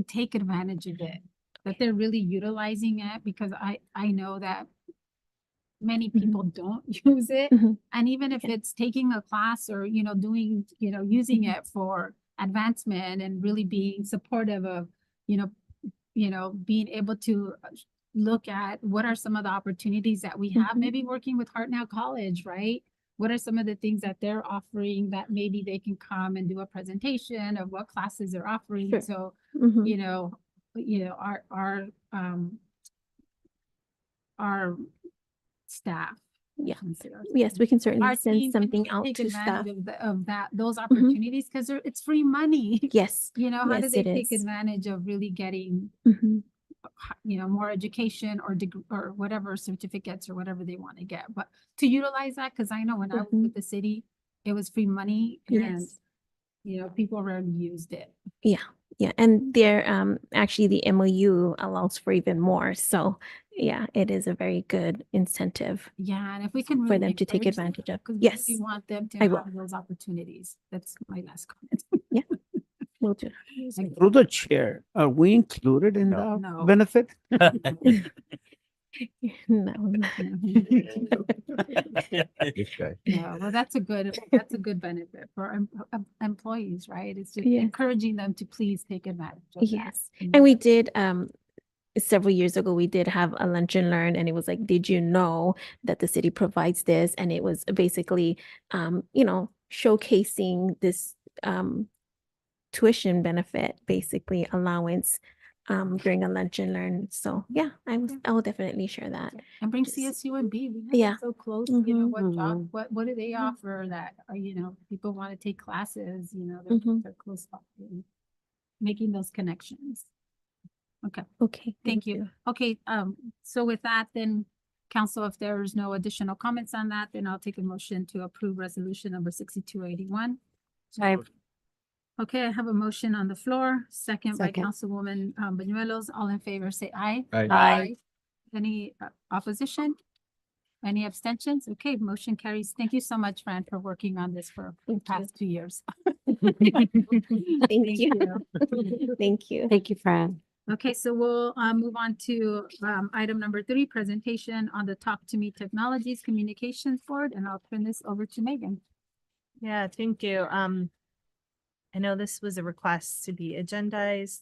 take advantage of it, that they're really utilizing it, because I know that many people don't use it. Mhm. And even if it's taking a class or, doing, using it for advancement and really being supportive of, being able to look at what are some of the opportunities that we have, Mhm. maybe working with Hartnell College, right? What are some of the things that they're offering that maybe they can come and do a presentation of what classes they're offering? Sure. So, Mhm. our staff. Yeah. I shouldn't say our Yes, staff. we can certainly Our send team can something really out take to staff. advantage of those opportunities because it's free money. Yes. How do Yes, they it take is. advantage of really getting, Mhm. more education or or whatever certificates or whatever they want to get, but to utilize that, because I know when I was Mhm. with the city, it was free money and, Yes. people rarely used it. Yeah, yeah, and there, actually the MOU allows for even more, so yeah, it is a very good incentive Yeah, and if we can for really them to take encourage them, advantage of. because we Yes, really want them to I will. have those opportunities. That's my last comment. Yeah, will do. Through the chair, are we included in the No. benefit? No. Yeah, well, that's a good benefit for employees, right? It's just Yes. encouraging them to please take advantage of that. Yes, and we did, several years ago, we did have a lunch and learn, and it was like, did you know that the city provides this? And it was basically, showcasing this tuition benefit, basically allowance during a lunch and learn. So yeah, I will definitely share that. And bring Just- CSU and B. We have it Yeah. so close, Mhm. what do they offer that, people want to take classes, they're close by, making those connections. Okay. Okay. Thank you. Okay, so with that, then, council, if there's no additional comments on that, then I'll take a motion to approve resolution number 6281. Okay, I have a motion on the floor, second by Second. Councilwoman Banuelos. All in favor, say aye. Aye. Aye. Any opposition? Any abstentions? Okay, motion carries. Thank you so much, Fran, for working on this for the past 2 years. Thank you. Thank you. Thank you, Fran. Okay, so we'll move on to item number 3, presentation on the Talk to Me Technologies Communications Board, and I'll turn this over to Megan. Yeah, thank you. I know this was a request to be agendized.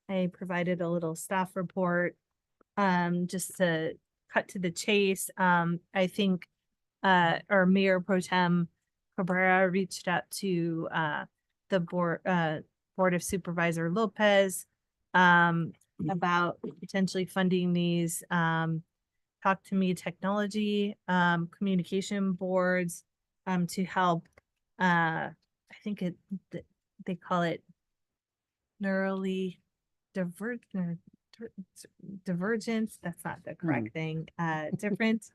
I provided a little staff report, just to cut to the chase. I think, our Mayor Pro Tem Cabrera reached out to, the Board of Supervisor Lopez, about potentially funding these, Talk to Me technology, communication boards, to help, I think they call it neurally divergence. That's not the correct thing. Different.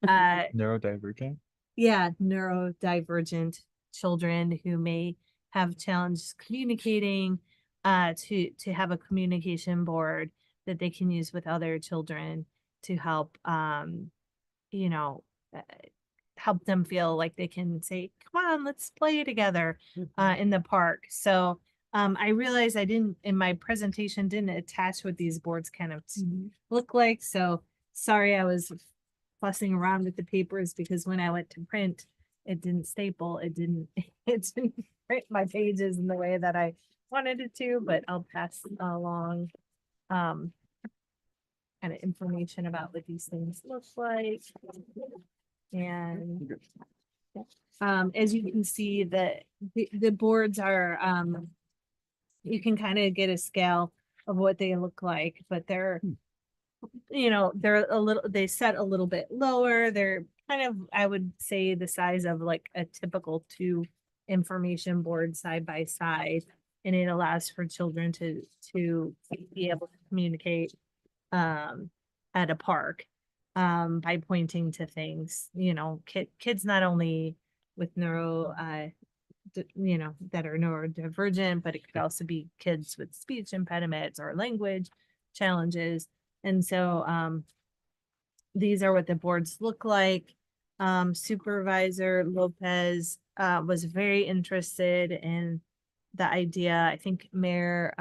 Neurodivergent. Yeah, neurodivergent children who may have challenges communicating, to have a communication board that they can use with other children to help, you know, help them feel like they can say, come on, let's play together, in the park. So, I realized I didn't, in my presentation, didn't attach what these boards kind of look like. So sorry, I was fussing around with the papers because when I went to print, it didn't staple. It didn't print my pages in the way that I wanted it to, but I'll pass along, kind of information about what these things look like. And, as you can see, the boards are, you can kind of get a scale of what they look like, but they're, you know, they're they set a little bit lower. They're kind of, I would say, the size of like a typical 2 information board side by side. And it allows for children to be able to communicate, at a park, by pointing to things, you know, kids not only with you know, that are neurodivergent, but it could also be kids with speech impediments or language challenges. And so, these are what the boards look like. Supervisor Lopez, was very interested in the idea. I think Mayor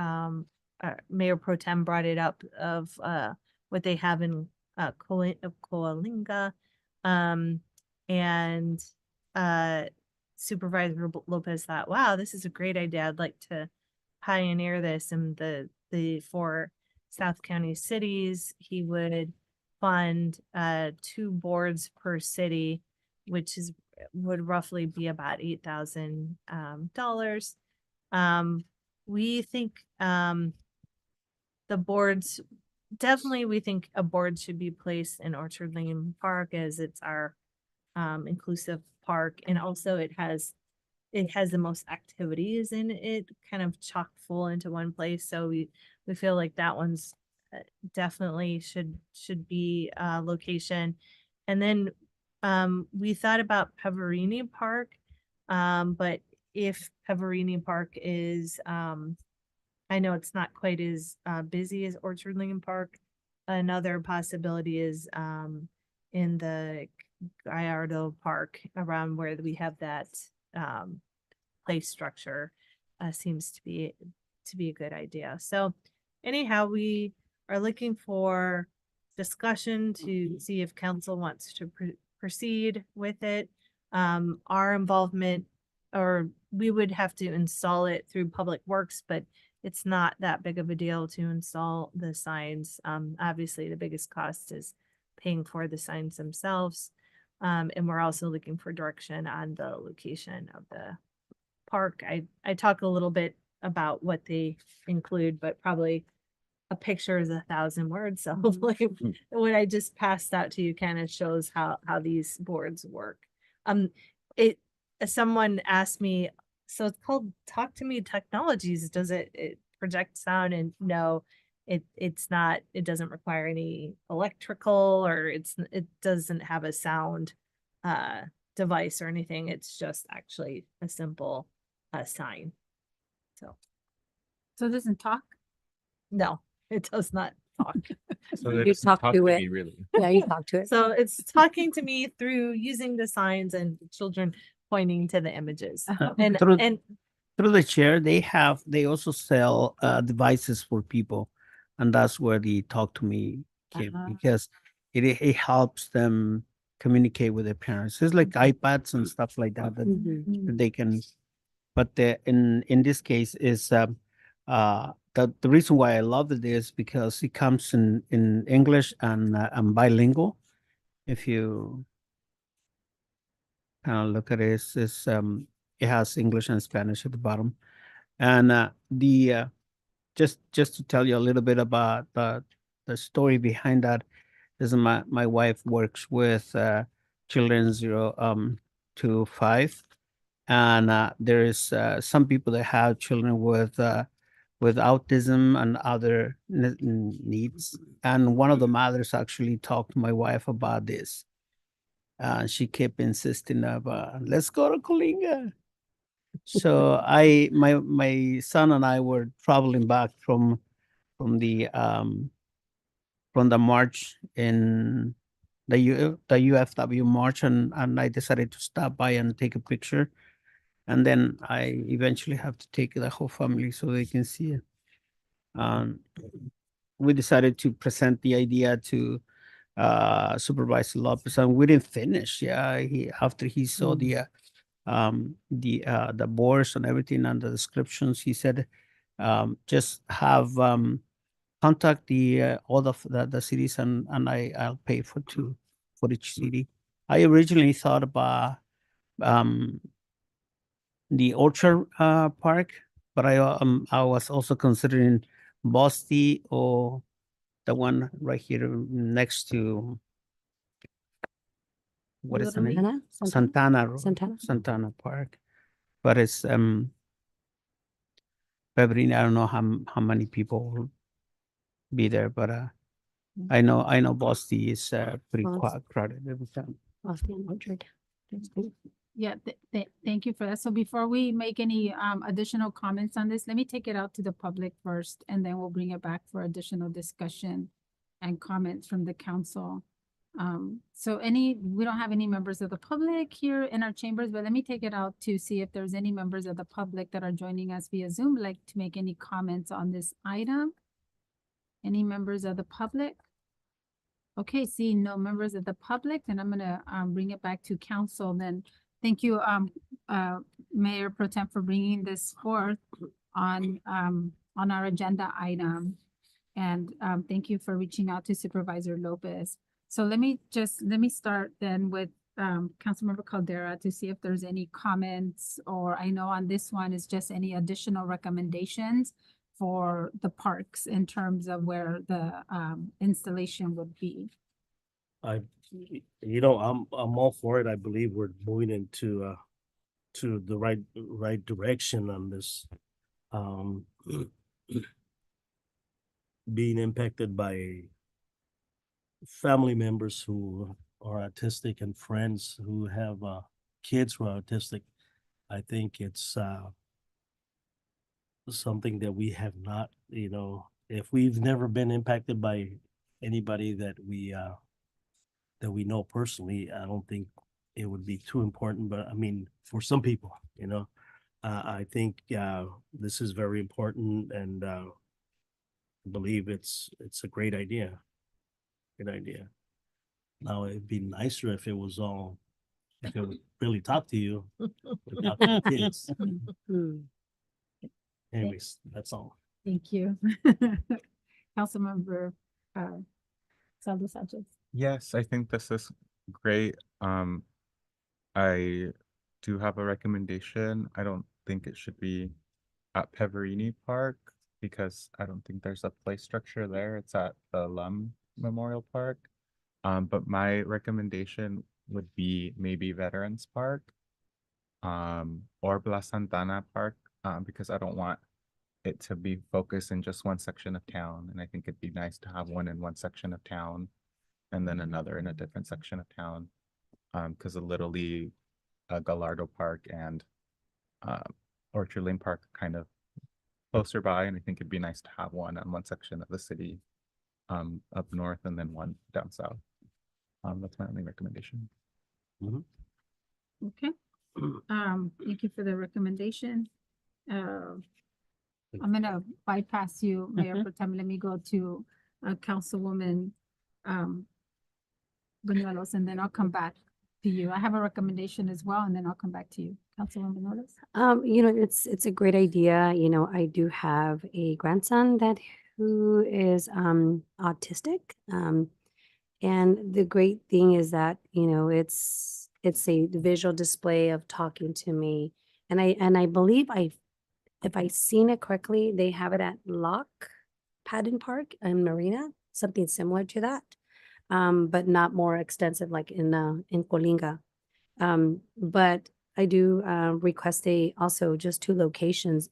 Pro Tem brought it up of, what they have in, Coalinga. And, Supervisor Lopez thought, wow, this is a great idea. I'd like to pioneer this in the 4 South County cities. He would fund, 2 boards per city, which would roughly be about $8,000. We think, the boards, definitely we think a board should be placed in Orchard Lane Park as it's our, inclusive park. And also it has the most activities in it, kind of chock full into one place. So we feel like that one's, definitely should be a location. And then, we thought about Peverini Park. But if Peverini Park is, I know it's not quite as, busy as Orchard Lane Park. Another possibility is, in the Gallardo Park around where we have that, play structure, seems to be a good idea. So anyhow, we are looking for discussion to see if council wants to proceed with it. Our involvement, or we would have to install it through Public Works, but it's not that big of a deal to install the signs. Obviously the biggest cost is paying for the signs themselves. And we're also looking for direction on the location of the park. I talk a little bit about what they include, but probably a picture is 1,000 words. So hopefully what I just passed out to you kind of shows how these boards work. Someone asked me, so it's called Talk to Me Technologies. Does it project sound? And no, it's not. It doesn't require any electrical, or it doesn't have a sound device or anything. It's just actually a simple sign. So it doesn't talk? No, it does not talk. So they just talk to me, really. Yeah, you talk to it. So it's talking to me through using the signs and children pointing to the images. And Through the chair, they also sell devices for people, and that's where the Talk to Me came, because it helps them communicate with their parents. It's like iPads and stuff like that that they can But in this case is the reason why I love it is because it comes in English and bilingual. If you kind of look at it, it has English and Spanish at the bottom, and just to tell you a little bit about the story behind that is my wife works with children 0 to 5, and there is some people that have children with autism and other needs, and one of the mothers actually talked to my wife about this. She kept insisting of let's go to Colinga. So my son and I were traveling back from the march in the UFW march, and I decided to stop by and take a picture, and then I eventually have to take the whole family so they can see it. We decided to present the idea to Supervisor Lopez, and we didn't finish. Yeah, after he saw the boards and everything and the descriptions, he said, just have contact all the cities, and I'll pay for each city. I originally thought about the Orchard Park, but I was also considering Boston or the one right here next to what is the name? Santana Park. But it's February. I don't know how many people will be there, but I know Boston is pretty crowded every time. Yeah, thank you for that. So before we make any additional comments on this, let me take it out to the public first, and then we'll bring it back for additional discussion and comments from the council. So we don't have any members of the public here in our chambers, but let me take it out to see if there's any members of the public that are joining us via Zoom, like to make any comments on this item. Any members of the public? Okay, seeing no members of the public, then I'm gonna bring it back to council then. Thank you, Mayor Pro Tem, for bringing this forth on our agenda item. And thank you for reaching out to Supervisor Lopez. So let me start then with Councilmember Caldera to see if there's any comments, or I know on this one is just any additional recommendations for the parks in terms of where the installation would be. I'm all for it. I believe we're moving into to the right direction on this. Being impacted by family members who are autistic and friends who have kids who are autistic, I think it's something that we have not, if we've never been impacted by anybody that we know personally, I don't think it would be too important. But I mean, for some people, I think this is very important, and I believe it's a great idea. Good idea. Now it'd be nicer if it would really talk to you without the kids. Anyways, that's all. Thank you. Councilmember Saldo Sanchez. Yes, I think this is great. I do have a recommendation. I don't think it should be at Peverini Park because I don't think there's a play structure there. It's at the Lum Memorial Park. But my recommendation would be maybe Veterans Park, or Bla Santana Park, because I don't want it to be focused in just one section of town. And I think it'd be nice to have one in one section of town and then another in a different section of town. Because the Little League, Gallardo Park, and Orchard Lane Park are kind of closer by, and I think it'd be nice to have one on one section of the city up north and then one down south. That's my only recommendation. Okay. Thank you for the recommendation. I'm gonna bypass you, Mayor Pro Tem. Let me go to Councilwoman Banuelos, and then I'll come back to you. I have a recommendation as well, and then I'll come back to you. Councilwoman Nolas? It's a great idea. I do have a grandson who is autistic. And the great thing is that, it's a visual display of talking to me. And I believe if I seen it correctly, they have it at Padden Park and Marina, something similar to that. But not more extensive like in Colinga. But I do request also just 2 locations,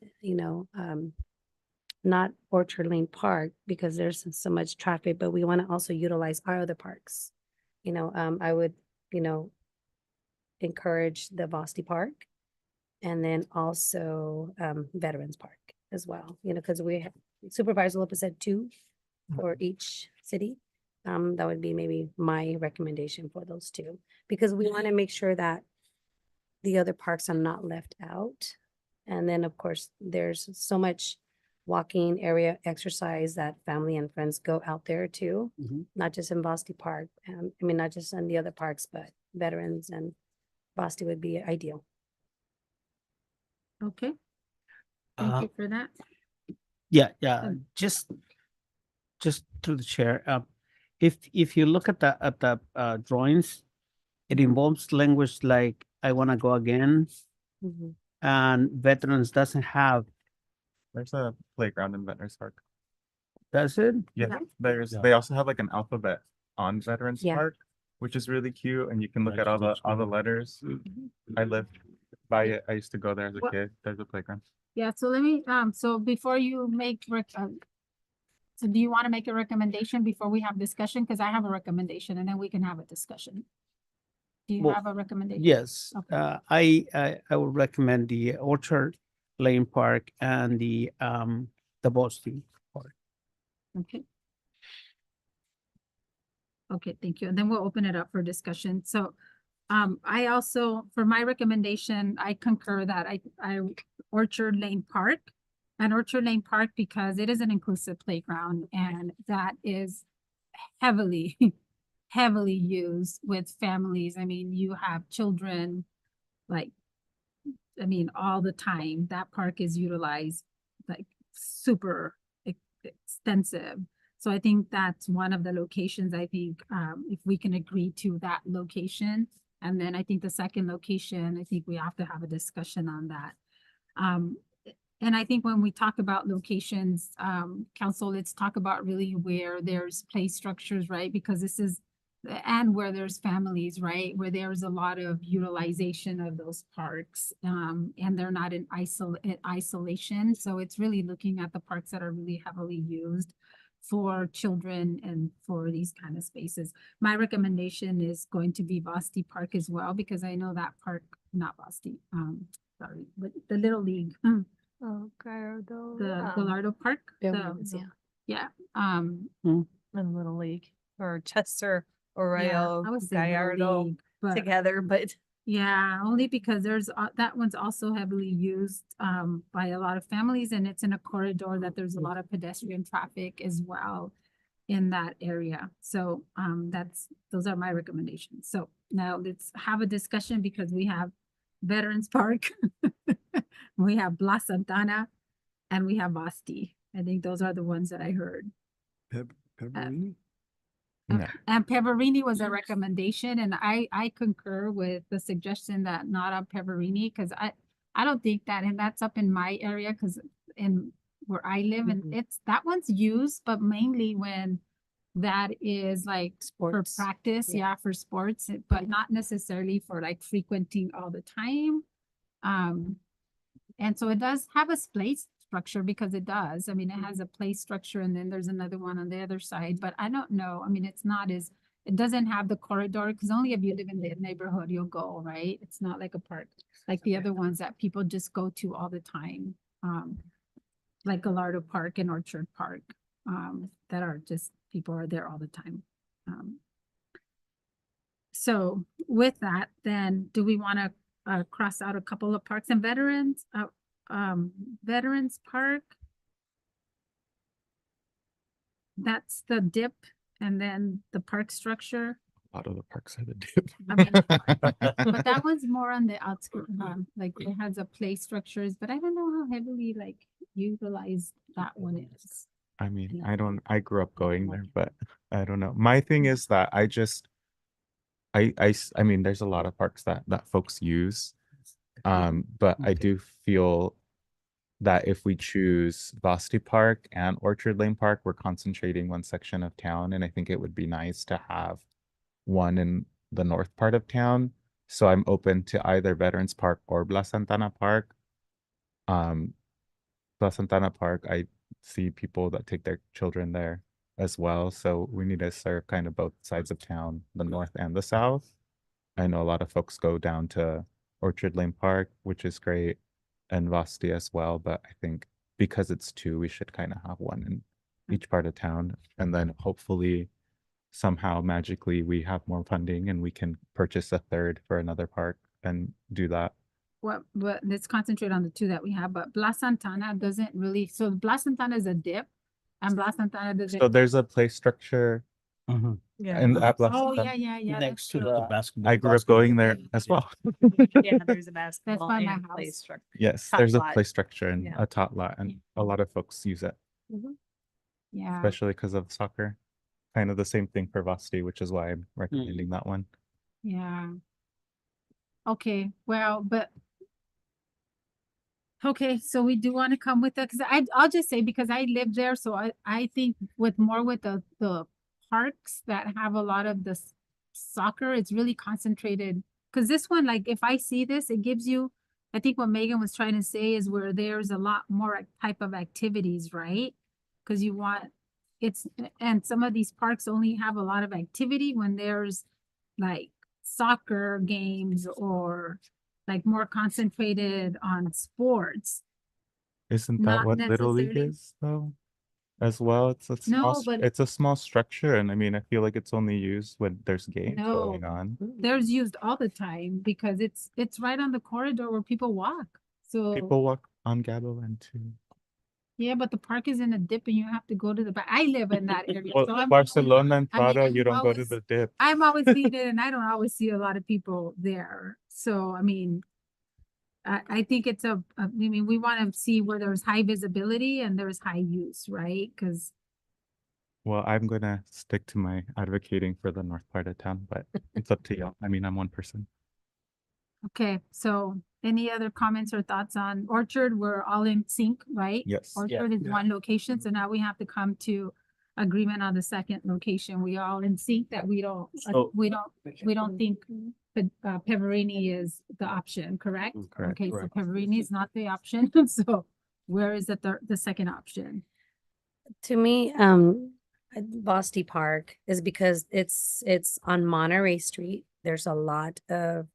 not Orchard Lane Park because there's so much traffic, but we want to also utilize our other parks. I would, encourage the Vosti Park and then also Veterans Park as well, because Supervisor Lopez said 2 for each city. That would be maybe my recommendation for those 2, because we want to make sure that the other parks are not left out. And then, of course, there's so much walking area exercise that family and friends go out there too, not just in Vosti Park. Not just in the other parks, but Veterans and Vosti would be ideal. Okay. Thank you for that. Yeah, Um, just through the chair. If you look at the drawings, it involves language like "I want to go again," and Veterans doesn't have. There's a playground in Veterans Park. Does it? Yeah, they also have like an alphabet on Veterans Yeah. Park, which is really cute, and you can look at all the letters. I lived by it. I used to go there as a Well- kid. There's a playground. Yeah, so let me, so before you make, so do you want to make a recommendation before we have discussion? Because I have a recommendation and then we can have a discussion. Do you Well, have a recommendation? Yes, Okay. I would recommend the Orchard Lane Park and the Boston Park. Okay. Okay, thank you. And then we'll open it up for discussion. So, I also, for my recommendation, I concur that I Orchard Lane Park and Orchard Lane Park because it is an inclusive playground and that is heavily, heavily used with families. I mean, you have children, like, all the time. That park is utilized like super extensive. So I think that's one of the locations, I think, if we can agree to that location. And then I think the second location, I think we have to have a discussion on that. And I think when we talk about locations, council, let's talk about really where there's play structures, right? Because this is, and where there's families, right? Where there's a lot of utilization of those parks, and they're not in isolation. So it's really looking at the parks that are really heavily used for children and for these kind of spaces. My recommendation is going to be Vosti Park as well, because I know that park, not Vosti, sorry, but the Little League. Oh, Gallardo. The Gallardo Park. Buildings, the- yeah. Yeah, In Little League or Chester, Arroyo, I would say Little Gallardo League, but together, but yeah, only because there's, that one's also heavily used, by a lot of families and it's in a corridor that there's a lot of pedestrian traffic as well in that area. So, those are my recommendations. So now let's have a discussion because we have Veterans Park, we have Bla Santana, and we have Vosti. I think those are the ones that I heard. Pepperini? No. And Peverini was a recommendation, and I concur with the suggestion that not on Peverini, because I don't think that, and that's up in my area, because in where I live, and that one's used, but mainly when that is like for Sports. practice, Yeah. yeah, for sports, but not necessarily for like frequenting all the time. And so it does have a place structure because it does. I mean, it has a place structure and then there's another one on the other side, but I don't know. I mean, it's not as, it doesn't have the corridor because only if you live in the neighborhood, you'll go, right? It's not like a park, like the other ones that people just go to all the time. Like Gallardo Park and Orchard Park, that are just, people are there all the time. So with that, then do we want to cross out a couple of parks and Veterans? Veterans Park. That's the dip and then the park structure. lot of the parks are the dip. I mean, but that one's more on the outskirts, like it has a play structures, but I don't know how heavily like utilized that one is. I mean, I grew up going there, but I don't know. My thing is that I mean, there's a lot of parks that folks use. But I do feel that if we choose Vasti Park and Orchard Lane Park, we're concentrating one section of town, and I think it would be nice to have one in the north part of town. So I'm open to either Veterans Park or Blas Santana Park. Blas Santana Park, I see people that take their children there as well. So we need to serve kind of both sides of town, the north and the south. I know a lot of folks go down to Orchard Lane Park, which is great, and Vasti as well. But I think because it's two, we should kind of have one in each part of town. And then hopefully somehow magically we have more funding and we can purchase a third for another park and do that. Well, but let's concentrate on the two that we have, but Blas Santana doesn't really, so Blas Santana is a dip and Blas Santana doesn't. So there's a play structure. Yeah. And at Blas Oh, Santana. yeah. Next to that's the true. basketball. I grew up going there as well. Yeah, there's a basketball by my and play house. structure. Yes, Tot there's a lot. play structure and Yeah. a tot lot, and a lot of folks use it, Yeah, especially because of soccer. Kind of the same thing for Vasti, which is why I'm recommending that one. yeah. Okay, well, but. Okay, so we do want to come with that, because I'll just say, because I live there, so I think with the parks that have a lot of the soccer, it's really concentrated. Because this one, like, if I see this, it gives you, I think what Megan was trying to say is where there's a lot more type of activities, right? Because you want, and some of these parks only have a lot of activity when there's like soccer games or like more concentrated on sports. Isn't that Not what Little League necessarily- is though? As well, it's a small, No, but- it's a small structure, and I mean, I feel like it's only used when there's games No. going on. There's used all the time because it's right on the corridor where people walk. So People walk on Gaboland too. yeah, but the park is in a dip and you have to go to the back. I live in that area. Well, so I'm Barcelona and I mean, Prada, you don't go to always- the dip. I'm always seeing it and I don't always see a lot of people there. So, I mean, I think it's I mean, we want to see where there's high visibility and there's high use, right? Because Well, I'm gonna stick to my advocating for the north part of town, but it's up to you. I mean, I'm one person. okay, so any other comments or thoughts on Orchard? We're all in sync, right? Yes. Orchard is one location, so now we have to come to agreement on the second location. We all in sync that we don't think Peverini is the option, correct? Correct. Okay, so Peverini is not the option, so where is the second option? To me, Boston Park is because it's on Monterey Street. There's a lot of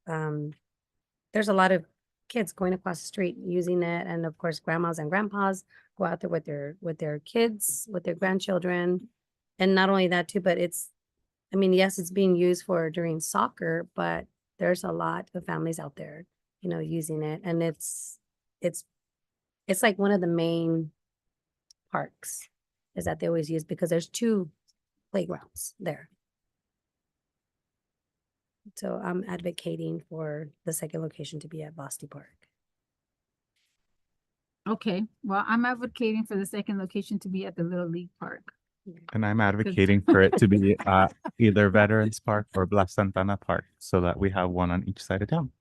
kids going across the street using it, and of course, grandmas and grandpas go out there with their kids, with their grandchildren, and not only that too, but I mean, yes, it's being used during soccer, but there's a lot of families out there, using it, and it's like one of the main parks is that they always use because there's two playgrounds there. So I'm advocating for the second location to be at Boston Park. Okay, well, I'm advocating for the second location to be at the Little League Park. And I'm advocating for it to be either Veterans Park or Blas Santana Park, so that we have one on each side of town.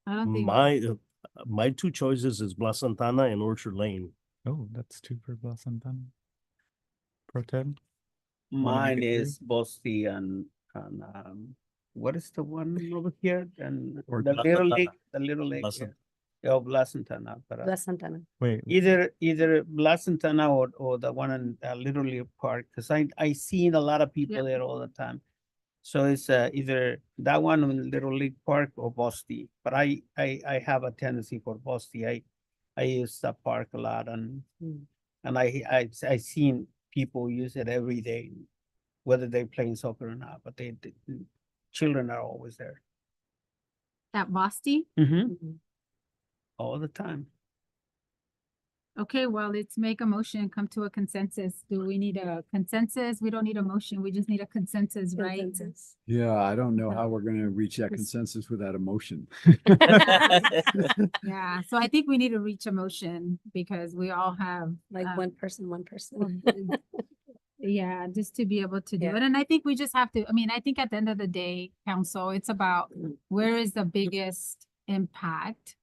I don't think. My two choices is Blas Santana and Orchard Lane. Oh, that's two for Blas Santana. Pro tem. Mine is Bosti and what is the one over here? And Or the Blas Little Santana. League, the Little League. Blas Yeah. Oh, Blas Santana. But Blas Santana. Wait, either Blas Santana or the one in Little League Park, because I seen a lot of people there all the time. So it's either that one in Little League Park or Bosti. But I have a tendency for Bosti. I use that park a lot, and I seen people use it every day, whether they're playing soccer or not. But children are always there. At Boston? All the time. Okay, well, let's make a motion and come to a consensus. Do we need a consensus? We don't need a motion. We just need a consensus, right? Consensus. Yeah, I don't know how we're gonna reach that consensus without a motion. Yeah, so I think we need to reach a motion because we all have Like one person. yeah, just to be able to do Yeah. it. And I think we just have to, I mean, I think at the end of the day, council, it's about where is the biggest impact?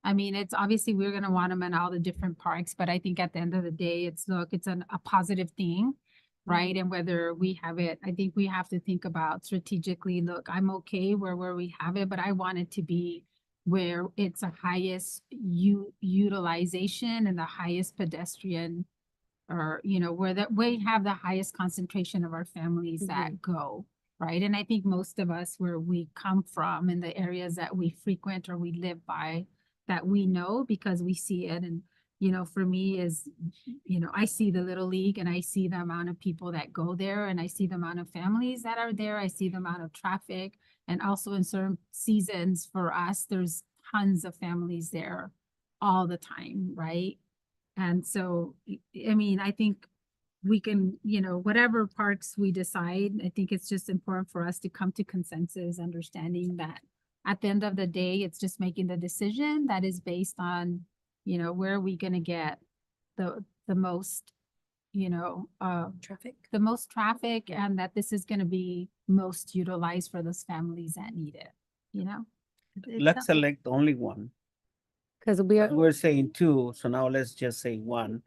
I mean, it's obviously we're gonna want them in all the different parks, but I think at the end of the day, it's a positive thing, right? And whether we have it, I think we have to think about strategically, look, I'm okay where we have it, but I want it to be where it's the highest utilization and the highest pedestrian or, you know, where that we have the highest concentration of our families that go, right? And I think most of us where we come from in the areas that we frequent or we live by, that we know because we see it. And, you know, for me is, you know, I see the Little League and I see the amount of people that go there and I see the amount of families that are there. I see the amount of traffic. And also in certain seasons for us, there's tons of families there all the time, right? And so, I mean, I think we can, you know, whatever parks we decide, I think it's just important for us to come to consensus, understanding that at the end of the day, it's just making the decision that is based on, you know, where are we gonna get the most, you know, the most traffic and that this is gonna be most utilized for those families that need it, you know? Let's select only one. Because we're saying two, so now let's just say one.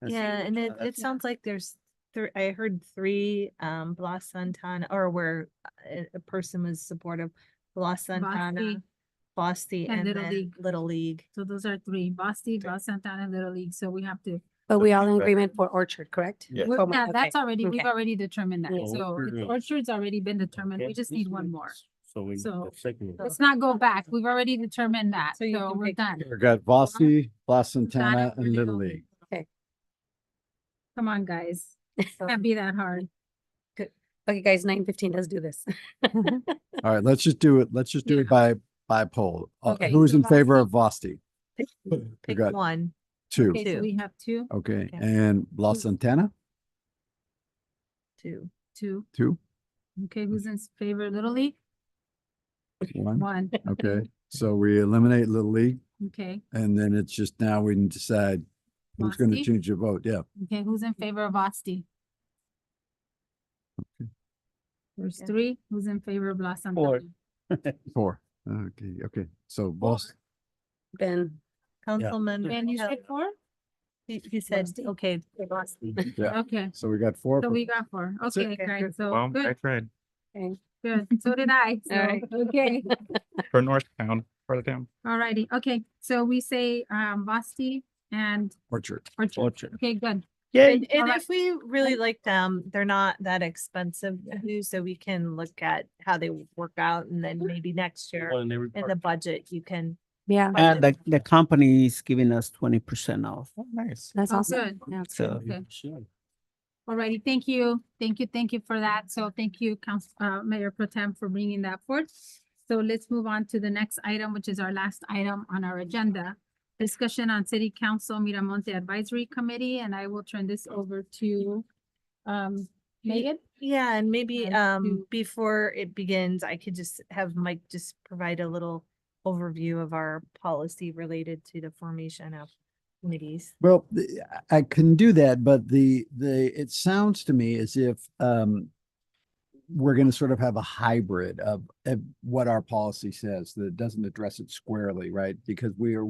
and see Yeah, which and one it that's- sounds like there's I heard three, Blas Santana, or where a person was supportive, Blas Santana, Basti, And and Little then League. Little League. So those are three, Basti, Blas Santana, and Little League, so we have to. But we all in agreement for Orchard, correct? Yeah. Yeah, that's already, we've Okay. already determined that, Yeah. so Orchard's already been determined, we just need one more. So we, So, the second. let's not go back, we've already determined that, So you so can we're pick- done. We got Vossi, Blas Santana, Santana, and Little League. Come on, guys, can't be that hard. Okay, guys, 9:15, let's do this. All right, let's just do it. Let's just do it by poll. Okay. Who's in favor of Vosti? Pick got one. Two. Okay, so we have two, Okay, and Blas Santana, Two. two, okay, who's in favor of Little League? one. One. Okay, so we eliminate Little League, Okay, and then it's just now we can decide who's going to Vosti? change their vote. Yeah. okay, who's in favor of Asti? There's three, who's in favor of Blas Four. Santana? Four. Okay. So Blas, Ben, Councilman. Ben, you said four? He said, okay. yeah. Okay, So we got four. so we got four, That's it. okay, great, so, Well, I good, tried good, so did I, so, right. okay. for Northtown, for the town. Alrighty, okay, so we say, Basti and Orchard. Orchard, okay, good. And Alright. if we really like them, they're not that expensive to do, so we can look at how they work out and then maybe next year One in every in park. the budget, you can. yeah, And the company is giving us 20% off. Oh, nice. that's Oh, awesome. good. Yeah. So Okay. Sure. Alrighty, thank you for that. So thank you, Mayor Pro Tem for bringing that forth. So let's move on to the next item, which is our last item on our agenda. Discussion on City Council Miramonte Advisory Committee, and I will turn this over to, Megan. Yeah, and maybe And to- before it begins, I could just have Mike just provide a little overview of our policy related to the formation of committees. Well, I can do that, but it sounds to me as if we're going to sort of have a hybrid of what our policy says that doesn't address it squarely, right? Because we are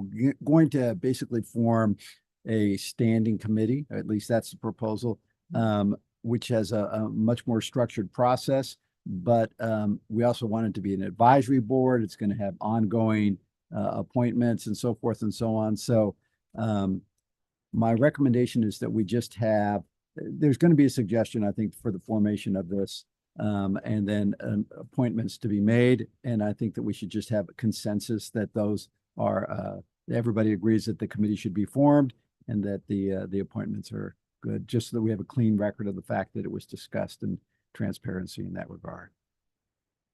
going to basically form a standing committee, or at least that's the proposal, which has a much more structured process. But we also want it to be an advisory board. It's going to have ongoing appointments and so forth and so on. So my recommendation is that we just have, there's going to be a suggestion, I think, for the formation of this, and then appointments to be made. And I think that we should just have a consensus that those are, everybody agrees that the committee should be formed and that the appointments are good, just so that we have a clean record of the fact that it was discussed and transparency in that regard.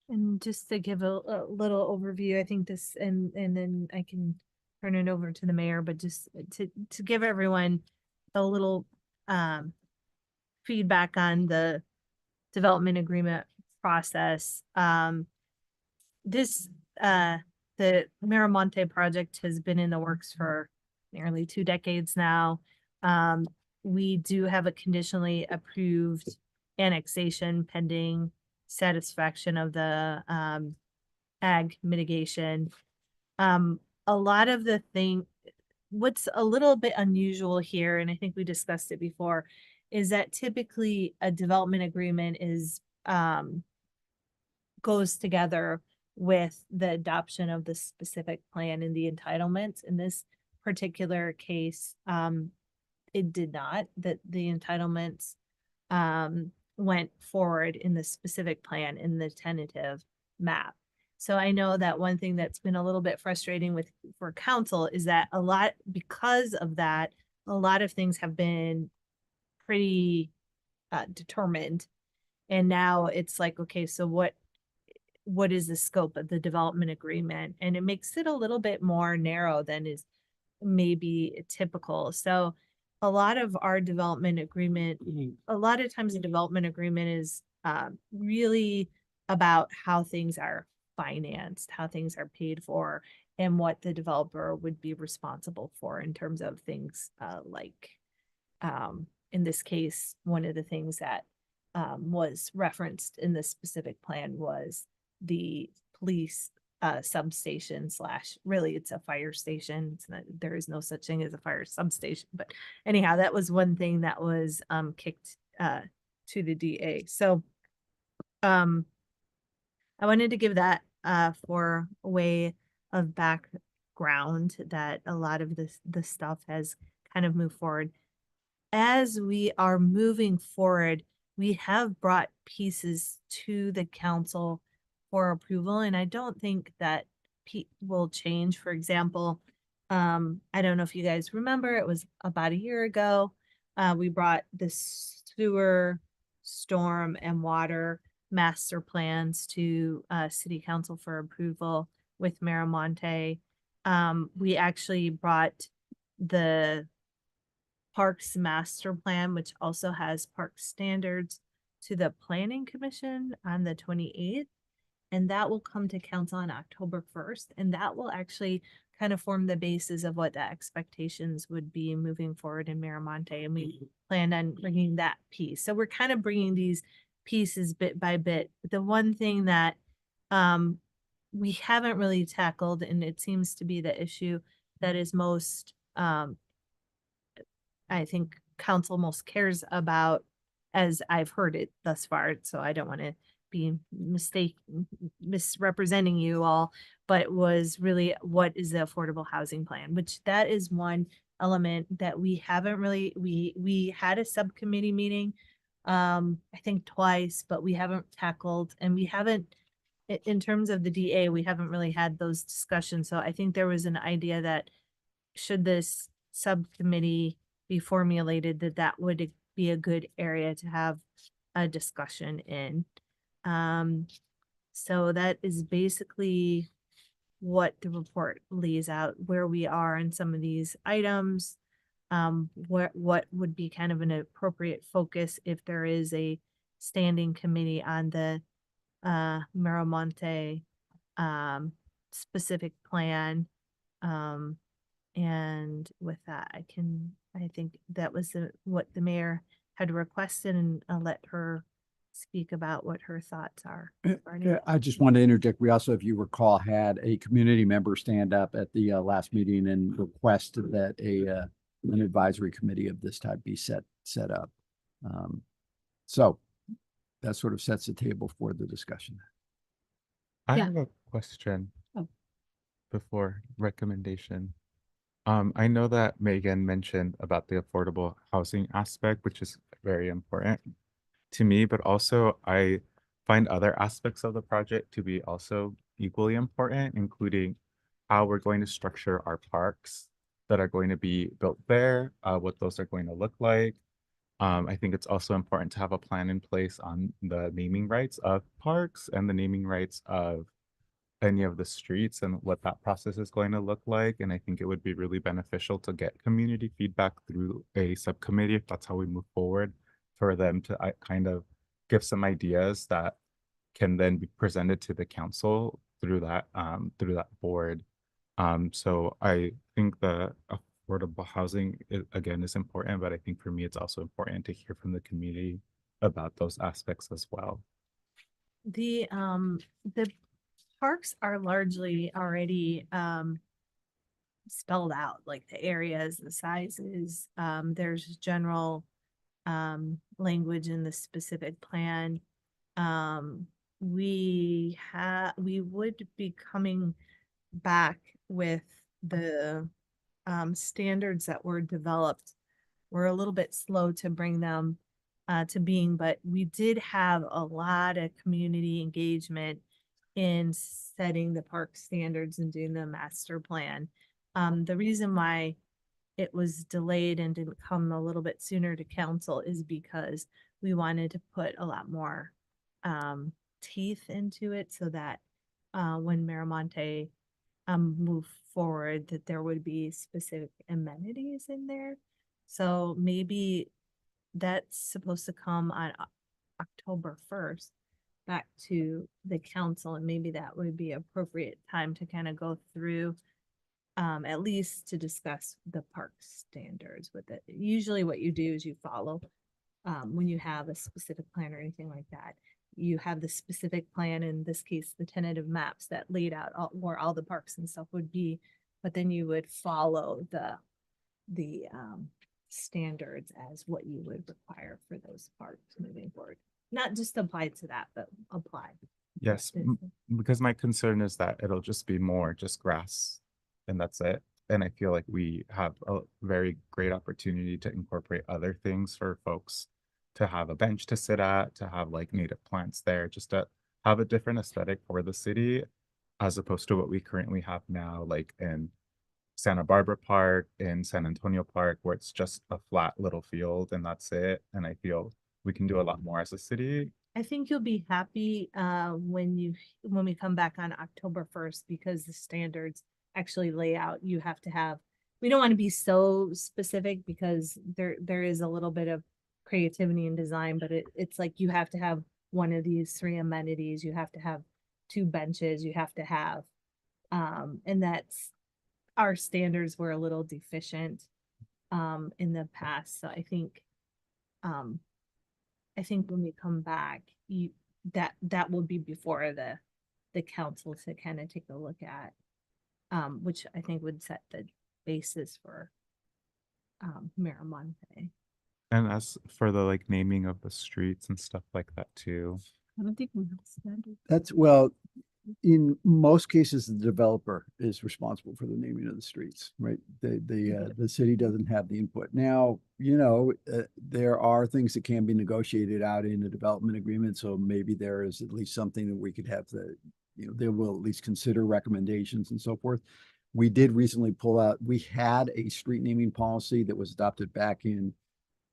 And just to give a little overview, I think this, and then I can turn it over to the mayor, but just to give everyone a little feedback on the development agreement process. This the Miramonte project has been in the works for nearly 2 decades now. We do have a conditionally approved annexation pending satisfaction of the ag mitigation. A lot of the what's a little bit unusual here, and I think we discussed it before, is that typically a development agreement is goes together with the adoption of the specific plan and the entitlements. In this particular case, it did not, that the entitlements went forward in the specific plan in the tentative map. So I know that one thing that's been a little bit frustrating for council is that because of that, a lot of things have been pretty determined. And now it's like, okay, so what is the scope of the development agreement? And it makes it a little bit more narrow than is maybe typical. So a lot of our development agreement, a lot of times the development agreement is really about how things are financed, how things are paid for, and what the developer would be responsible for in terms of things like, in this case, one of the things that was referenced in this specific plan was the police substation / really it's a fire station. It's not, there is no such thing as a fire substation, but anyhow, that was one thing that was kicked to the DA. So I wanted to give that for a way of background that a lot of the stuff has kind of moved forward. As we are moving forward, we have brought pieces to the council for approval, and I don't think that will change. For example, I don't know if you guys remember, it was about a year ago, we brought the sewer, storm, and water master plans to city council for approval with Miramonte. We actually brought the Parks Master Plan, which also has park standards, to the Planning Commission on the 28th. And that will come to council on October 1st. And that will actually kind of form the basis of what the expectations would be moving forward in Miramonte. And we plan on bringing that piece. So we're kind of bringing these pieces bit by bit. The one thing that we haven't really tackled, and it seems to be the issue that is most I think council most cares about, as I've heard it thus far, so I don't want to be misrepresenting you all, but was really what is the affordable housing plan, which that is one element that we haven't really, we had a subcommittee meeting, I think twice, but we haven't tackled, and we haven't, in terms of the DA, we haven't really had those discussions. So I think there was an idea that should this subcommittee be formulated, that would be a good area to have a discussion in. So that is basically what the report lays out, where we are in some of these items, what would be kind of an appropriate focus if there is a standing committee on the Miramonte specific plan. And with that, I think that was what the mayor had requested, and I'll let her speak about what her thoughts are. I just want to interject. We also, if you recall, had a community member stand up at the last meeting and request that an advisory committee of this type be set up. So that sort of sets the table for the discussion. I have a question before recommendation. I know that Megan mentioned about the affordable housing aspect, which is very important to me, but also I find other aspects of the project to be also equally important, including how we're going to structure our parks that are going to be built there, what those are going to look like. I think it's also important to have a plan in place on the naming rights of parks and the naming rights of any of the streets and what that process is going to look like. And I think it would be really beneficial to get community feedback through a subcommittee, if that's how we move forward, for them to kind of give some ideas that can then be presented to the council through that board. So I think the affordable housing again is important, but I think for me it's also important to hear from the community about those aspects as well. The parks are largely already spelled out, like the areas, the sizes. There's general language in the specific plan. We would be coming back with the standards that were developed. We're a little bit slow to bring them to being, but we did have a lot of community engagement in setting the park standards and doing the master plan. The reason why it was delayed and didn't come a little bit sooner to council is because we wanted to put a lot more teeth into it so that when Miramonte move forward, that there would be specific amenities in there. So maybe that's supposed to come on October 1st back to the council, and maybe that would be appropriate time to kind of go through at least to discuss the park standards with it. Usually what you do is you follow when you have a specific plan or anything like that. You have the specific plan, in this case, the tentative maps that laid out where all the parks and stuff would be, but then you would follow the standards as what you would require for those parks moving forward. Not just apply to that, but apply. Yes, because my concern is that it'll just be more just grass and that's it. And I feel like we have a very great opportunity to incorporate other things for folks to have a bench to sit at, to have like native plants there, just to have a different aesthetic for the city, as opposed to what we currently have now, like in Santa Barbara Park, in San Antonio Park, where it's just a flat little field and that's it. And I feel we can do a lot more as a city. I think you'll be happy when we come back on October 1st, because the standards actually lay out, you have to have, we don't want to be so specific because there is a little bit of creativity and design, but it's like you have to have one of these 3 amenities, you have to have 2 benches, you have to have and that's, our standards were a little deficient in the past. So I think when we come back, that will be before the council to kind of take a look at, which I think would set the basis for Miramonte. And as for the like naming of the streets and stuff like that too. I don't think we have standards. That's, well, in most cases, the developer is responsible for the naming of the streets, right? The city doesn't have the input. Now, there are things that can be negotiated out in a development agreement. So maybe there is at least something that we could have they will at least consider recommendations and so forth. We did recently pull out, we had a street naming policy that was adopted back in,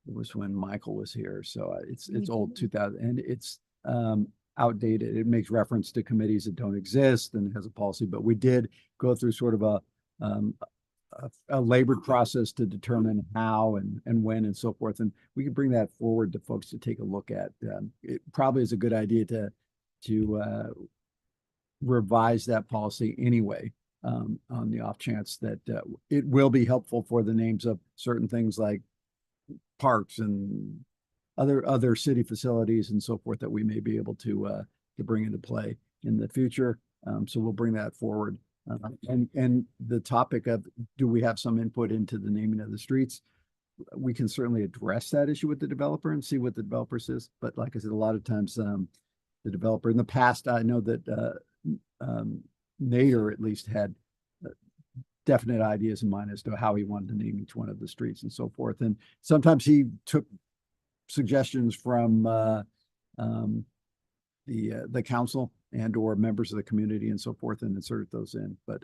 it was when Michael was here. So it's old 2000, and it's outdated. It makes reference to committees that don't exist and has a policy, but we did go through sort of a labored process to determine how and when and so forth. And we can bring that forward to folks to take a look at. It probably is a good idea to revise that policy anyway, on the off chance that it will be helpful for the names of certain things like parks and other city facilities and so forth that we may be able to bring into play in the future. So we'll bring that forward. And the topic of, do we have some input into the naming of the streets? We can certainly address that issue with the developer and see what the developer says. But like I said, a lot of times the developer in the past, I know that Nader at least had definite ideas in mind as to how he wanted to name each one of the streets and so forth. And sometimes he took suggestions from the council and or members of the community and so forth and inserted those in. But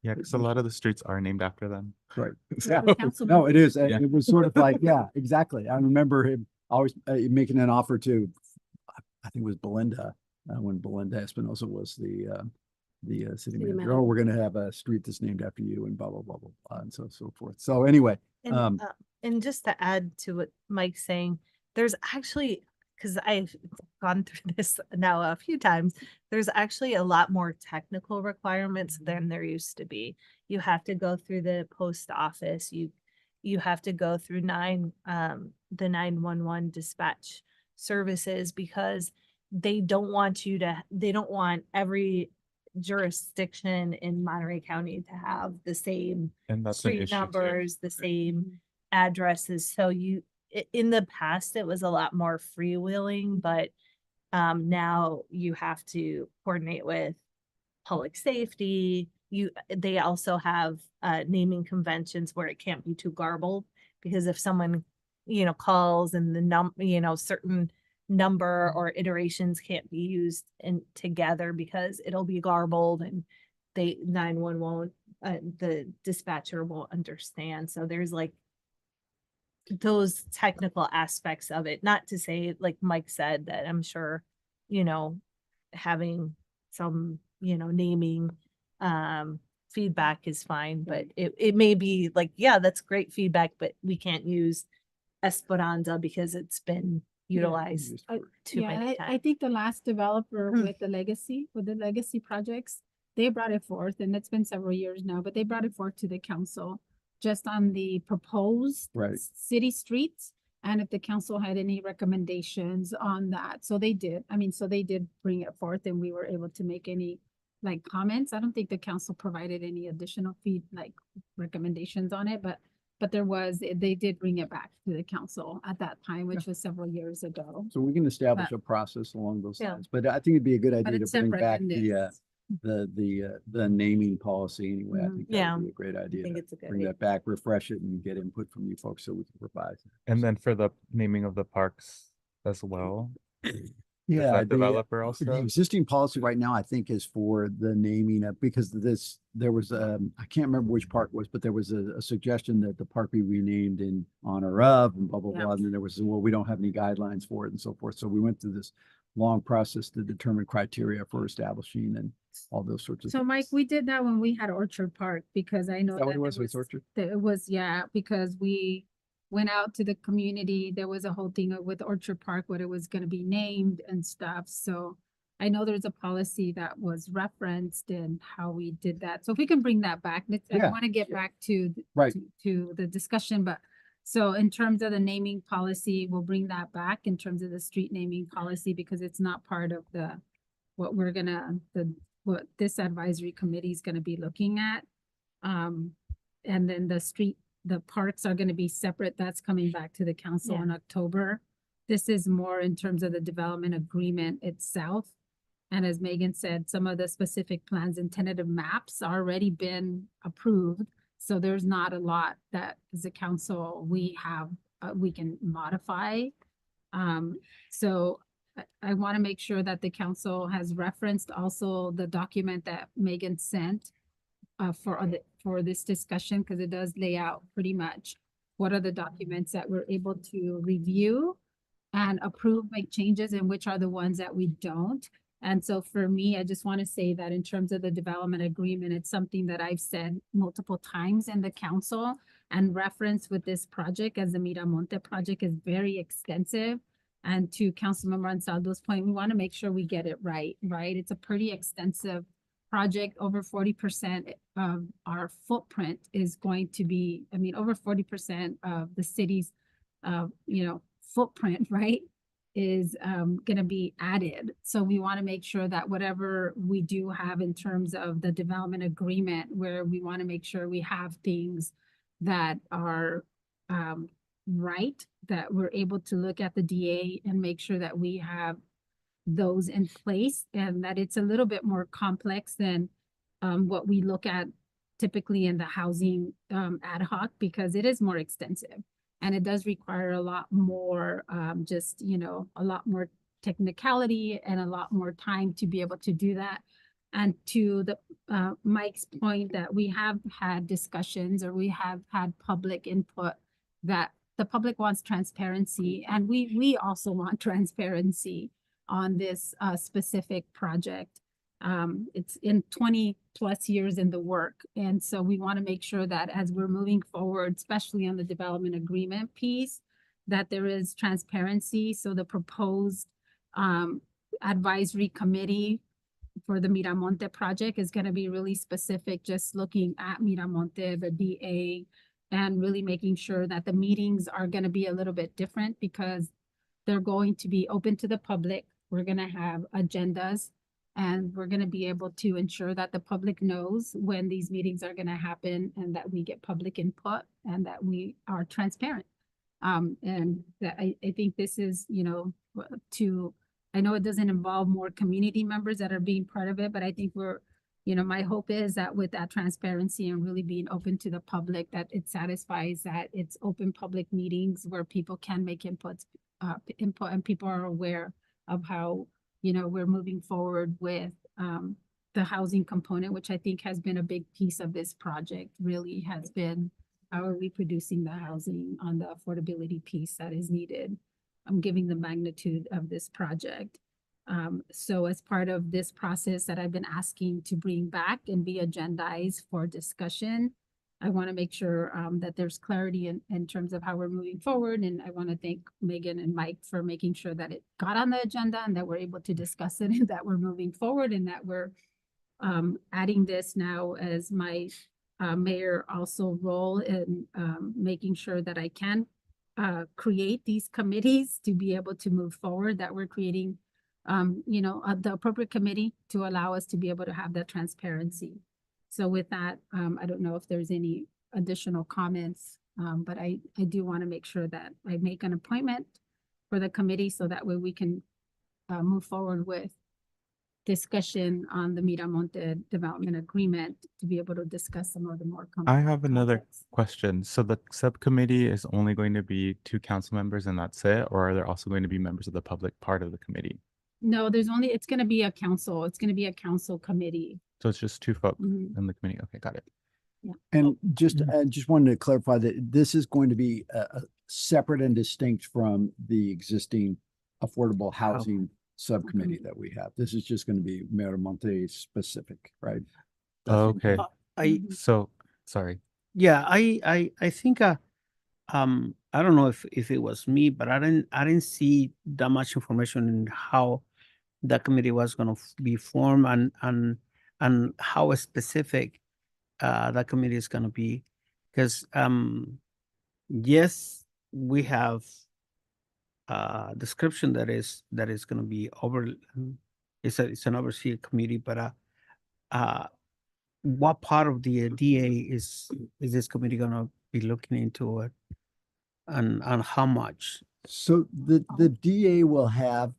yeah, because a lot of the streets are named after them. Right. Yeah. No, it is. Yeah. It was sort of like, yeah, exactly. I remember him always making an offer to, I think it was Belinda, when Belinda Espinosa was the city City manager, manager. oh, we're gonna have a street that's named after you and blah, blah, blah, blah, blah, and so forth. So anyway, And just to add to what Mike's saying, there's actually, because I've gone through this now a few times, there's actually a lot more technical requirements than there used to be. You have to go through the post office, you have to go through the 911 dispatch services, because they don't want every jurisdiction in Monterey County to have the same And that's an street issue too. numbers, the same addresses. So in the past, it was a lot more freewheeling, but now you have to coordinate with public safety. They also have naming conventions where it can't be too garbled, because if someone, calls and the certain number or iterations can't be used together, because it'll be garbled and 911 won't, the dispatcher won't understand. So there's like those technical aspects of it. Not to say, like Mike said, that I'm sure, having some, naming feedback is fine, but it may be like, yeah, that's great feedback, but we can't use Esperanza because it's been utilized too many I times. think the last developer with the legacy projects, they brought it forth, and it's been several years now, but they brought it forth to the council just on the proposed Right. city streets, and if the council had any recommendations on that. So they did. So they did bring it forth, and we were able to make any comments. I don't think the council provided any additional recommendations on it, but they did bring it back to the council at that time, which was several years ago. so we can establish But- a process along those Yeah. lines, but I think it'd be a good But idea to it's bring separate back than the naming policy anyway. I Mhm. think Yeah. that would be a great idea. think to it's a good Bring idea. that back, refresh it, and get input from you folks so we can revise. And then for the naming of the parks as well. Yeah, that developer the also? existing policy right now, I think, is for the naming of, because there was, I can't remember which park it was, but there was a suggestion that the park be renamed in honor of and blah, blah, Yeah. blah. And then there was, well, we don't have any guidelines for it and so forth. So we went through this long process to determine criteria for establishing and all those sorts of. So Mike, we did that when we had Orchard Park, because I know Is that what that it was with Orchard? It was, yeah, because we went out to the community. There was a whole thing with Orchard Park, what it was gonna be named and stuff. So I know there's a policy that was referenced in how we did that. So if we can bring that back, I Yeah. want to get back to Right. to the discussion, but so in terms of the naming policy, we'll bring that back in terms of the street naming policy, because it's not part of what we're gonna, what this advisory committee is gonna be looking at. And then the parks are gonna be separate. That's coming back to the council in October. This is more in terms of the development agreement itself. And as Megan said, some of the specific plans and tentative maps already been approved. So there's not a lot that as a council, we can modify. So I want to make sure that the council has referenced also the document that Megan sent for this discussion, because it does lay out pretty much what are the documents that we're able to review and approve, make changes, and which are the ones that we don't. And so for me, I just want to say that in terms of the development agreement, it's something that I've said multiple times in the council and reference with this project, as the Miramonte project is very extensive. And to Councilmember Ansaldo's point, we want to make sure we get it right? It's a pretty extensive project. Over 40% of our footprint is going to be, over 40% of the city's, footprint, right, is gonna be added. So we want to make sure that whatever we do have in terms of the development agreement, where we want to make sure we have things that are right, that we're able to look at the DA and make sure that we have those in place, and that it's a little bit more complex than what we look at typically in the housing ad hoc, because it is more extensive. And it does require a lot more, a lot more technicality and a lot more time to be able to do that. And to the Mike's point, that we have had discussions, or we have had public input, that the public wants transparency, and we also want transparency on this specific project. It's in 20+ years in the work. And so we want to make sure that as we're moving forward, especially on the development agreement piece, that there is transparency. So the proposed advisory committee for the Miramonte project is going to be really specific, just looking at Miramonte, the DA, and really making sure that the meetings are going to be a little bit different because they're going to be open to the public. We're going to have agendas, and we're going to be able to ensure that the public knows when these meetings are going to happen and that we get public input and that we are transparent. And that I think this is, I know it doesn't involve more community members that are being part of it, but I think my hope is that with that transparency and really being open to the public, that it satisfies that it's open public meetings where people can make input and people are aware of how, we're moving forward with the housing component, which I think has been a big piece of this project, really has been how are we producing the housing on the affordability piece that is needed. I'm giving the magnitude of this project. So as part of this process that I've been asking to bring back and be agendized for discussion, I want to make sure that there's clarity in terms of how we're moving forward. And I want to thank Megan and Mike for making sure that it got on the agenda and that we're able to discuss it and that we're moving forward and that we're adding this now as my mayor also role in making sure that I can create these committees to be able to move forward, that we're creating, the appropriate committee to allow us to be able to have that transparency. So with that, I don't know if there's any additional comments, but I do want to make sure that I make an appointment for the committee so that way we can move forward with discussion on the Miramonte development agreement to be able to discuss some of the more. I have another complex. question. So the subcommittee is only going to be 2 council members and that's it? Or are there also going to be members of the public part of the committee? No, it's going to be a council. It's going to be a council committee. So it's just 2 folks Mhm. in the committee. Okay, got it. And just wanted to clarify that this is going to be a separate and distinct from the existing affordable housing subcommittee that we have. This is just going to be Miramonte specific, right? Okay. So, sorry. Yeah, I think I don't know if it was me, but I didn't see that much information in how the committee was going to be formed and how specific that committee is going to be, because yes, we have description that is going to be over. It's an overseer committee, but what part of the DA is this committee going to be looking into it, and how much? So the DA will have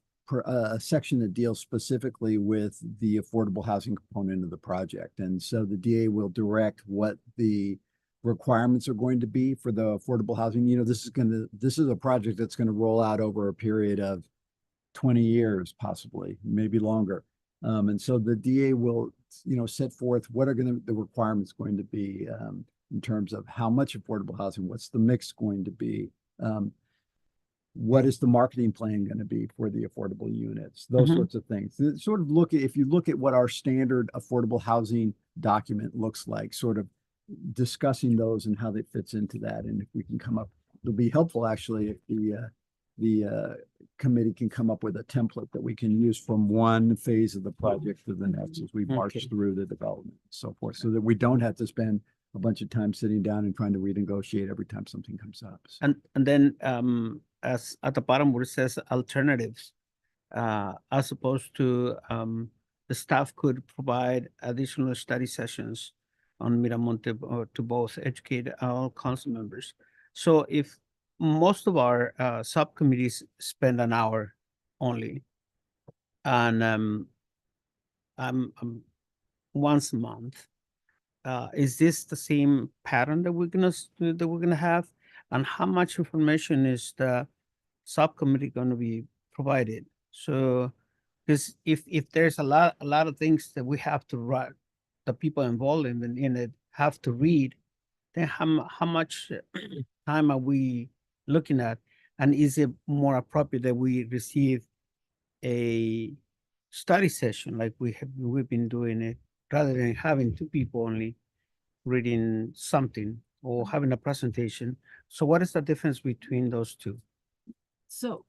a section that deals specifically with the affordable housing component of the project. And so the DA will direct what the requirements are going to be for the affordable housing. This is a project that's going to roll out over a period of 20 years, possibly, maybe longer. And so the DA will, set forth what are the requirements going to be in terms of how much affordable housing, what's the mix going to be, what is the marketing plan going to be for the affordable units, those sorts of things. Sort of if you look at what our standard affordable housing document looks like, sort of discussing those and how they fits into that. And if we can come up, it'll be helpful actually if the committee can come up with a template that we can use from one phase of the project to the next as we march through the development and so forth, so that we don't have to spend a bunch of time sitting down and trying to renegotiate every time something comes up. And then as at the bottom where it says alternatives, as opposed to the staff could provide additional study sessions on Miramonte to both educate all council members. So if most of our subcommittees spend an hour only, and once a month, is this the same pattern that we're gonna have? And how much information is the subcommittee going to be provided? So, because if there's a lot of things that we have to write, the people involved in it have to read, then how much time are we looking at? And is it more appropriate that we receive a study session like we've been doing it, rather than having two people only reading something or having a presentation. So what is the difference between those two? So,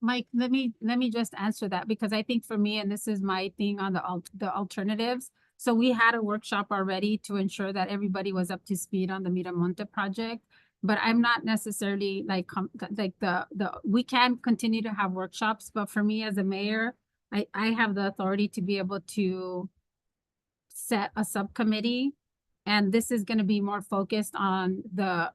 Mike, let me just answer that because I think for me, and this is my thing on the alternatives. So we had a workshop already to ensure that everybody was up to speed on the Miramonte project. But I'm not necessarily like we can continue to have workshops, but for me as a mayor, I have the authority to be able to set a subcommittee. And this is gonna be more focused on the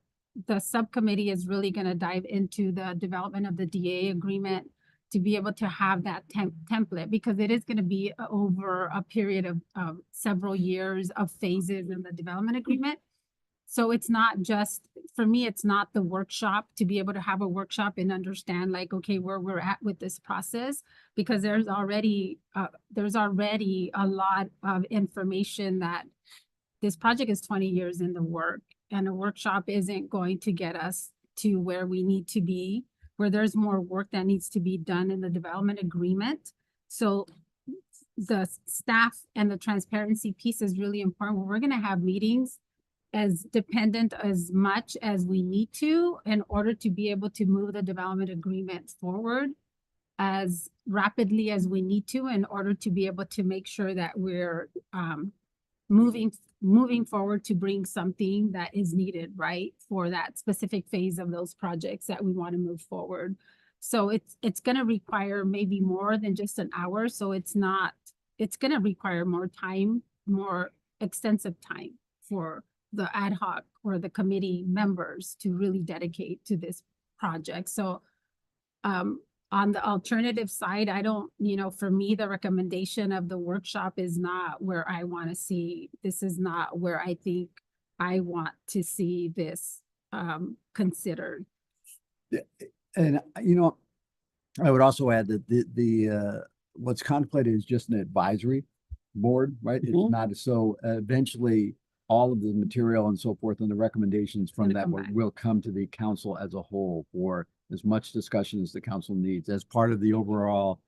subcommittee is really gonna dive into the development of the DA agreement to be able to have that template, because it is gonna be over a period of several years of phases in the development agreement. So it's not just, for me, it's not the workshop to be able to have a workshop and understand like, okay, where we're at with this process, because there's already a lot of information that this project is 20 years in the work, and a workshop isn't going to get us to where we need to be, where there's more work that needs to be done in the development agreement. So the staff and the transparency piece is really important. We're gonna have meetings as dependent as much as we need to in order to be able to move the development agreement forward as rapidly as we need to in order to be able to make sure that we're moving forward to bring something that is needed, right, for that specific phase of those projects that we want to move forward. So it's going to require maybe more than just an hour. So it's going to require more time, more extensive time for the ad hoc or the committee members to really dedicate to this project. So on the alternative side, I don't, for me, the recommendation of the workshop is not where I want to see. This is not where I think I want to see this considered. And I would also add that the what's contemplated is just an advisory board, right? It's not so eventually all of the material and so forth and the recommendations from that will come to the council as a whole for as much discussion as the council needs as part of the overall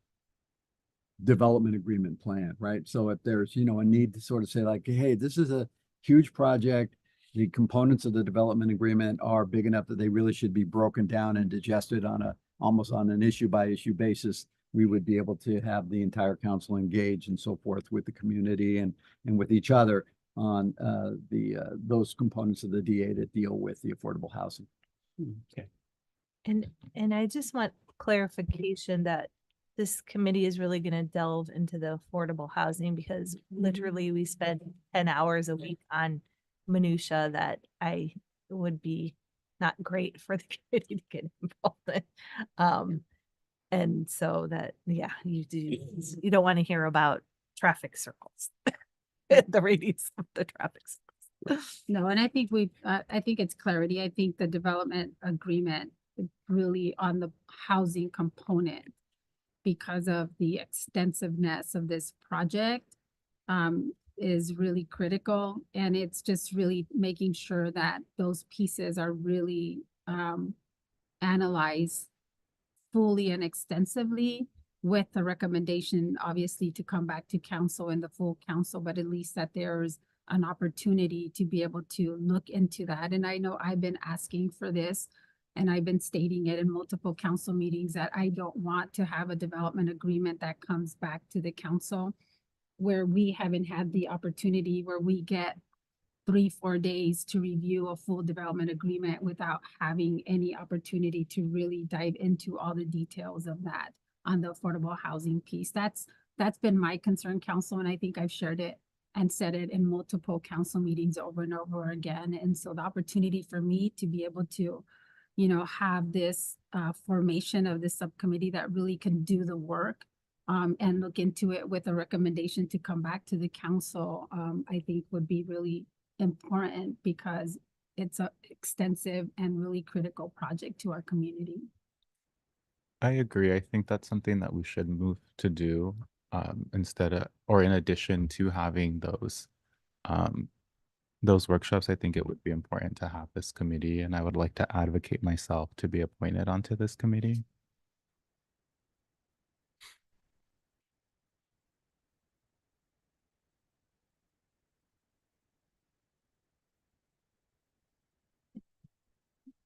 development agreement plan, right? So if there's, a need to sort of say like, hey, this is a huge project, the components of the development agreement are big enough that they really should be broken down and digested on almost on an issue by issue basis, we would be able to have the entire council engage and so forth with the community and with each other on those components of the DA that deal with the affordable housing. Okay. And I just want clarification that this committee is really going to delve into the affordable housing, because literally we spend 10 hours a week on minutia that I would be not great for the committee to get involved in. And so that, yeah, you don't want to hear about traffic circles, the radius of the traffic circles. No, and I think I think it's clarity. I think the development agreement really on the housing component, because of the extensiveness of this project, is really critical. And it's just really making sure that those pieces are really analyzed fully and extensively, with the recommendation, obviously, to come back to council and the full council, but at least that there's an opportunity to be able to look into that. And I know I've been asking for this, and I've been stating it in multiple council meetings, that I don't want to have a development agreement that comes back to the council where we haven't had the opportunity, where we get 3-4 days to review a full development agreement without having any opportunity to really dive into all the details of that on the affordable housing piece. That's been my concern, council, and I think I've shared it and said it in multiple council meetings over and over again. And so the opportunity for me to be able to, have this formation of this subcommittee that really can do the work and look into it with a recommendation to come back to the council, I think would be really important, because it's a extensive and really critical project to our community. I agree. I think that's something that we should move to do instead of, or in addition to having those workshops. I think it would be important to have this committee, and I would like to advocate myself to be appointed onto this committee.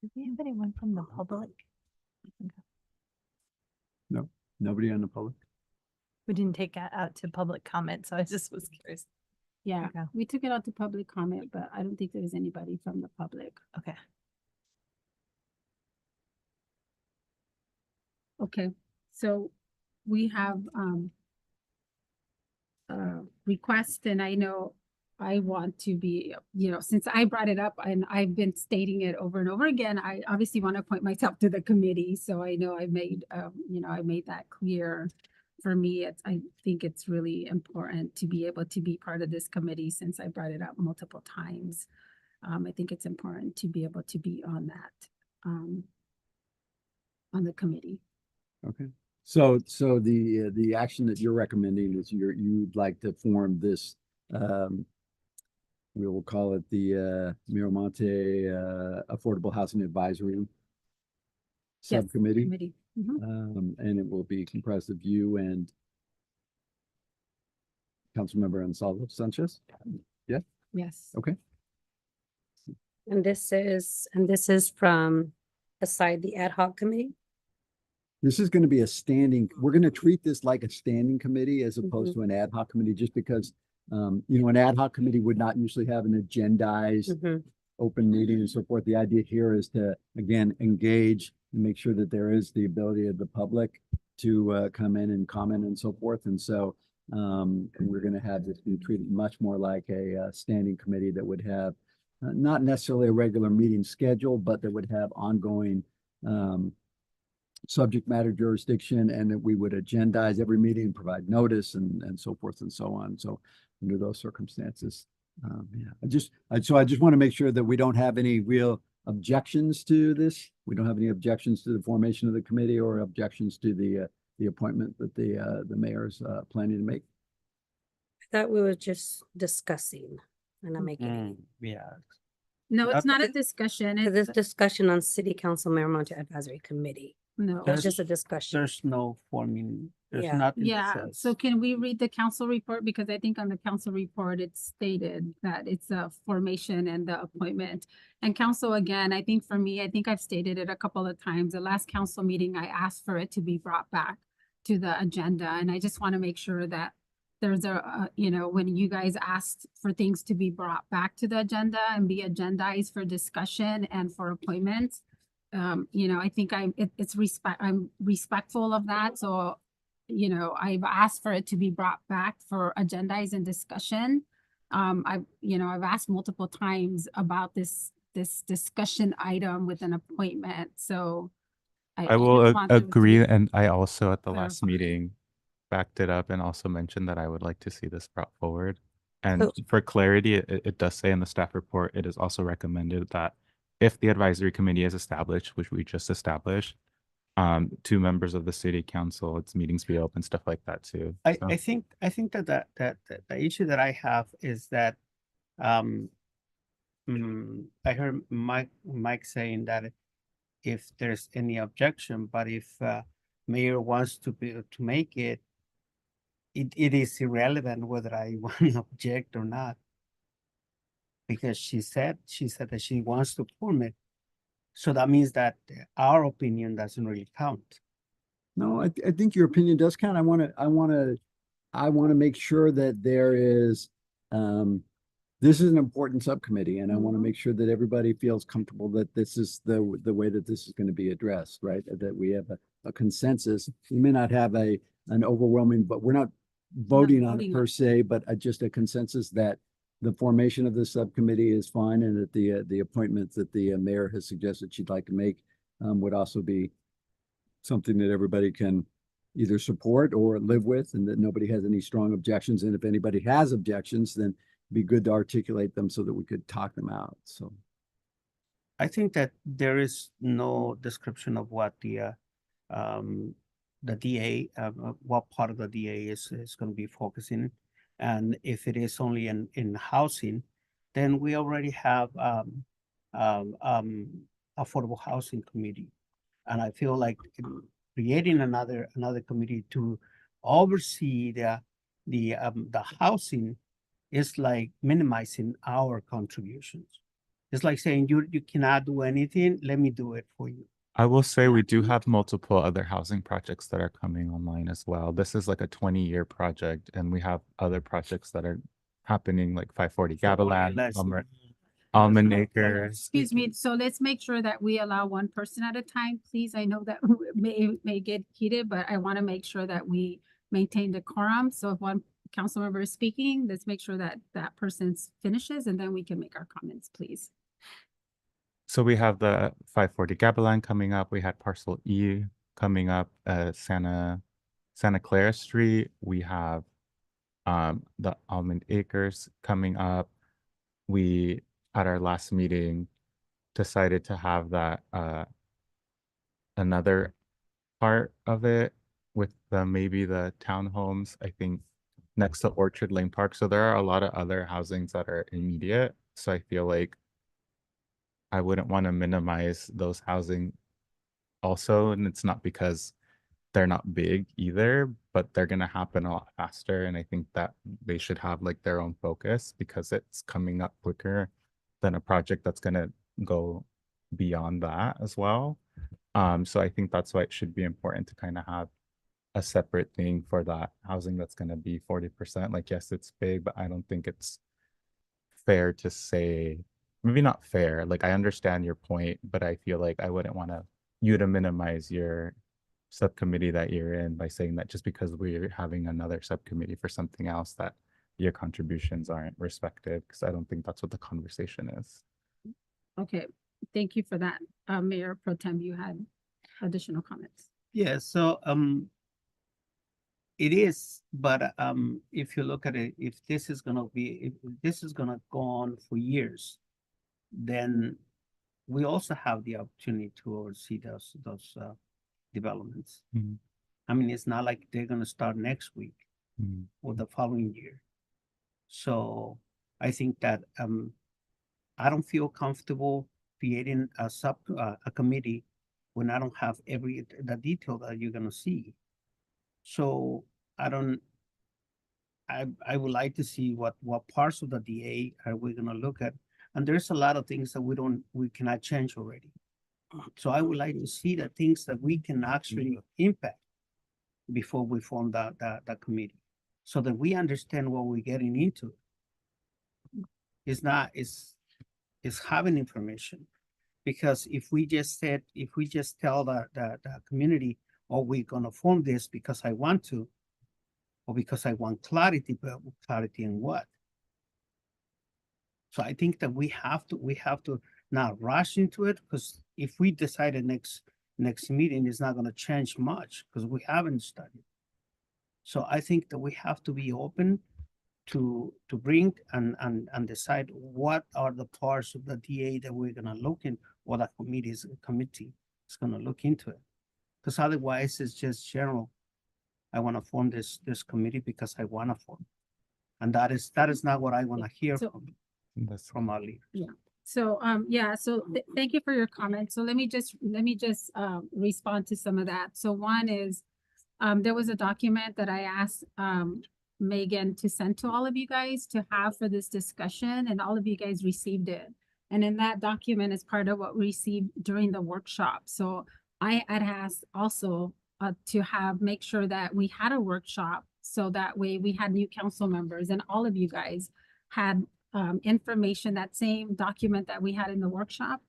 Do we have anyone from the public? No, nobody on the public. We didn't take that out to public comment, so I just was curious. Yeah, Okay. we took it out to public comment, but I don't think there was anybody from the public. Okay. Okay, so we have request, and I know I want to be, since I brought it up and I've been stating it over and over again, I obviously want to appoint myself to the committee. So I know I made that clear. For me, I think it's really important to be able to be part of this committee since I brought it up multiple times. I think it's important to be able to be on that, on the committee. Okay. So the action that you're recommending is you'd like to form this, we will call it the Miramonte Affordable Housing Advisory Subcommittee. Committee. Mhm. And it will be comprised of you and Councilmember Gonzalo Sanchez. Yeah. Yes. Okay. And this is from aside the ad hoc committee? This is going to be a standing, we're going to treat this like a standing committee as opposed to an ad hoc committee, just because, an ad hoc committee would not usually have an agendized open meeting and so forth. The idea here is to, again, engage and make sure that there is the ability of the public to come in and comment and so forth. And so we're going to have this be treated much more like a standing committee that would have not necessarily a regular meeting schedule, but that would have ongoing subject matter jurisdiction, and that we would agendize every meeting, provide notice and so forth and so on. So under those circumstances, I just want to make sure that we don't have any real objections to this. We don't have any objections to the formation of the committee or objections to the appointment that the mayor is planning to make. I thought we were just discussing and not making any. Yeah. No, it's not a discussion. This It's discussion on City Council Miramonte Advisory Committee. no. It's just a discussion. There's no forming, there's Yeah. nothing. that Yeah, says- so can we read the council report? Because I think on the council report, it's stated that it's a formation and the appointment. And council, again, I think for me, I think I've stated it a couple of times. The last council meeting, I asked for it to be brought back to the agenda. And I just want to make sure that there's when you guys asked for things to be brought back to the agenda and be agendized for discussion and for appointments, I think I'm respectful of that. So, I've asked for it to be brought back for agendized and discussion. I've asked multiple times about this discussion item with an appointment. So I will just want them to agree, and I also at the last clarify. meeting backed it up and also mentioned that I would like to see this brought forward. And So- for clarity, it does say in the staff report, it is also recommended that if the advisory committee is established, which we just established, 2 members of the city council, its meetings be open, stuff like that too. I So- think that the issue that I have is that I heard Mike saying that if there's any objection, but if mayor wants to make it is irrelevant whether I want to object or not. Because she said that she wants to form it. So that means that our opinion doesn't really count. No, I think your opinion does count. I want to make sure that there is, this is an important subcommittee, and I want to make sure that everybody feels comfortable that this is the way that this is going to be addressed, right? That we have a consensus. We may not have an overwhelming, but we're not voting on it per se, but just a consensus that the formation of the subcommittee is fine, and that the appointments that the mayor has suggested she'd like to make would also be something that everybody can either support or live with, and that nobody has any strong objections. And if anybody has objections, then it'd be good to articulate them so that we could talk them out. So I think that there is no description of what the DA, what part of the DA is going to be focusing. And if it is only in housing, then we already have affordable housing committee. And I feel like creating another committee to oversee the housing is like minimizing our contributions. It's like saying you cannot do anything, let me do it for you. I will say we do have multiple other housing projects that are coming online as well. This is like a 20-year project, and we have other projects that are happening like 540 Gavilan, Almond Acres. Excuse me, so let's make sure that we allow one person at a time, please. I know that may get heated, but I want to make sure that we maintain the quorum. So if one council member is speaking, let's make sure that that person finishes and then we can make our comments, please. So we have the 540 Gavilan coming up. We had Parcel E coming up, Santa Clara Street. We have the Almond Acres coming up. We, at our last meeting, decided to have that another part of it with maybe the townhomes, I think, next to Orchard Lane Park. So there are a lot of other housings that are immediate. So I feel like I wouldn't want to minimize those housing also. And it's not because they're not big either, but they're going to happen a lot faster. And I think that they should have like their own focus because it's coming up quicker than a project that's going to go beyond that as well. So I think that's why it should be important to kind of have a separate thing for that housing that's going to be 40%. Like, yes, it's big, but I don't think it's fair to say, maybe not fair. Like, I understand your point, but I feel like I wouldn't want you to minimize your subcommittee that you're in by saying that just because we're having another subcommittee for something else that your contributions aren't respected, because I don't think that's what the conversation is. Okay, thank you for that. Mayor Pro Tem, you had additional comments. Yeah, so it is, but if you look at it, if this is gonna go on for years, then we also have the opportunity to oversee those developments. Mhm. I mean, it's not like they're gonna start next week Mhm. or the following year. So I think that I don't feel comfortable creating a committee when I don't have the detail that you're gonna see. So I would like to see what parts of the DA are we gonna look at. And there's a lot of things that we cannot change already. So I would like to see the things that we can actually impact before we form that committee, so that we understand what we're getting into. It's having information, because if we just tell the community, oh, we're gonna form this because I want to, or because I want clarity, but clarity in what? So I think that we have to not rush into it, because if we decide the next meeting is not gonna change much because we haven't studied. So I think that we have to be open to bring and decide what are the parts of the DA that we're gonna look in, or the committee is gonna look into it. Because otherwise it's just general. I wanna form this committee because I wanna form. And that is not what I wanna hear from our leaders. Yeah. So, thank you for your comments. So let me just respond to some of that. So one is, there was a document that I asked, Megan to send to all of you guys to have for this discussion, and all of you guys received it. And in that document is part of what we received during the workshop. So I had asked also to make sure that we had a workshop, so that way we had new council members and all of you guys had information. That same document that we had in the workshop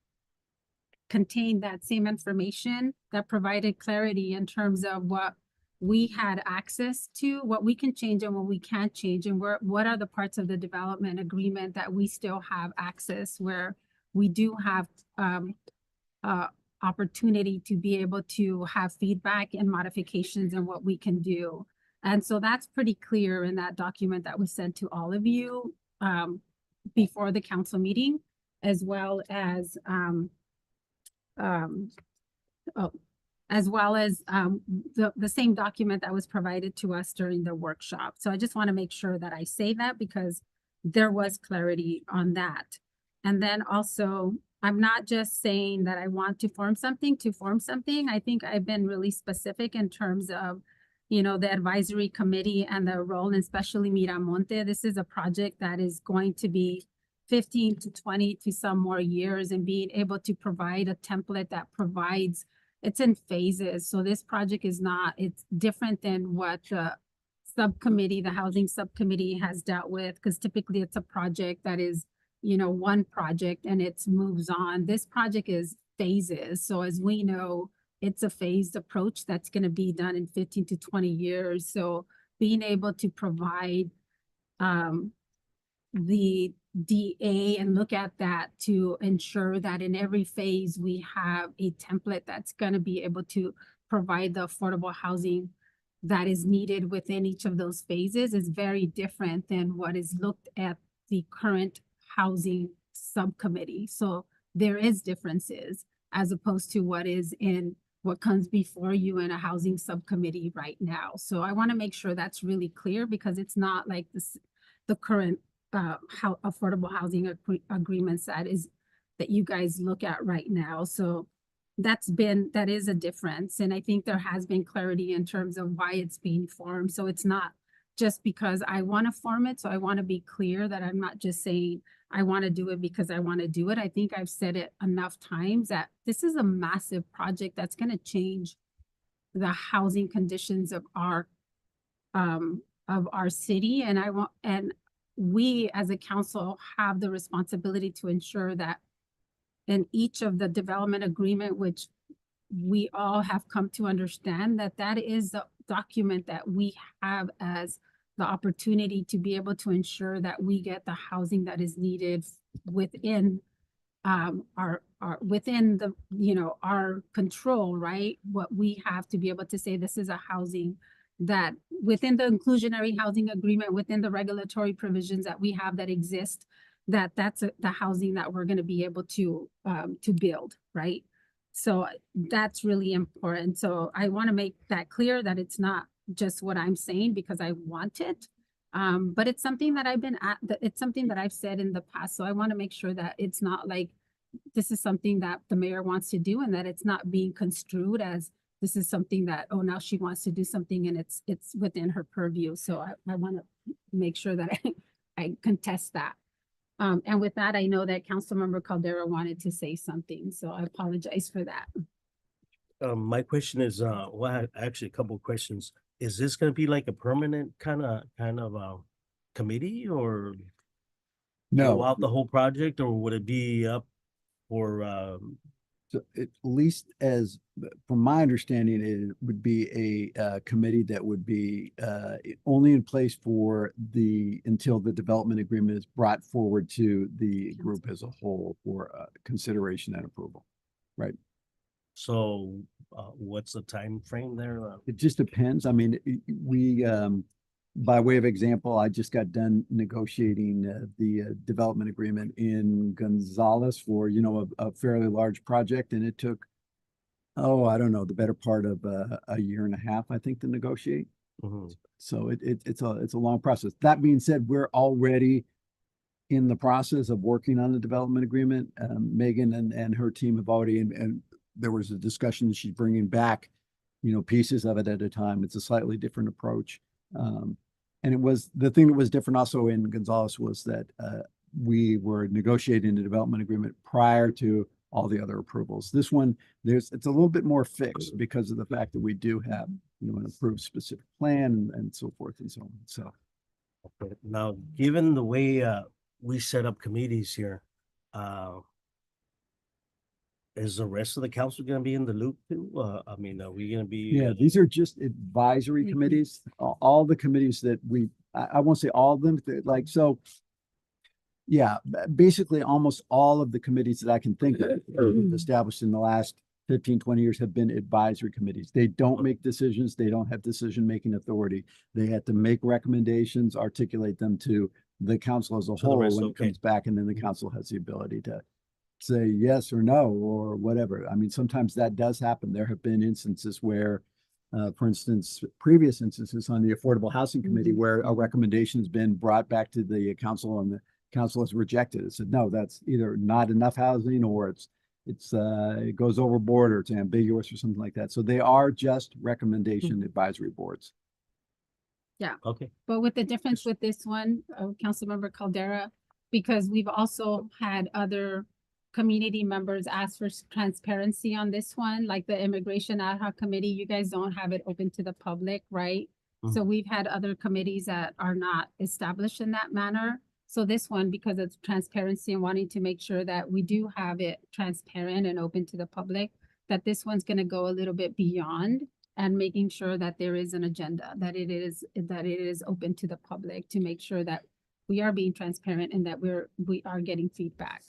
contained that same information that provided clarity in terms of what we had access to, what we can change and what we can't change, and what are the parts of the development agreement that we still have access, where we do have opportunity to be able to have feedback and modifications and what we can do. And so that's pretty clear in that document that was sent to all of you before the council meeting, as well as the same document that was provided to us during the workshop. So I just want to make sure that I say that, because there was clarity on that. And then also, I'm not just saying that I want to form something to form something. I think I've been really specific in terms of, the advisory committee and the role, and especially Miramonte. This is a project that is going to be 15 to 20 to some more years, and being able to provide a template that provides, it's in phases. So this project is not, it's different than what the subcommittee, the housing subcommittee has dealt with, because typically it's a project that is, you know, one project and it moves on. This project is phases. So as we know, it's a phased approach that's going to be done in 15 to 20 years. So being able to provide the DA and look at that to ensure that in every phase we have a template that's going to be able to provide the affordable housing that is needed within each of those phases is very different than what is looked at the current housing subcommittee. So there is differences as opposed to what is in what comes before you in a housing subcommittee right now. So I want to make sure that's really clear, because it's not like this, the current how affordable housing agreements that you guys look at right now. So that is a difference. And I think there has been clarity in terms of why it's being formed. So it's not just because I want to form it. So I want to be clear that I'm not just saying I want to do it because I want to do it. I think I've said it enough times that this is a massive project that's going to change the housing conditions of our city. And we as a council have the responsibility to ensure that in each of the development agreement, which we all have come to understand, that is the document that we have as the opportunity to be able to ensure that we get the housing that is needed within our within the, you know, our control, right? What we have to be able to say, this is a housing that within the inclusionary housing agreement, within the regulatory provisions that we have that exist, that's the housing that we're going to be able to build, right? So that's really important. So I want to make that clear that it's not just what I'm saying because I want it, but it's something that it's something that I've said in the past. So I want to make sure that it's not like this is something that the mayor wants to do and that it's not being construed as this is something that, oh, now she wants to do something and it's within her purview. So I want to make sure that I contest that. And with that, I know that Councilmember Caldera wanted to say something, so I apologize for that. My question is, well, actually a couple of questions. Is this gonna be like a permanent kind of committee or No. throughout the whole project, or would it be up for So at least as, from my understanding, it would be a committee that would be only in place until the development agreement is brought forward to the group as a whole for consideration and approval, right? So what's the time frame there? It just depends. I mean, we, by way of example, I just got done negotiating the development agreement in Gonzales for, you know, a fairly large project, and it took, I don't know, the better part of a year and a half, I think, to negotiate. Mm-hmm. So it's a long process. That being said, we're already in the process of working on the development agreement. Megan and her team have already, and there was a discussion that she's bringing back, you know, pieces of it at a time. It's a slightly different approach. And it was, the thing that was different also in Gonzales was that we were negotiating the development agreement prior to all the other approvals. This one, it's a little bit more fixed because of the fact that we do have, you know, an approved specific plan and so forth and so on. So. Okay. Now, given the way we set up committees here, is the rest of the council going to be in the loop too? I mean, are we going to be? Yeah, these are just advisory committees. All the committees that I won't say all of them, like, so. Yeah, basically almost all of the committees that I can think of established in the last 15, 20 years have been advisory committees. They don't make decisions. They don't have decision-making authority. They have to make recommendations, articulate them to the council as a whole when it comes back, and then the council has the ability to say yes or no or whatever. I mean, sometimes that does happen. There have been instances where, for instance, previous instances on the Affordable Housing Committee where a recommendation has been brought back to the council and the council has rejected it. Said, no, that's either not enough housing or it goes overboard or it's ambiguous or something like that. So they are just recommendation advisory boards. Yeah. Okay. But with the difference with this one, Councilmember Caldera, because we've also had other community members ask for transparency on this one, like the Immigration Ad Hoc Committee. You guys don't have it open to the public, right? So we've had other committees that are not established in that manner. So this one, because of transparency and wanting to make sure that we do have it transparent and open to the public, that this one's gonna go a little bit beyond and making sure that there is an agenda, that it is open to the public to make sure that we are being transparent and that we are getting feedback.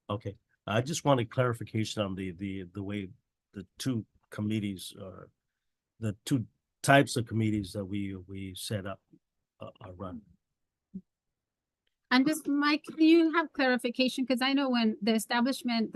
Okay, I just wanted clarification on the way the two committees the two types of committees that we set up are run. And just, Mike, can you have clarification? Because I know when the establishment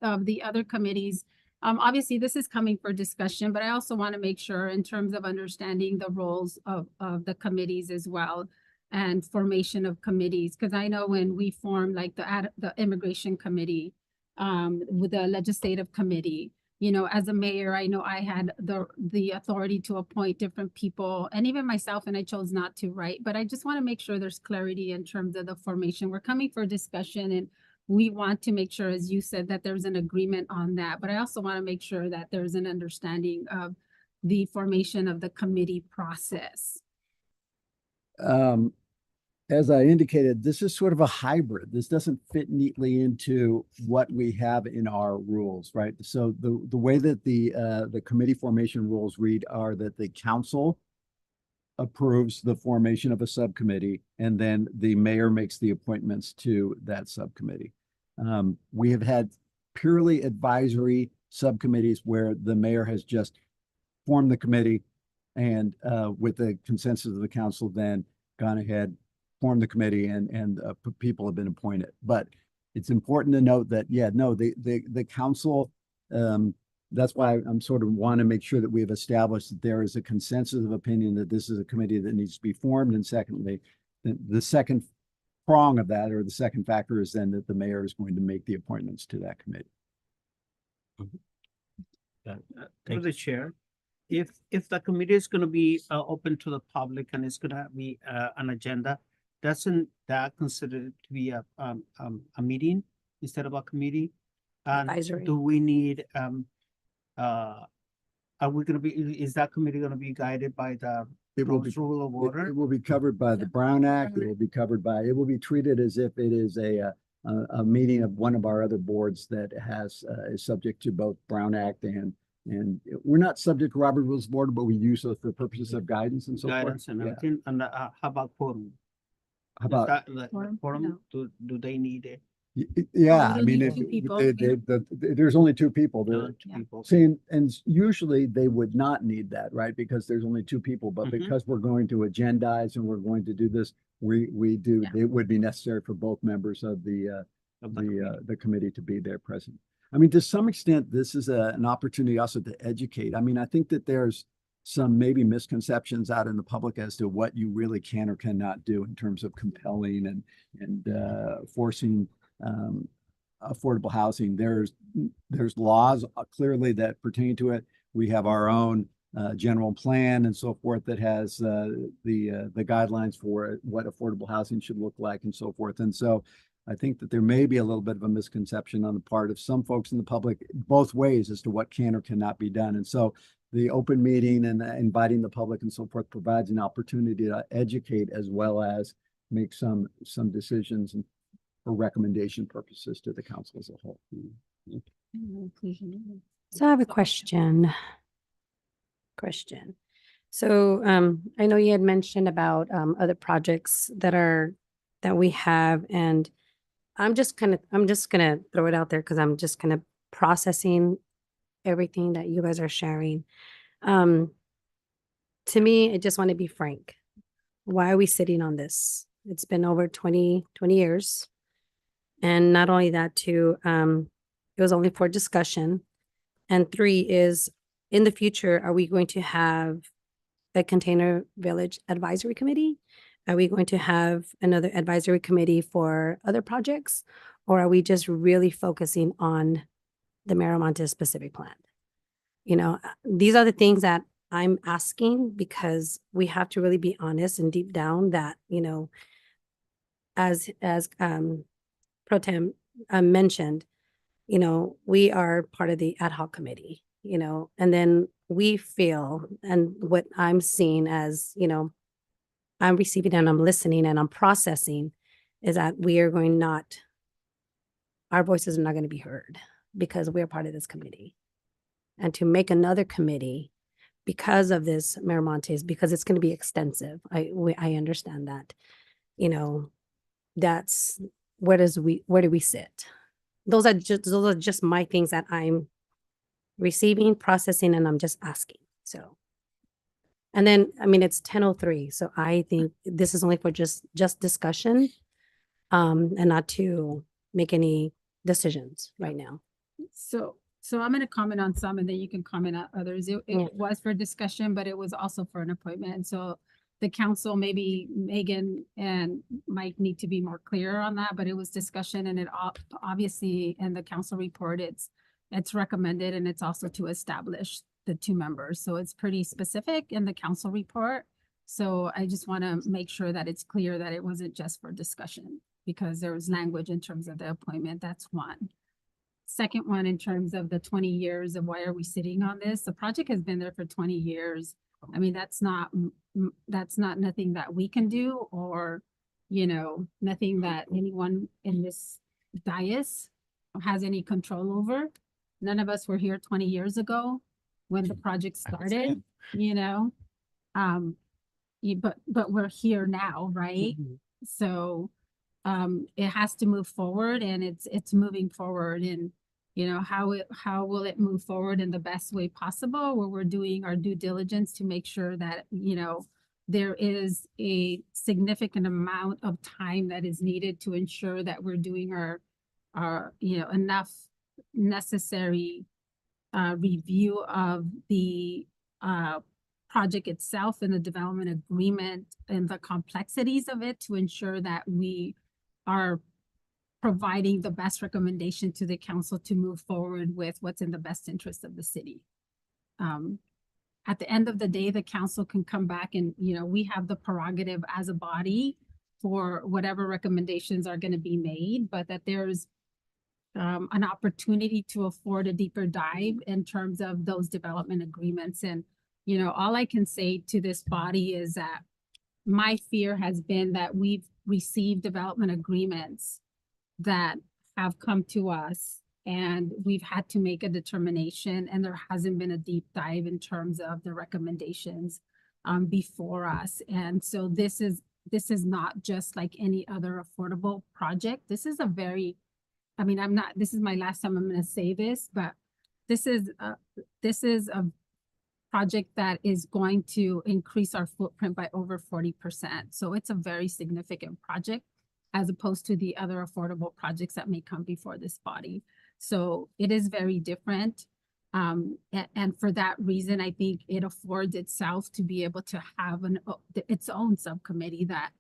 of the other committees, obviously this is coming for discussion, but I also want to make sure in terms of understanding the roles of the committees as well and formation of committees. Because I know when we formed like the immigration committee with the legislative committee, you know, as a mayor, I know I had the authority to appoint different people and even myself, and I chose not to, right? But I just want to make sure there's clarity in terms of the formation. We're coming for discussion and we want to make sure, as you said, that there's an agreement on that. But I also want to make sure that there's an understanding of the formation of the committee process. As I indicated, this is sort of a hybrid. This doesn't fit neatly into what we have in our rules, right? So the way that the committee formation rules read are that the council approves the formation of a subcommittee, and then the mayor makes the appointments to that subcommittee. We have had purely advisory subcommittees where the mayor has just formed the committee and with the consensus of the council, then gone ahead, formed the committee, and people have been appointed. But it's important to note that, yeah, no, the council, that's why I'm sort of want to make sure that we have established that there is a consensus of opinion that this is a committee that needs to be formed. And secondly, the second prong of that, or the second factor, is then that the mayor is going to make the appointments to that committee. Through the chair, if the committee is going to be open to the public and it's going to be an agenda, doesn't that considered to be a meeting instead of a committee? Advisory. Do we need are we going to be, is that committee going to be guided by the rule of order? It will be covered by the Brown Act. It will be covered by, it will be treated as if it is a meeting of one of our other boards that has is subject to both Brown Act and we're not subject to Robert Rules of Order, but we use those for purposes of guidance and so Guidance forth. and everything. And how about quorum? How about? Quorum? Do they need it? Yeah, We I mean, need if two people, there's only two people. Two people. See, and usually they would not need that, right? Because there's only two people, but Mhm. because we're going to agendize and we're going to do this, we do, Yeah. it would be necessary for both members of the committee to be there present. I mean, to some extent, this is an opportunity also to educate. I mean, I think that there's some maybe misconceptions out in the public as to what you really can or cannot do in terms of compelling and forcing affordable housing. There's laws clearly that pertain to it. We have our own general plan and so forth that has the guidelines for what affordable housing should look like and so forth. And so I think that there may be a little bit of a misconception on the part of some folks in the public both ways as to what can or cannot be done. And so the open meeting and inviting the public and so forth provides an opportunity to educate as well as make some decisions and for recommendation purposes to the council as a whole. So I have a question. So I know you had mentioned about other projects that we have, and I'm just gonna throw it out there because I'm just kind of processing everything that you guys are sharing. To me, I just want to be frank. Why are we sitting on this? It's been over 20 years. And not only that too, it was only for discussion. And 3 is, in the future, are we going to have a Container Village Advisory Committee? Are we going to have another advisory committee for other projects? Or are we just really focusing on the Miramontes specific plan? You know, these are the things that I'm asking because we have to really be honest and deep down that, you know, as Pro Tem mentioned, you know, we are part of the ad hoc committee, you know, and then we feel, and what I'm seeing as, you know, I'm receiving and I'm listening and I'm processing is that we are going not, our voices are not going to be heard because we're part of this committee. And to make another committee because of this, Mayor Montes, because it's going to be extensive. I understand that, you know, that's where do we sit? Those are just my things that I'm receiving, processing, and I'm just asking. So, and then, I mean, it's 10:03, so I think this is only for just discussion, and not to make any decisions right now. So I'm gonna comment on some and then you can comment on others. It Yeah. was for discussion, but it was also for an appointment. And so the council, maybe Megan and Mike need to be more clear on that, but it was discussion and it obviously in the council report, it's recommended and it's also to establish the 2 members. So it's pretty specific in the council report. So I just want to make sure that it's clear that it wasn't just for discussion because there was language in terms of the appointment. That's one. Second one, in terms of the 20 years of why are we sitting on this? The project has been there for 20 years. I mean, that's not nothing that we can do or, you know, nothing that anyone in this dais has any control over. None of us were here 20 years ago when the project started, you know? But we're here now, right? So it has to move forward and it's moving forward and you know how will it move forward in the best way possible where we're doing our due diligence to make sure that you know there is a significant amount of time that is needed to ensure that we're doing our you know enough necessary review of the project itself and the development agreement and the complexities of it to ensure that we are providing the best recommendation to the council to move forward with what's in the best interest of the city. At the end of the day, the council can come back and, you know, we have the prerogative as a body for whatever recommendations are going to be made, but that there's an opportunity to afford a deeper dive in terms of those development agreements. And, you know, all I can say to this body is that my fear has been that we've received development agreements that have come to us and we've had to make a determination and there hasn't been a deep dive in terms of the recommendations before us. And so this is not just like any other affordable project. This is a very, I mean, this is my last time I'm going to say this, but this is a project that is going to increase our footprint by over 40%. So it's a very significant project as opposed to the other affordable projects that may come before this body. So it is very different. And for that reason, I think it affords itself to be able to have its own subcommittee that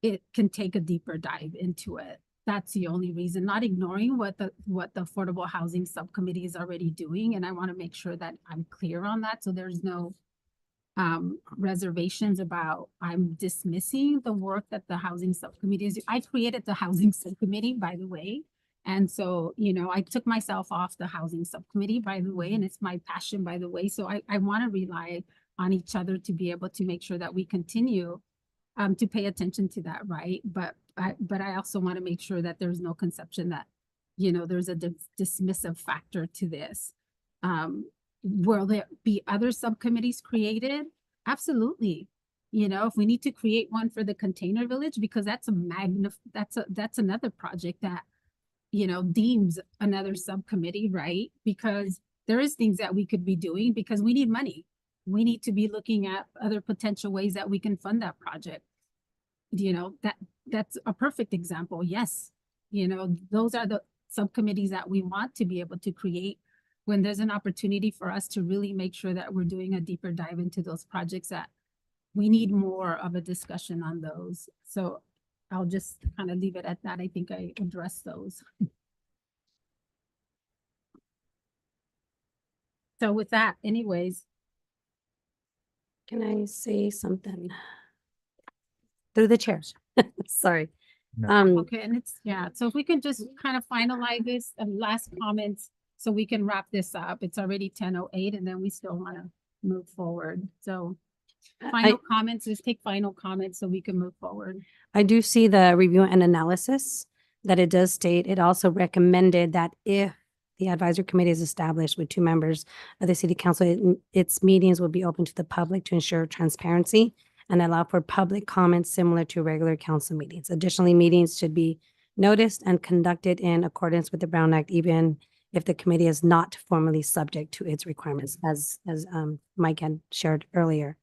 it can take a deeper dive into it. That's the only reason, not ignoring what the Affordable Housing Subcommittee is already doing. And I want to make sure that I'm clear on that. So there's no reservations about I'm dismissing the work that the Housing Subcommittee is. I created the Housing Subcommittee, by the way. And so, you know, I took myself off the Housing Subcommittee, by the way, and it's my passion, by the way. So I want to rely on each other to be able to make sure that we continue to pay attention to that, right? But I also want to make sure that there's no conception that, you know, there's a dismissive factor to this. Will there be other subcommittees created? Absolutely. You know, if we need to create one for the container village, because that's another project that, you know, deems another subcommittee, right? Because there is things that we could be doing because we need money. We need to be looking at other potential ways that we can fund that project. You know, that's a perfect example. Yes. You know, those are the subcommittees that we want to be able to create when there's an opportunity for us to really make sure that we're doing a deeper dive into those projects that we need more of a discussion on those. So I'll just kind of leave it at that. I think I addressed those. So with that, anyways. Can I say something? Through the chairs. Sorry. Okay, and it's, yeah, so if we could just kind of finalize this and last comments, so we can wrap this up. It's already 10:08 and then we still want to move forward. So final comments, just take final comments so we can move forward. I do see the review and analysis that it does state. It also recommended that if the advisory committee is established with 2 members of the city council, its meetings will be open to the public to ensure transparency and allow for public comments similar to regular council meetings. Additionally, meetings should be noticed and conducted in accordance with the Brown Act, even if the committee is not formally subject to its requirements, as Mike had shared earlier.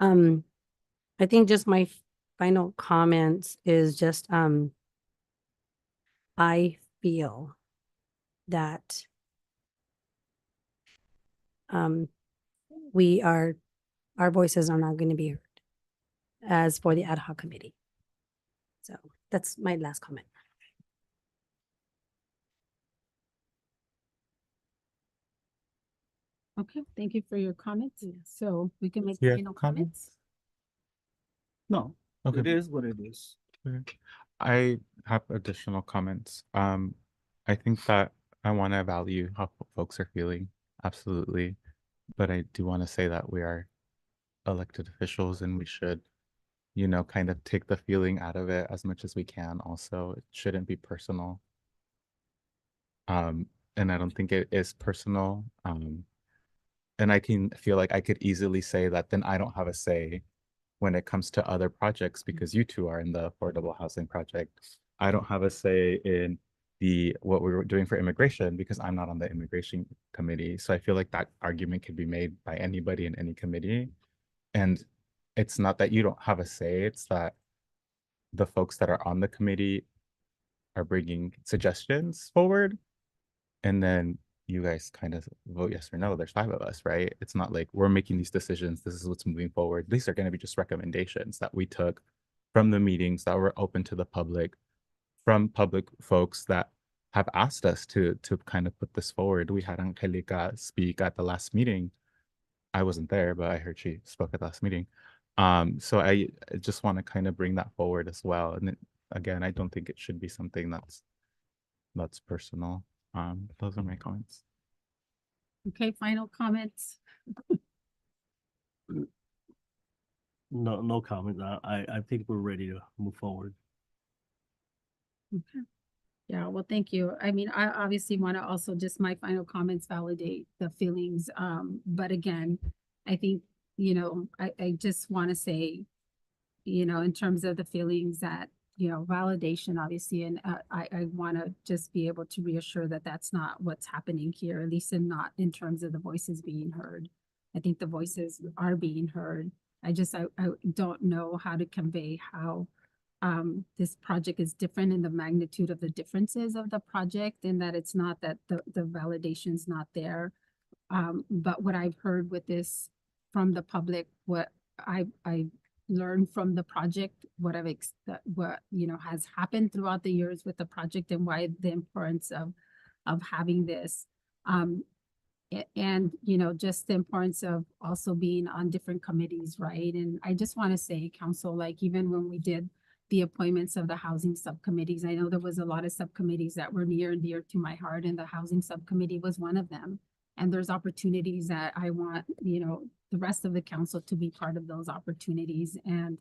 I think just my final comment is just, I feel that our voices are not going to be heard as for the ad hoc committee. So that's my last comment. Okay, thank you for your comments. So we can make Yeah, final comments. No, Okay. it is what it is. Okay. I have additional comments. I think that I want to value how folks are feeling, absolutely. But I do want to say that we are elected officials and we should, you know, kind of take the feeling out of it as much as we can. Also, it shouldn't be personal. And I don't think it is personal. And I can feel like I could easily say that then I don't have a say when it comes to other projects because you two are in the affordable housing project. I don't have a say in what we were doing for immigration because I'm not on the immigration committee. So I feel like that argument could be made by anybody in any committee. And it's not that you don't have a say, it's that the folks that are on the committee are bringing suggestions forward. And then you guys kind of vote yes or no. There's 5 of us, right? It's not like we're making these decisions. This is what's moving forward. These are going to be just recommendations that we took from the meetings that were open to the public, from public folks that have asked us to kind of put this forward. We had Angelica speak at the last meeting. I wasn't there, but I heard she spoke at the last meeting. So I just want to kind of bring that forward as well. And again, I don't think it should be something that's personal. Those are my comments. Okay, final comments. No comment. I think we're ready to move forward. Okay. Yeah, well, thank you. I mean, I obviously want to also just my final comments validate the feelings. But again, I think, you know, I just want to say, you know, in terms of the feelings that, you know, validation, obviously, and I want to just be able to reassure that that's not what's happening here, at least not in terms of the voices being heard. I think the voices are being heard. I don't know how to convey how this project is different in the magnitude of the differences of the project, and that it's not that the validation's not there. But what I've heard with this from the public, what I learned from the project, what you know has happened throughout the years with the project, and why the importance of having this, and you know just the importance of also being on different committees, right? And I just want to say, council, like even when we did the appointments of the housing subcommittees, I know there was a lot of subcommittees that were near and dear to my heart, and the housing subcommittee was one of them. And there's opportunities that I want, you know, the rest of the council to be part of those opportunities. And,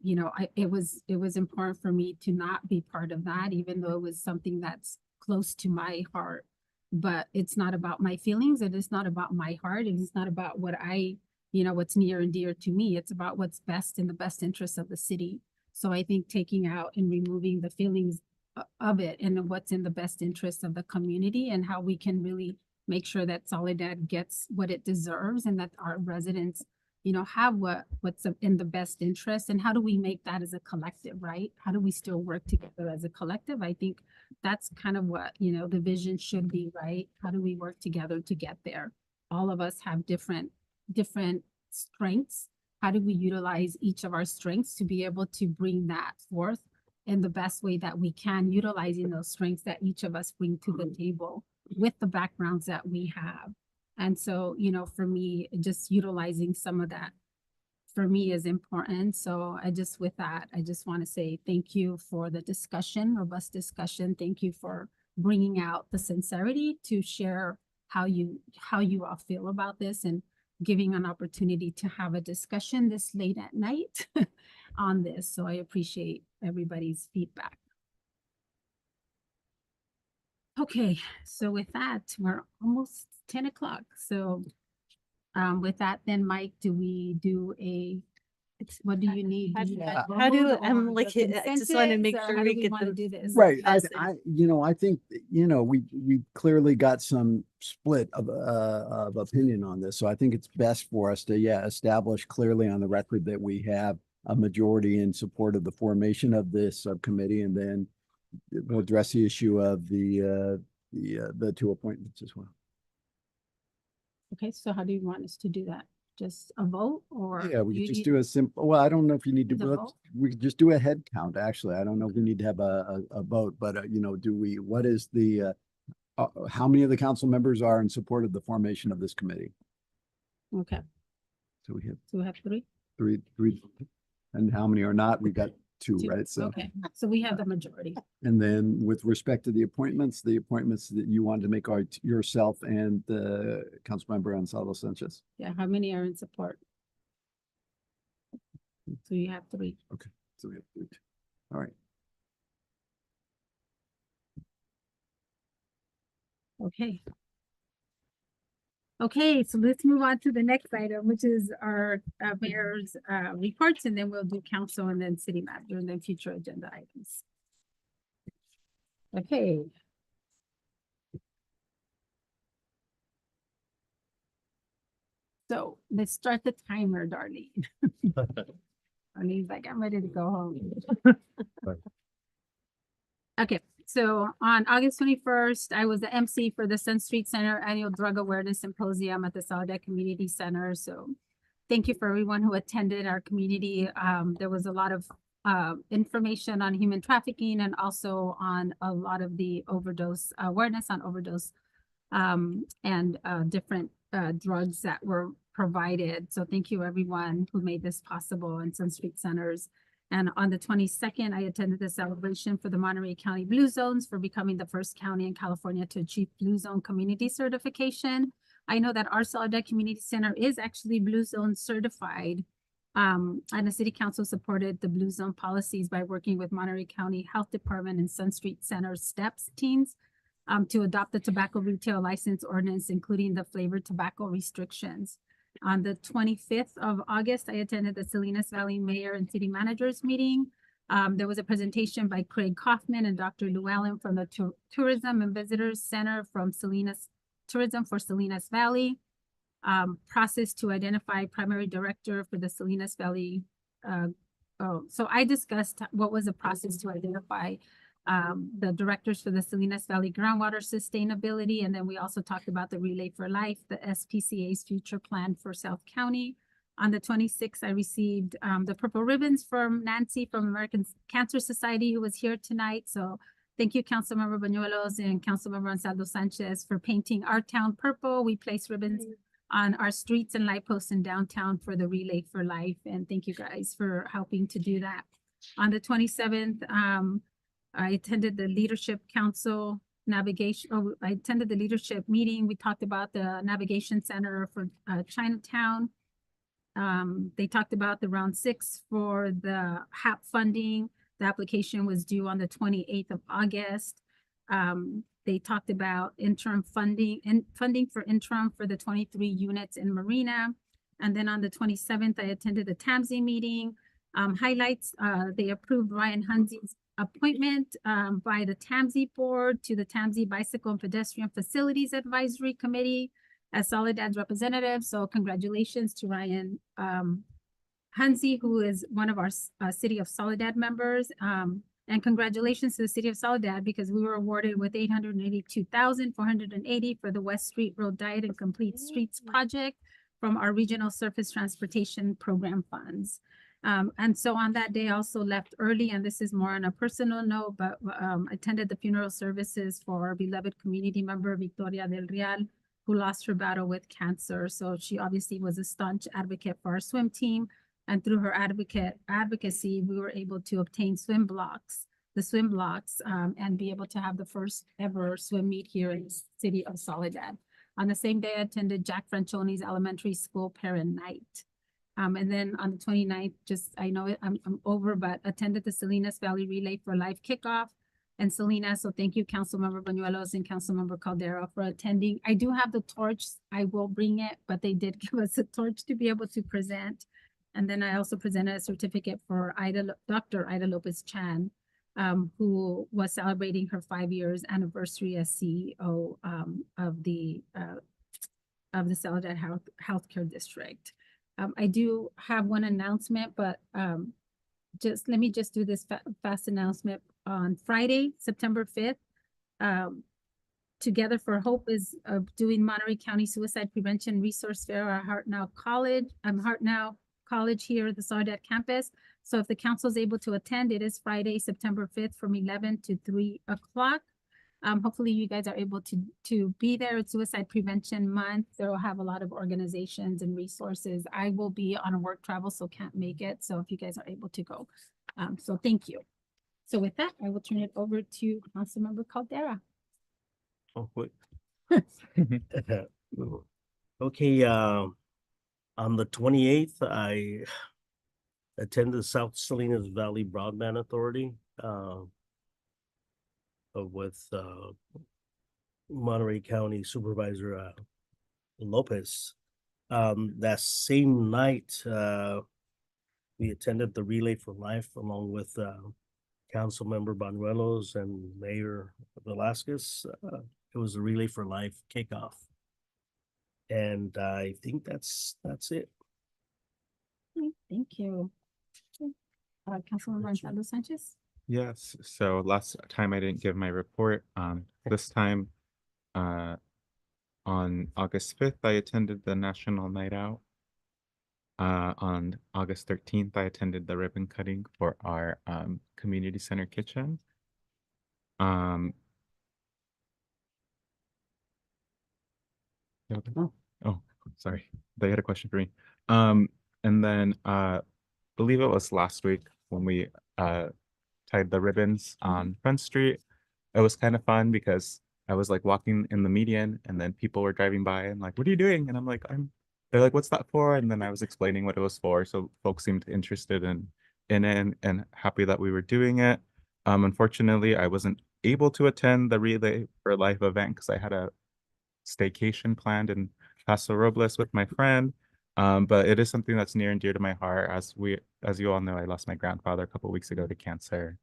you know, it was important for me to not be part of that, even though it was something that's close to my heart. But it's not about my feelings. It is not about my heart. It is not about what what's near and dear to me. It's about what's best in the best interest of the city. So I think taking out and removing the feelings of it and what's in the best interest of the community and how we can really make sure that Soledad gets what it deserves and that our residents, you know, have what's in the best interest. And how do we make that as a collective, right? How do we still work together as a collective? I think that's kind of what, you know, the vision should be, right? How do we work together to get there? All of us have different strengths. How do we utilize each of our strengths to be able to bring that forth in the best way that we can, utilizing those strengths that each of us bring to the table with the backgrounds that we have. And so, you know, for me, just utilizing some of that for me is important. So I just, with that, I just want to say thank you for the discussion, robust discussion. Thank you for bringing out the sincerity to share how you all feel about this and giving an opportunity to have a discussion this late at night on this. So I appreciate everybody's feedback. Okay, so with that, we're almost 10 o'clock. So with that, then Mike, do we do what do you need? Do you need a How do, vote or like, the I just want to make consensus, or sure how we do get wanna the do this? Right. message. I think, we clearly got some split of opinion on this. So I think it's best for us to, establish clearly on the record that we have a majority in support of the formation of this subcommittee, and then we'll address the issue of the two appointments as well. Okay, so how do you want us to do that? Just a vote or? Yeah, we you could just need- do a simple, well, I don't know if you need to, The vote. vote? We could just do a head count, actually. I don't know if we need to have a vote, but what is how many of the council members are in support of the formation of this committee? Okay, So we have so we have three? three, and how many are not? We got two, right? So, Okay, so we have the majority. and then with respect to the appointments that you wanted to make are yourself and the Councilmember Gonzalo Sanchez. Yeah, how many are in support? So you have three. Okay, so we have three. All right. Okay. Okay, so let's move on to the next item, which is our mayor's reports, and then we'll do council and then city manager and then future agenda items. Okay. So let's start the timer, Darlene. Darlene's like, I'm ready to go home. Okay, so on August 21st, I was the MC for the Sun Street Center Annual Drug Awareness Symposium at the Soledad Community Center. So thank you for everyone who attended our community. There was a lot of information on human trafficking and also on a lot of the overdose awareness on overdose and different drugs that were provided. So thank you everyone who made this possible in Sun Street Centers. And on the 22nd, I attended the celebration for the Monterey County Blue Zones for becoming the first county in California to achieve Blue Zone Community Certification. I know that our Soledad Community Center is actually Blue Zone certified. And the City Council supported the Blue Zone policies by working with Monterey County Health Department and Sun Street Center STEPS teams to adopt the tobacco retail license ordinance, including the flavored tobacco restrictions. On the 25th of August, I attended the Salinas Valley Mayor and City Managers meeting. There was a presentation by Craig Kaufman and Dr. Llewellyn from the Tourism and Visitors Center from Salinas Tourism for Salinas Valley. Process to identify primary director for the Salinas Valley. So I discussed what was the process to identify the directors for the Salinas Valley groundwater sustainability. And then we also talked about the Relay for Life, the SPCA's future plan for South County. On the 26th, I received the purple ribbons from Nancy from American Cancer Society, who was here tonight. So thank you, Councilmember Bañuelos and Councilmember Gonzalo Sanchez for painting our town purple. We place ribbons on our streets and light posts in downtown for the Relay for Life. And thank you guys for helping to do that. On the 27th, I attended the Leadership Council navigation. I attended the leadership meeting. We talked about the Navigation Center for Chinatown. They talked about the round 6 for the HAP funding. The application was due on the 28th of August. They talked about interim funding and funding for interim for the 23 units in Marina. And then on the 27th, I attended the TAMSI meeting. Highlights, they approved Ryan Hunsy's appointment by the TAMSI board to the TAMSI Bicycle and Pedestrian Facilities Advisory Committee as Soledad's representative. So congratulations to Ryan Hunsy, who is one of our City of Soledad members. And congratulations to the City of Soledad because we were awarded with $882,480 for the West Street Road Diet and Complete Streets project from our Regional Surface Transportation Program funds. And so on that day, I also left early, and this is more on a personal note, but attended the funeral services for our beloved community member, Victoria del Real, who lost her battle with cancer. So she obviously was a staunch advocate for our swim team. And through her advocacy, we were able to obtain the swim blocks, and be able to have the first ever swim meet here in the city of Soledad. On the same day, I attended Jack Francioni's elementary school parent night. And then on the 29th, I know I'm over, but attended the Salinas Valley Relay for Life kickoff. And Selena, so thank you, Councilmember Banuelos and Councilmember Caldera for attending. I do have the torch. I will bring it, but they did give us a torch to be able to present. And then I also presented a certificate for Dr. Ida Lopez Chan, who was celebrating her 5 years anniversary as CEO of the Soledad Healthcare District. I do have one announcement, but let me do this fast announcement. On Friday, September 5th, Together for Hope is doing Monterey County Suicide Prevention Resource Fair at Hartnell College here at the Soledad campus. So if the council is able to attend, it is Friday, September 5th from 11 to 3 o'clock. Hopefully you guys are able to be there. It's Suicide Prevention Month. There will have a lot of organizations and resources. I will be on a work travel, so can't make it. So if you guys are able to go. So thank you. So with that, I will turn it over to Councilmember Caldera. Oh, wait. Okay, on the 28th, I attended South Salinas Valley Broadband Authority with Monterey County Supervisor Lopez. That same night, we attended the Relay for Life along with Councilmember Banuelos and Mayor Velasquez. It was a Relay for Life kickoff. And I think that's it. Thank you. Councilmember Gonzalo Sanchez. Yes, so last time I didn't give my report. This time, on August 5th, I attended the National Night Out. On August 13th, I attended the ribbon cutting for our community center kitchen. Oh, sorry. They had a question for me. And then believe it was last week when we tied the ribbons on Front Street. It was kind of fun because I was like walking in the median and then people were driving by and like, what are you doing? And I'm like, they're like, what's that for? And then I was explaining what it was for. So folks seemed interested in it and happy that we were doing it. Unfortunately, I wasn't able to attend the Relay for Life event because I had a staycation planned in Paso Robles with my friend. But it is something that's near and dear to my heart. As you all know, I lost my grandfather a couple weeks ago to cancer.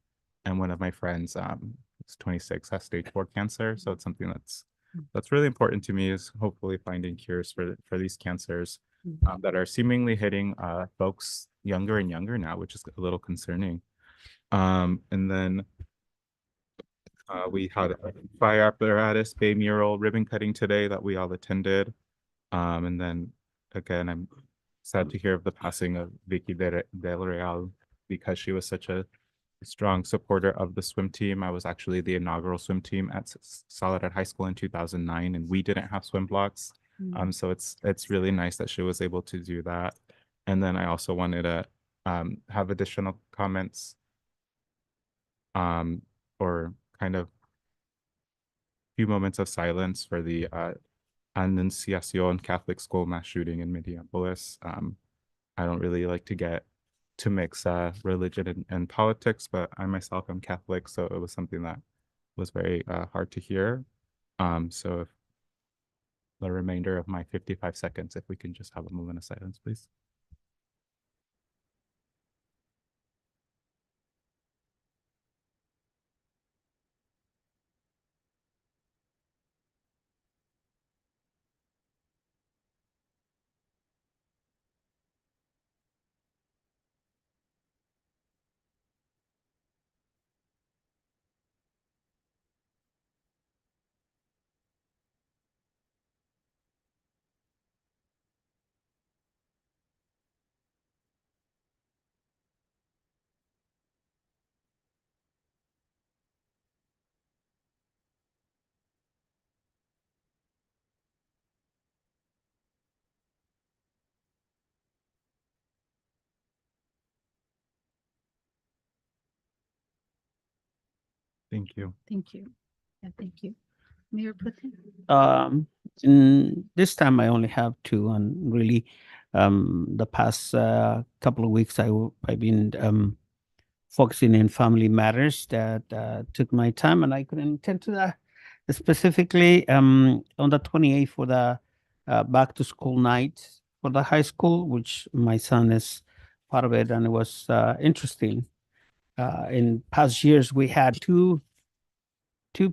And one of my friends, who's 26, has stage 4 cancer. So it's something that's really important to me, is hopefully finding cures for these cancers that are seemingly hitting folks younger and younger now, which is a little concerning. And then we had a fire apparatus bay mural ribbon cutting today that we all attended. And then again, I'm sad to hear of the passing of Vicky Del Real because she was such a strong supporter of the swim team. I was actually the inaugural swim team at Soledad High School in 2009, and we didn't have swim blocks. So it's really nice that she was able to do that. And then I also wanted to have additional comments or kind of few moments of silence for the Annunciacion Catholic School mass shooting in Minneapolis. I don't really like to mix religion and politics, but I myself am Catholic, so it was something that was very hard to hear. So if the remainder of my 55 seconds, if we can just have a moment of silence, please. Thank you. Thank you. Yeah, thank you. Mayor Pro Tem. This time I only have two, and really, the past couple of weeks I've been focusing in family matters that took my time, and I couldn't attend to that. Specifically, on the 28th for the back to school night for the high school, which my son is part of it, and it was interesting. In past years, we had two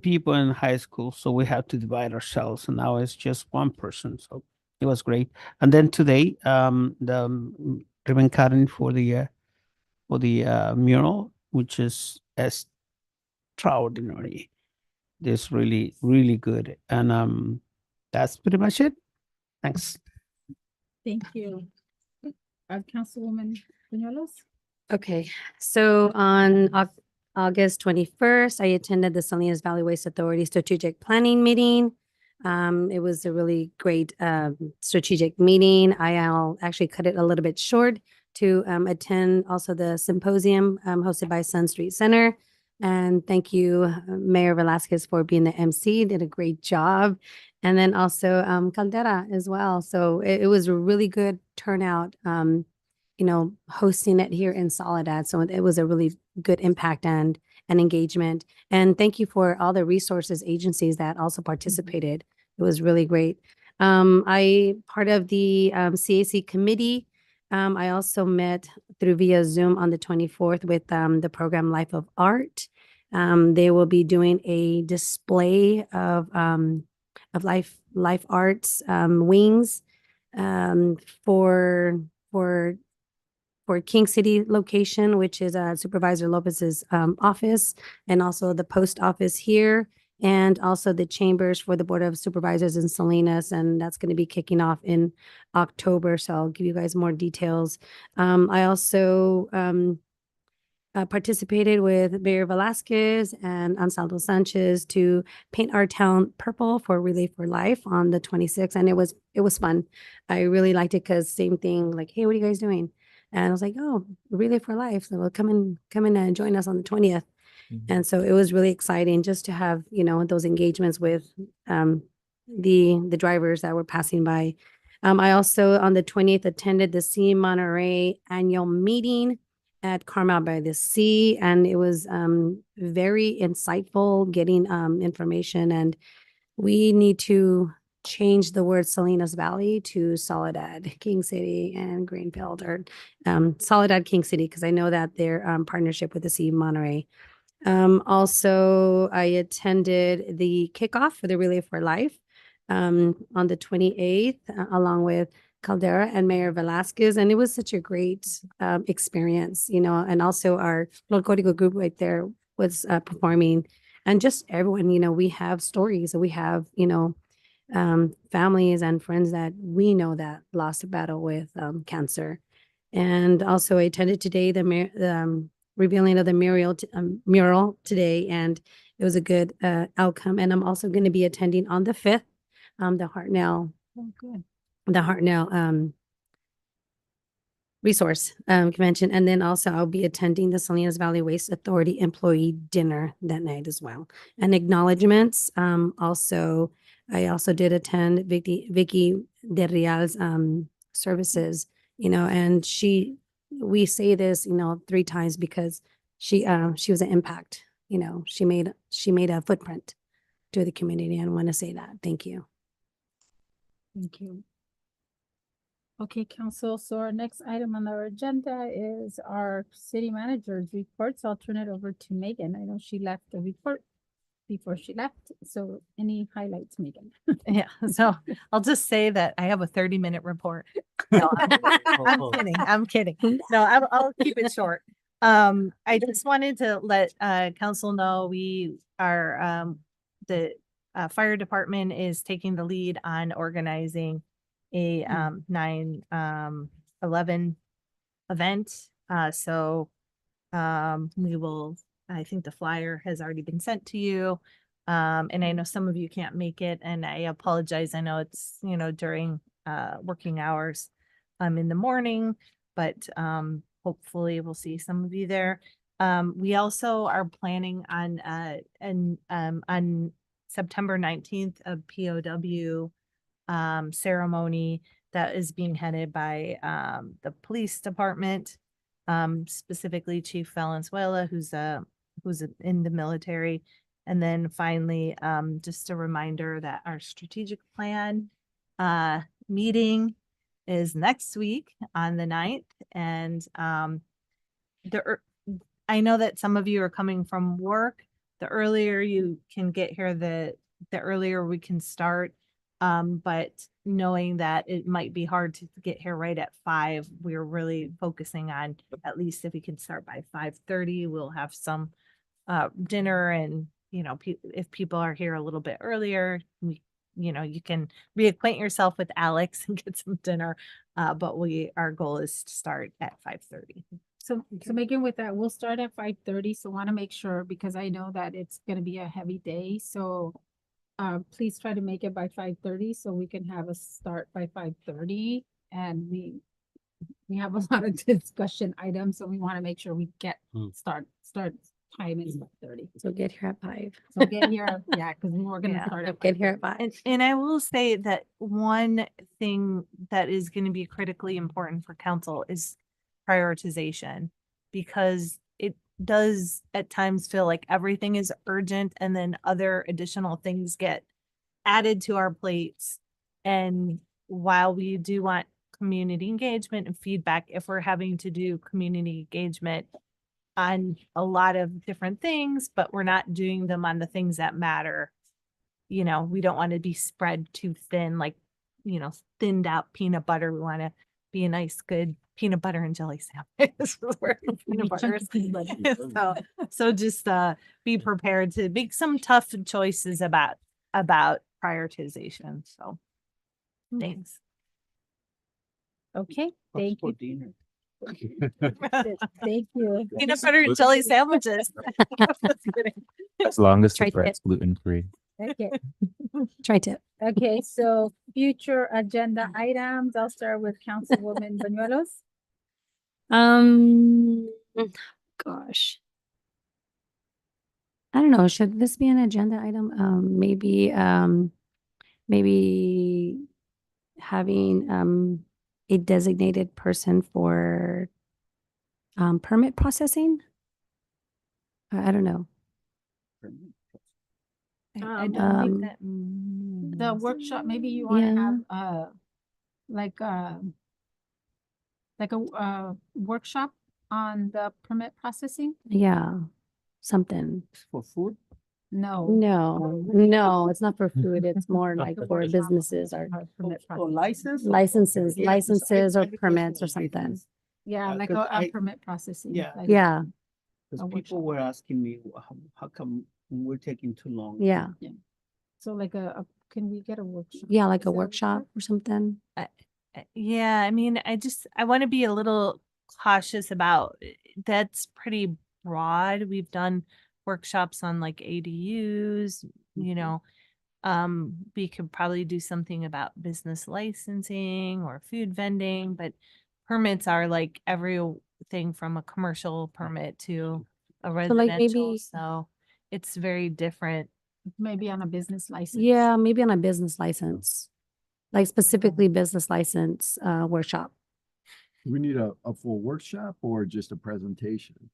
people in high school, so we had to divide ourselves, and now it's just one person. So it was great. And then today, the ribbon cutting for the mural, which is extraordinary. It's really, really good. And that's pretty much it. Thanks. Thank you. Councilwoman Buñuelos. Okay, so on August 21st, I attended the Salinas Valley Waste Authority Strategic Planning Meeting. It was a really great strategic meeting. I'll actually cut it a little bit short to attend also the symposium hosted by Sun Street Center. And thank you, Mayor Velasquez, for being the MC, did a great job. And then also Caldera as well. So it was a really good turnout, hosting it here in Soledad. So it was a really good impact and engagement. And thank you for all the resources agencies that also participated. It was really great. I part of the CAC committee. I also met through via Zoom on the 24th with the program Life of Art. They will be doing a display of life arts wings for King City location, which is Supervisor Lopez's office, and also the post office here, and also the chambers for the Board of Supervisors in Salinas, and that's going to be kicking off in October. So I'll give you guys more details. I also participated with Mayor Velasquez and Ansaldo Sanchez to paint our town purple for Relay for Life on the 26th, and it was fun. I really liked it because same thing, like, hey, what are you guys doing? And I was like, oh, Relay for Life. So we'll come in and join us on the 20th. And so it was really exciting just to have, those engagements with the drivers that were passing by. I also on the 20th attended the C Monterey annual meeting at Carmel by the Sea, and it was very insightful getting information. And we need to change the word Salinas Valley to Soledad, King City, and Greenfield, or Soledad, King City, because I know that their partnership with the C Monterey. Also, I attended the kickoff for the Relay for Life on the 28th, along with Caldera and Mayor Velasquez, and it was such a great experience, and also our little Código group right there was performing, and just everyone, we have stories, we have, families and friends that we know that lost a battle with cancer. And also I attended today the revealing of the mural today, and it was a good outcome. And I'm also going to be attending on the 5th, the Hartnell. Oh, good. The Hartnell resource convention. And then also I'll be attending the Salinas Valley Waste Authority employee dinner that night as well. And acknowledgements. I also did attend Vicky De Real's services, and we say this, 3 times because she was an impact, she made a footprint to the community, and I want to say that. Thank you. Thank you. Okay, council. So our next item on our agenda is our city manager's report. So I'll turn it over to Megan. I know she left a report before she left. So any highlights, Megan? Yeah, so I'll just say that I have a 30-minute report. No, I'm kidding. I'm kidding. No, I'll keep it short. I just wanted to let council know we are the fire department is taking the lead on organizing a 9/11 event. So we will, I think the flyer has already been sent to you. And I know some of you can't make it, and I apologize. I know it's, during working hours in the morning, but hopefully we'll see some of you there. We also are planning on on September 19th, a POW ceremony that is being headed by the police department, specifically Chief Valenzuela, who's in the military. And then finally, just a reminder that our strategic plan meeting is next week on the 9th. And I know that some of you are coming from work. The earlier you can get here, the earlier we can start. But knowing that it might be hard to get here right at 5, we're really focusing on, at least if we can start by 5:30, we'll have some dinner, and if people are here a little bit earlier, you can reacquaint yourself with Alex and get some dinner. But our goal is to start at 5:30. So Megan, with that, we'll start at 5:30. So want to make sure, because I know that it's going to be a heavy day. So please try to make it by 5:30 so we can have a start by 5:30. And we have a lot of discussion items, so we want to make sure we get start time is 5:30. So get here at 5. So get here, yeah, because we're gonna start at Get here at 5. And I will say that one thing that is going to be critically important for council is prioritization, because it does at times feel like everything is urgent and then other additional things get added to our plates. And while we do want community engagement and feedback, if we're having to do community engagement on a lot of different things, but we're not doing them on the things that matter, we don't want to be spread too thin, like, thinned out peanut butter. We want to be a nice, good peanut butter and jelly sandwich. This is where the peanut butter is. So just be prepared to make some tough choices about prioritization. So thanks. Okay, thank you. Dinner. Thank you. Peanut butter and jelly sandwiches. As long as the Try bread's gluten-free. Okay. Tri-tip. Okay, so future agenda items, I'll start with Councilwoman Banuelos. Gosh. I don't know. Should this be an agenda item? Maybe having a designated person for permit processing. I don't know. I don't think that The workshop, maybe you want to have like a workshop on the permit processing? Yeah, something. For food? No, it's not for food. It's more like for businesses or permit license? licenses or permits or something. Yeah, like 'cause a permit processing. Yeah. like- Yeah, Because A people were asking me, how come we're taking too long? yeah, So like can we get a workshop? yeah, like Is a there workshop or something. Yeah, I mean, I want to be a little cautious about, that's pretty broad. We've done workshops on like ADUs, we could probably do something about business licensing or food vending, but permits are like everything from a commercial permit to a like residential, maybe- so it's very different. Maybe on a business license. Yeah, maybe on a business license, like specifically business license workshop. Do we need a full workshop or just a presentation?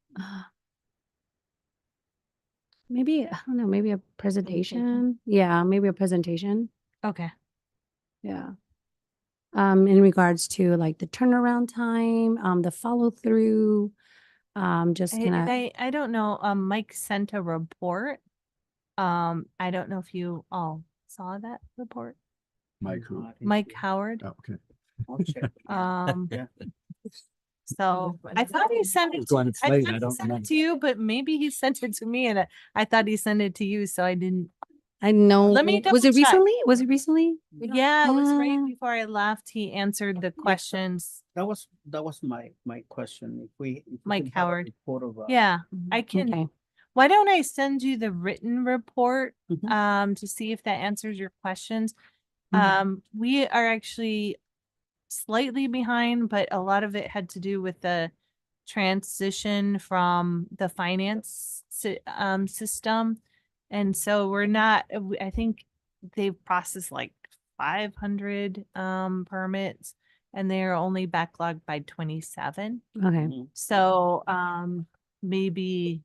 Maybe, I don't know, maybe a presentation. Yeah, maybe a presentation. Okay. Yeah. In regards to like the turnaround time, the follow through, just kind of. I don't know, Mike sent a report. I don't know if you all saw that report. Mike who? Mike Howard. Oh, okay. Yeah. So I thought he sent it, It's going to I slate, thought I he don't sent it remember. to you, but maybe he sent it to me, and I thought he sent it to you, so I didn't. I know. Let me Was it double check. recently? Was it recently? Yeah, it was right Ah. before I left. He answered the questions. That was my question. If we Mike can have a Howard. report of, Yeah, I can. Okay. Why don't I send you the written report, Mhm. to see if that answers your questions? Mhm. We are actually slightly behind, but a lot of it had to do with the transition from the finance system. And so we're not, I think they've processed like 500 permits and they're only backlogged by 27. Okay. So maybe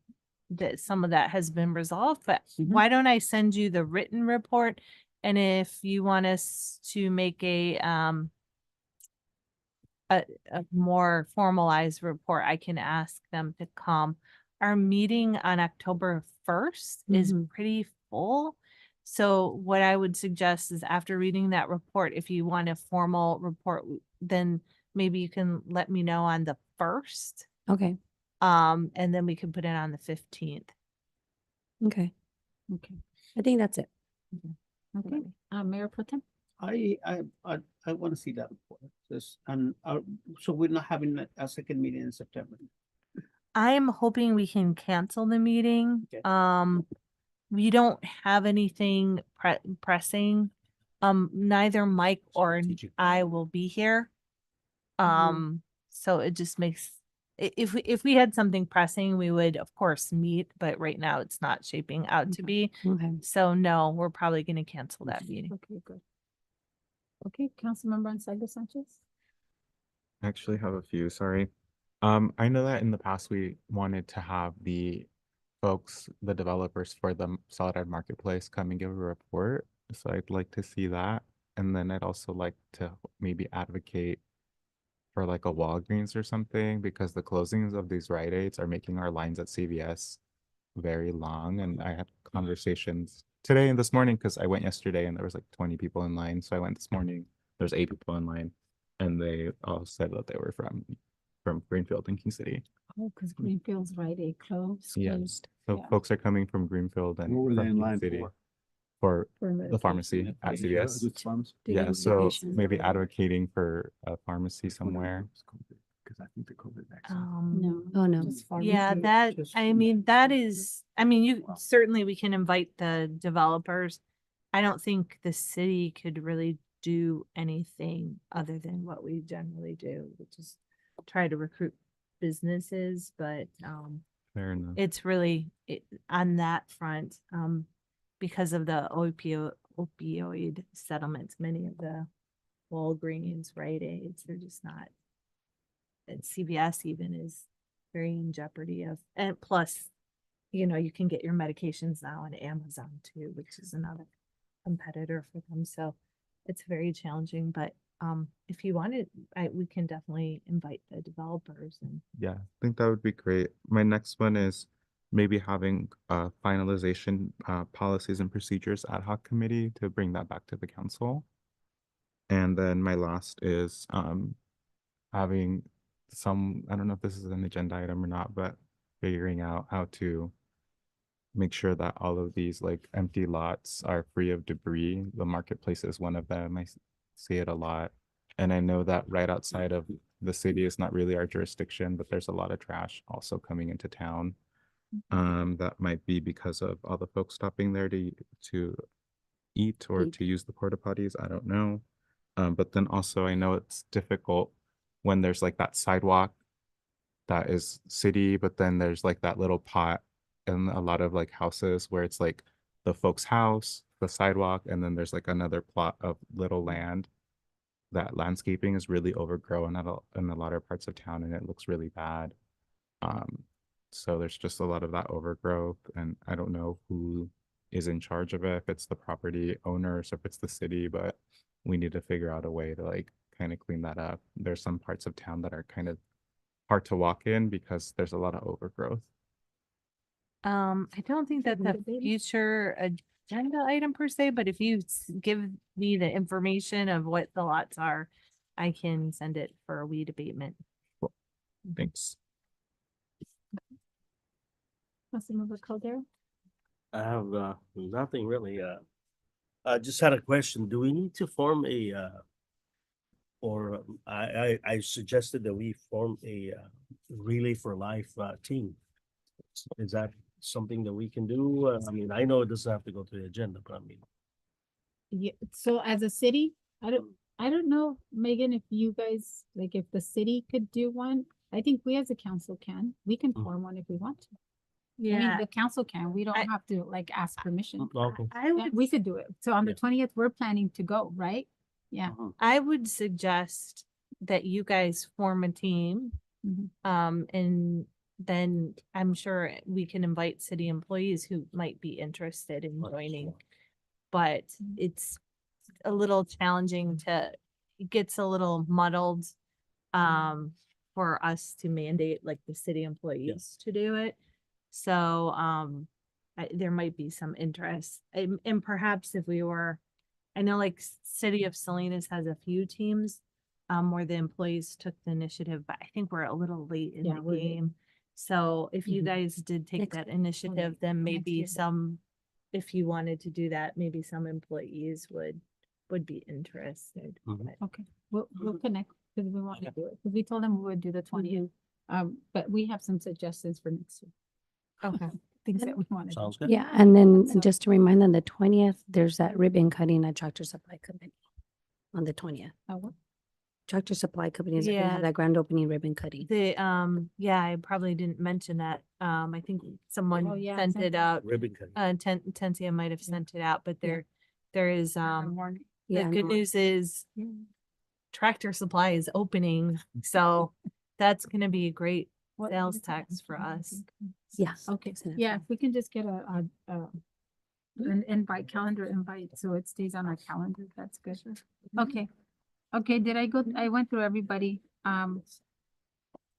that some of that has been resolved, but why don't I send you the written report? And if you want us to make a more formalized report, I can ask them to come. Our meeting on October 1st is pretty full. So what I would suggest is after reading that report, if you want a formal report, then maybe you can let me know on the 1st. Okay. And then we can put it on the 15th. Okay. Okay. I think that's it. Okay, Mayor Pro Tem? I want to see that report. This, and so we're not having a second meeting in September. I am hoping we can cancel the meeting. Okay. We don't have anything pressing. Neither Mike or I will be here. So it just makes, if we had something pressing, we would of course meet, but right now it's not shaping out to be. Okay. So no, we're probably gonna cancel that meeting. Okay, good. Okay, Councilmember Ansaldo Sanchez? I actually have a few, sorry. I know that in the past we wanted to have the folks, the developers for the Soledad Marketplace come and give a report. So I'd like to see that. And then I'd also like to maybe advocate for like a Walgreens or something, because the closings of these Rite Aids are making our lines at CVS very long. And I had conversations today and this morning, because I went yesterday and there was like 20 people in line. So I went this morning, there's 8 people in line, and they all said that they were from Greenfield and King City. Oh, because Greenfield's Rite Aid closed. Yes. So Yeah. folks are coming from Greenfield and What were they from in King line City for? for For the medication. pharmacy at CVS. Yeah, Getting so medication. maybe advocating for a pharmacy somewhere. Because I think the COVID vaccine. No. Oh, no. Just Yeah, pharmacy. that, Just- I mean, that is, I mean, you certainly, we can invite the developers. I don't think the city could really do anything other than what we generally do, which is try to recruit businesses, but Fair enough. it's really on that front, because of the opioid settlements, many of the Walgreens, Rite Aids, they're just not. And CVS even is very in jeopardy of, and plus, you know, you can get your medications now on Amazon too, which is another competitor for them. So it's very challenging, but if you wanted, we can definitely invite the developers and Yeah, I think that would be great. My next one is maybe having a finalization policies and procedures ad hoc committee to bring that back to the council. And then my last is having some, I don't know if this is an agenda item or not, but figuring out how to make sure that all of these like empty lots are free of debris. The marketplace is one of them. I see it a lot. And I know that right outside of the city is not really our jurisdiction, but there's a lot of trash also coming into town. That might be because of all the folks stopping there to eat or to use the porta potties. I don't know. But then also I know it's difficult when there's like that sidewalk that is city, but then there's like that little pot and a lot of like houses where it's like the folks' house, the sidewalk, and then there's like another plot of little land. That landscaping is really overgrown in a lot of parts of town, and it looks really bad. So there's just a lot of that overgrowth, and I don't know who is in charge of it, if it's the property owners, if it's the city, but we need to figure out a way to like kind of clean that up. There's some parts of town that are kind of hard to walk in because there's a lot of overgrowth. I don't think that's a future agenda item per se, but if you give me the information of what the lots are, I can send it for a weed abatement. Cool. Thanks. Councilmember Caldera? I have nothing really. I just had a question. Do we need to form a or I suggested that we form a Relay for Life team. Is that something that we can do? I mean, I know it doesn't have to go to the agenda, but I mean, Yeah, so as a city, I don't know, Megan, if you guys, like if the city could do one. I think we as a council can, we can form one if we want to. I mean, Yeah, the council can, we don't I- have to like ask permission. Okay. I Yeah, would we could do it. So on the 20th, we're planning to go, right? Yeah. I would suggest that you guys form a team. Mhm. And then I'm sure we can invite city employees who might be interested in joining. But it's a little challenging it gets a little muddled for us to mandate like the city employees to do it. So there might be some interest. And perhaps if we were, I know like City of Salinas has a few teams where the employees took the initiative, but I think we're a little late in Yeah, the we're late. game. So if you Mhm. guys did take Next- that initiative, then next maybe year. some, if you wanted to do that, maybe some employees would be interested. Mhm. But- Okay, we'll connect because we want to do it. Because we told them we would do the 20th. But we have some suggestions for next year. Okay. Things that we want to do. Sounds good. Yeah, and then So- just to remind them, the 20th, there's that ribbon cutting at Tractor Supply Company on the 20th. What? Tractor Supply Company is gonna Yeah. have that grand opening ribbon cutting. Yeah, I probably didn't mention that. I think someone Oh, yeah, sent sent it it. out. Ribbon cutting. Tensia might have sent it out, but Yeah. there is, Morning. the Yeah, good no, news is Tractor Supply is opening, so that's gonna be a great What- sales what is it? tax for us. Yeah. Okay, Send it yeah, out. if we can just get an invite, calendar invite, so it stays on our calendar, that's good. Okay, okay, I went through everybody,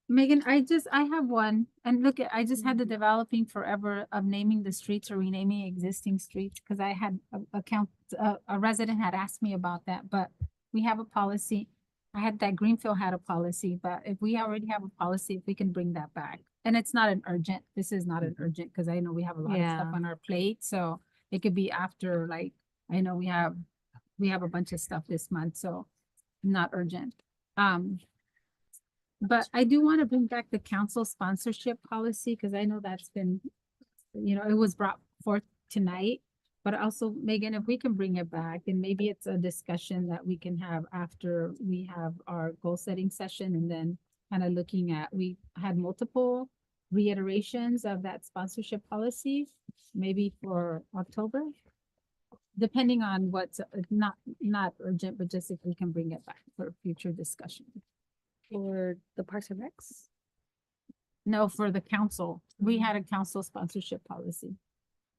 Megan, I have one, and look, I just had the developing forever of naming the streets or renaming existing streets, because I had a resident had asked me about that, but we have a policy. I had that Greenfield had a policy, but if we already have a policy, if we can bring that back. And it's not an urgent, this is not an urgent, because I know we have a lot of stuff Yeah. on our plate, so it could be after, like, I know we have a bunch of stuff this month, so not urgent. But I do want to bring back the council sponsorship policy, because I know that's been, it was brought forth tonight. But also, Megan, if we can bring it back, and maybe it's a discussion that we can have after we have our goal setting session, and then kind of looking at, we had multiple reiterations of that sponsorship policy, maybe for October. Depending on what's not urgent, but just if we can bring it back for future discussion. For the Parks and Recs? No, for the council. We had a council sponsorship policy.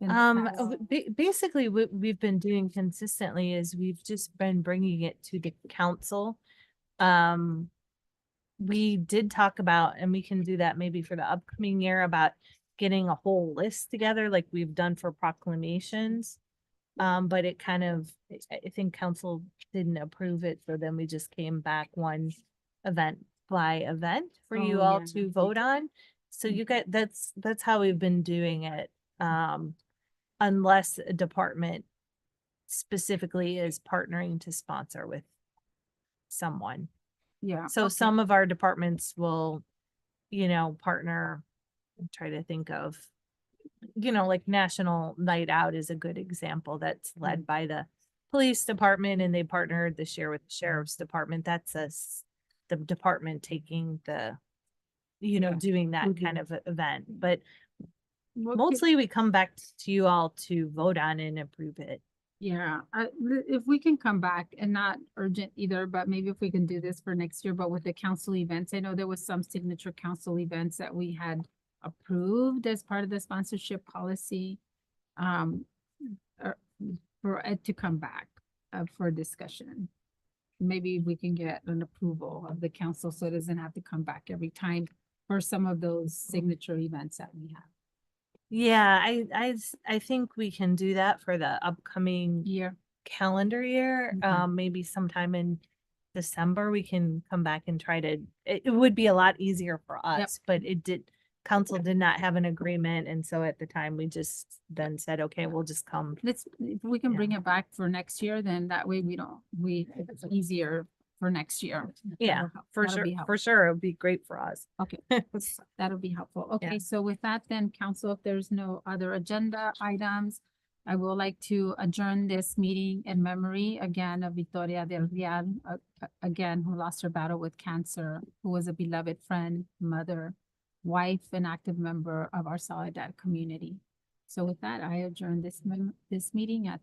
in the past. Basically what we've been doing consistently is we've just been bringing it to the council. We did talk about, and we can do that maybe for the upcoming year, about getting a whole list together like we've done for proclamations. But it kind of, I think council didn't approve it, so then we just came back one event by event for you Oh, all yeah. to vote on. So you get, that's how we've been doing it. Unless a department specifically is partnering to sponsor with someone. Yeah. So okay. some of our departments will, partner, try to think of, like National Night Out is a good example that's led by the police department, and they partnered this year with the sheriff's department. That's the department taking the, doing that kind of event. But Well, mostly we come back to you all to vote on and approve it. Yeah, if we can come back, and not urgent either, but maybe if we can do this for next year, but with the council events, I know there was some signature council events that we had approved as part of the sponsorship policy. For it to come back, for discussion. Maybe we can get an approval of the council, so it doesn't have to come back every time for some of those signature events that we have. Yeah, I think we can do that for the upcoming Year. calendar year. Okay. Maybe sometime in December, we can come back and try to, it would be a lot easier for us, but council did not have an agreement, and so at the time, we just then said, okay, we'll just come. If we can bring it back for next year, then that way it's easier for next year. Yeah, for That'll be sure, helpful. for sure, it'd be great for us. Okay, that'll be helpful. Okay, Yeah. so with that then, council, if there's no other agenda items, I would like to adjourn this meeting in memory again of Victoria del Real, again, who lost her battle with cancer, who was a beloved friend, mother, wife, and active member of our Soledad community. So with that, I adjourn this meeting at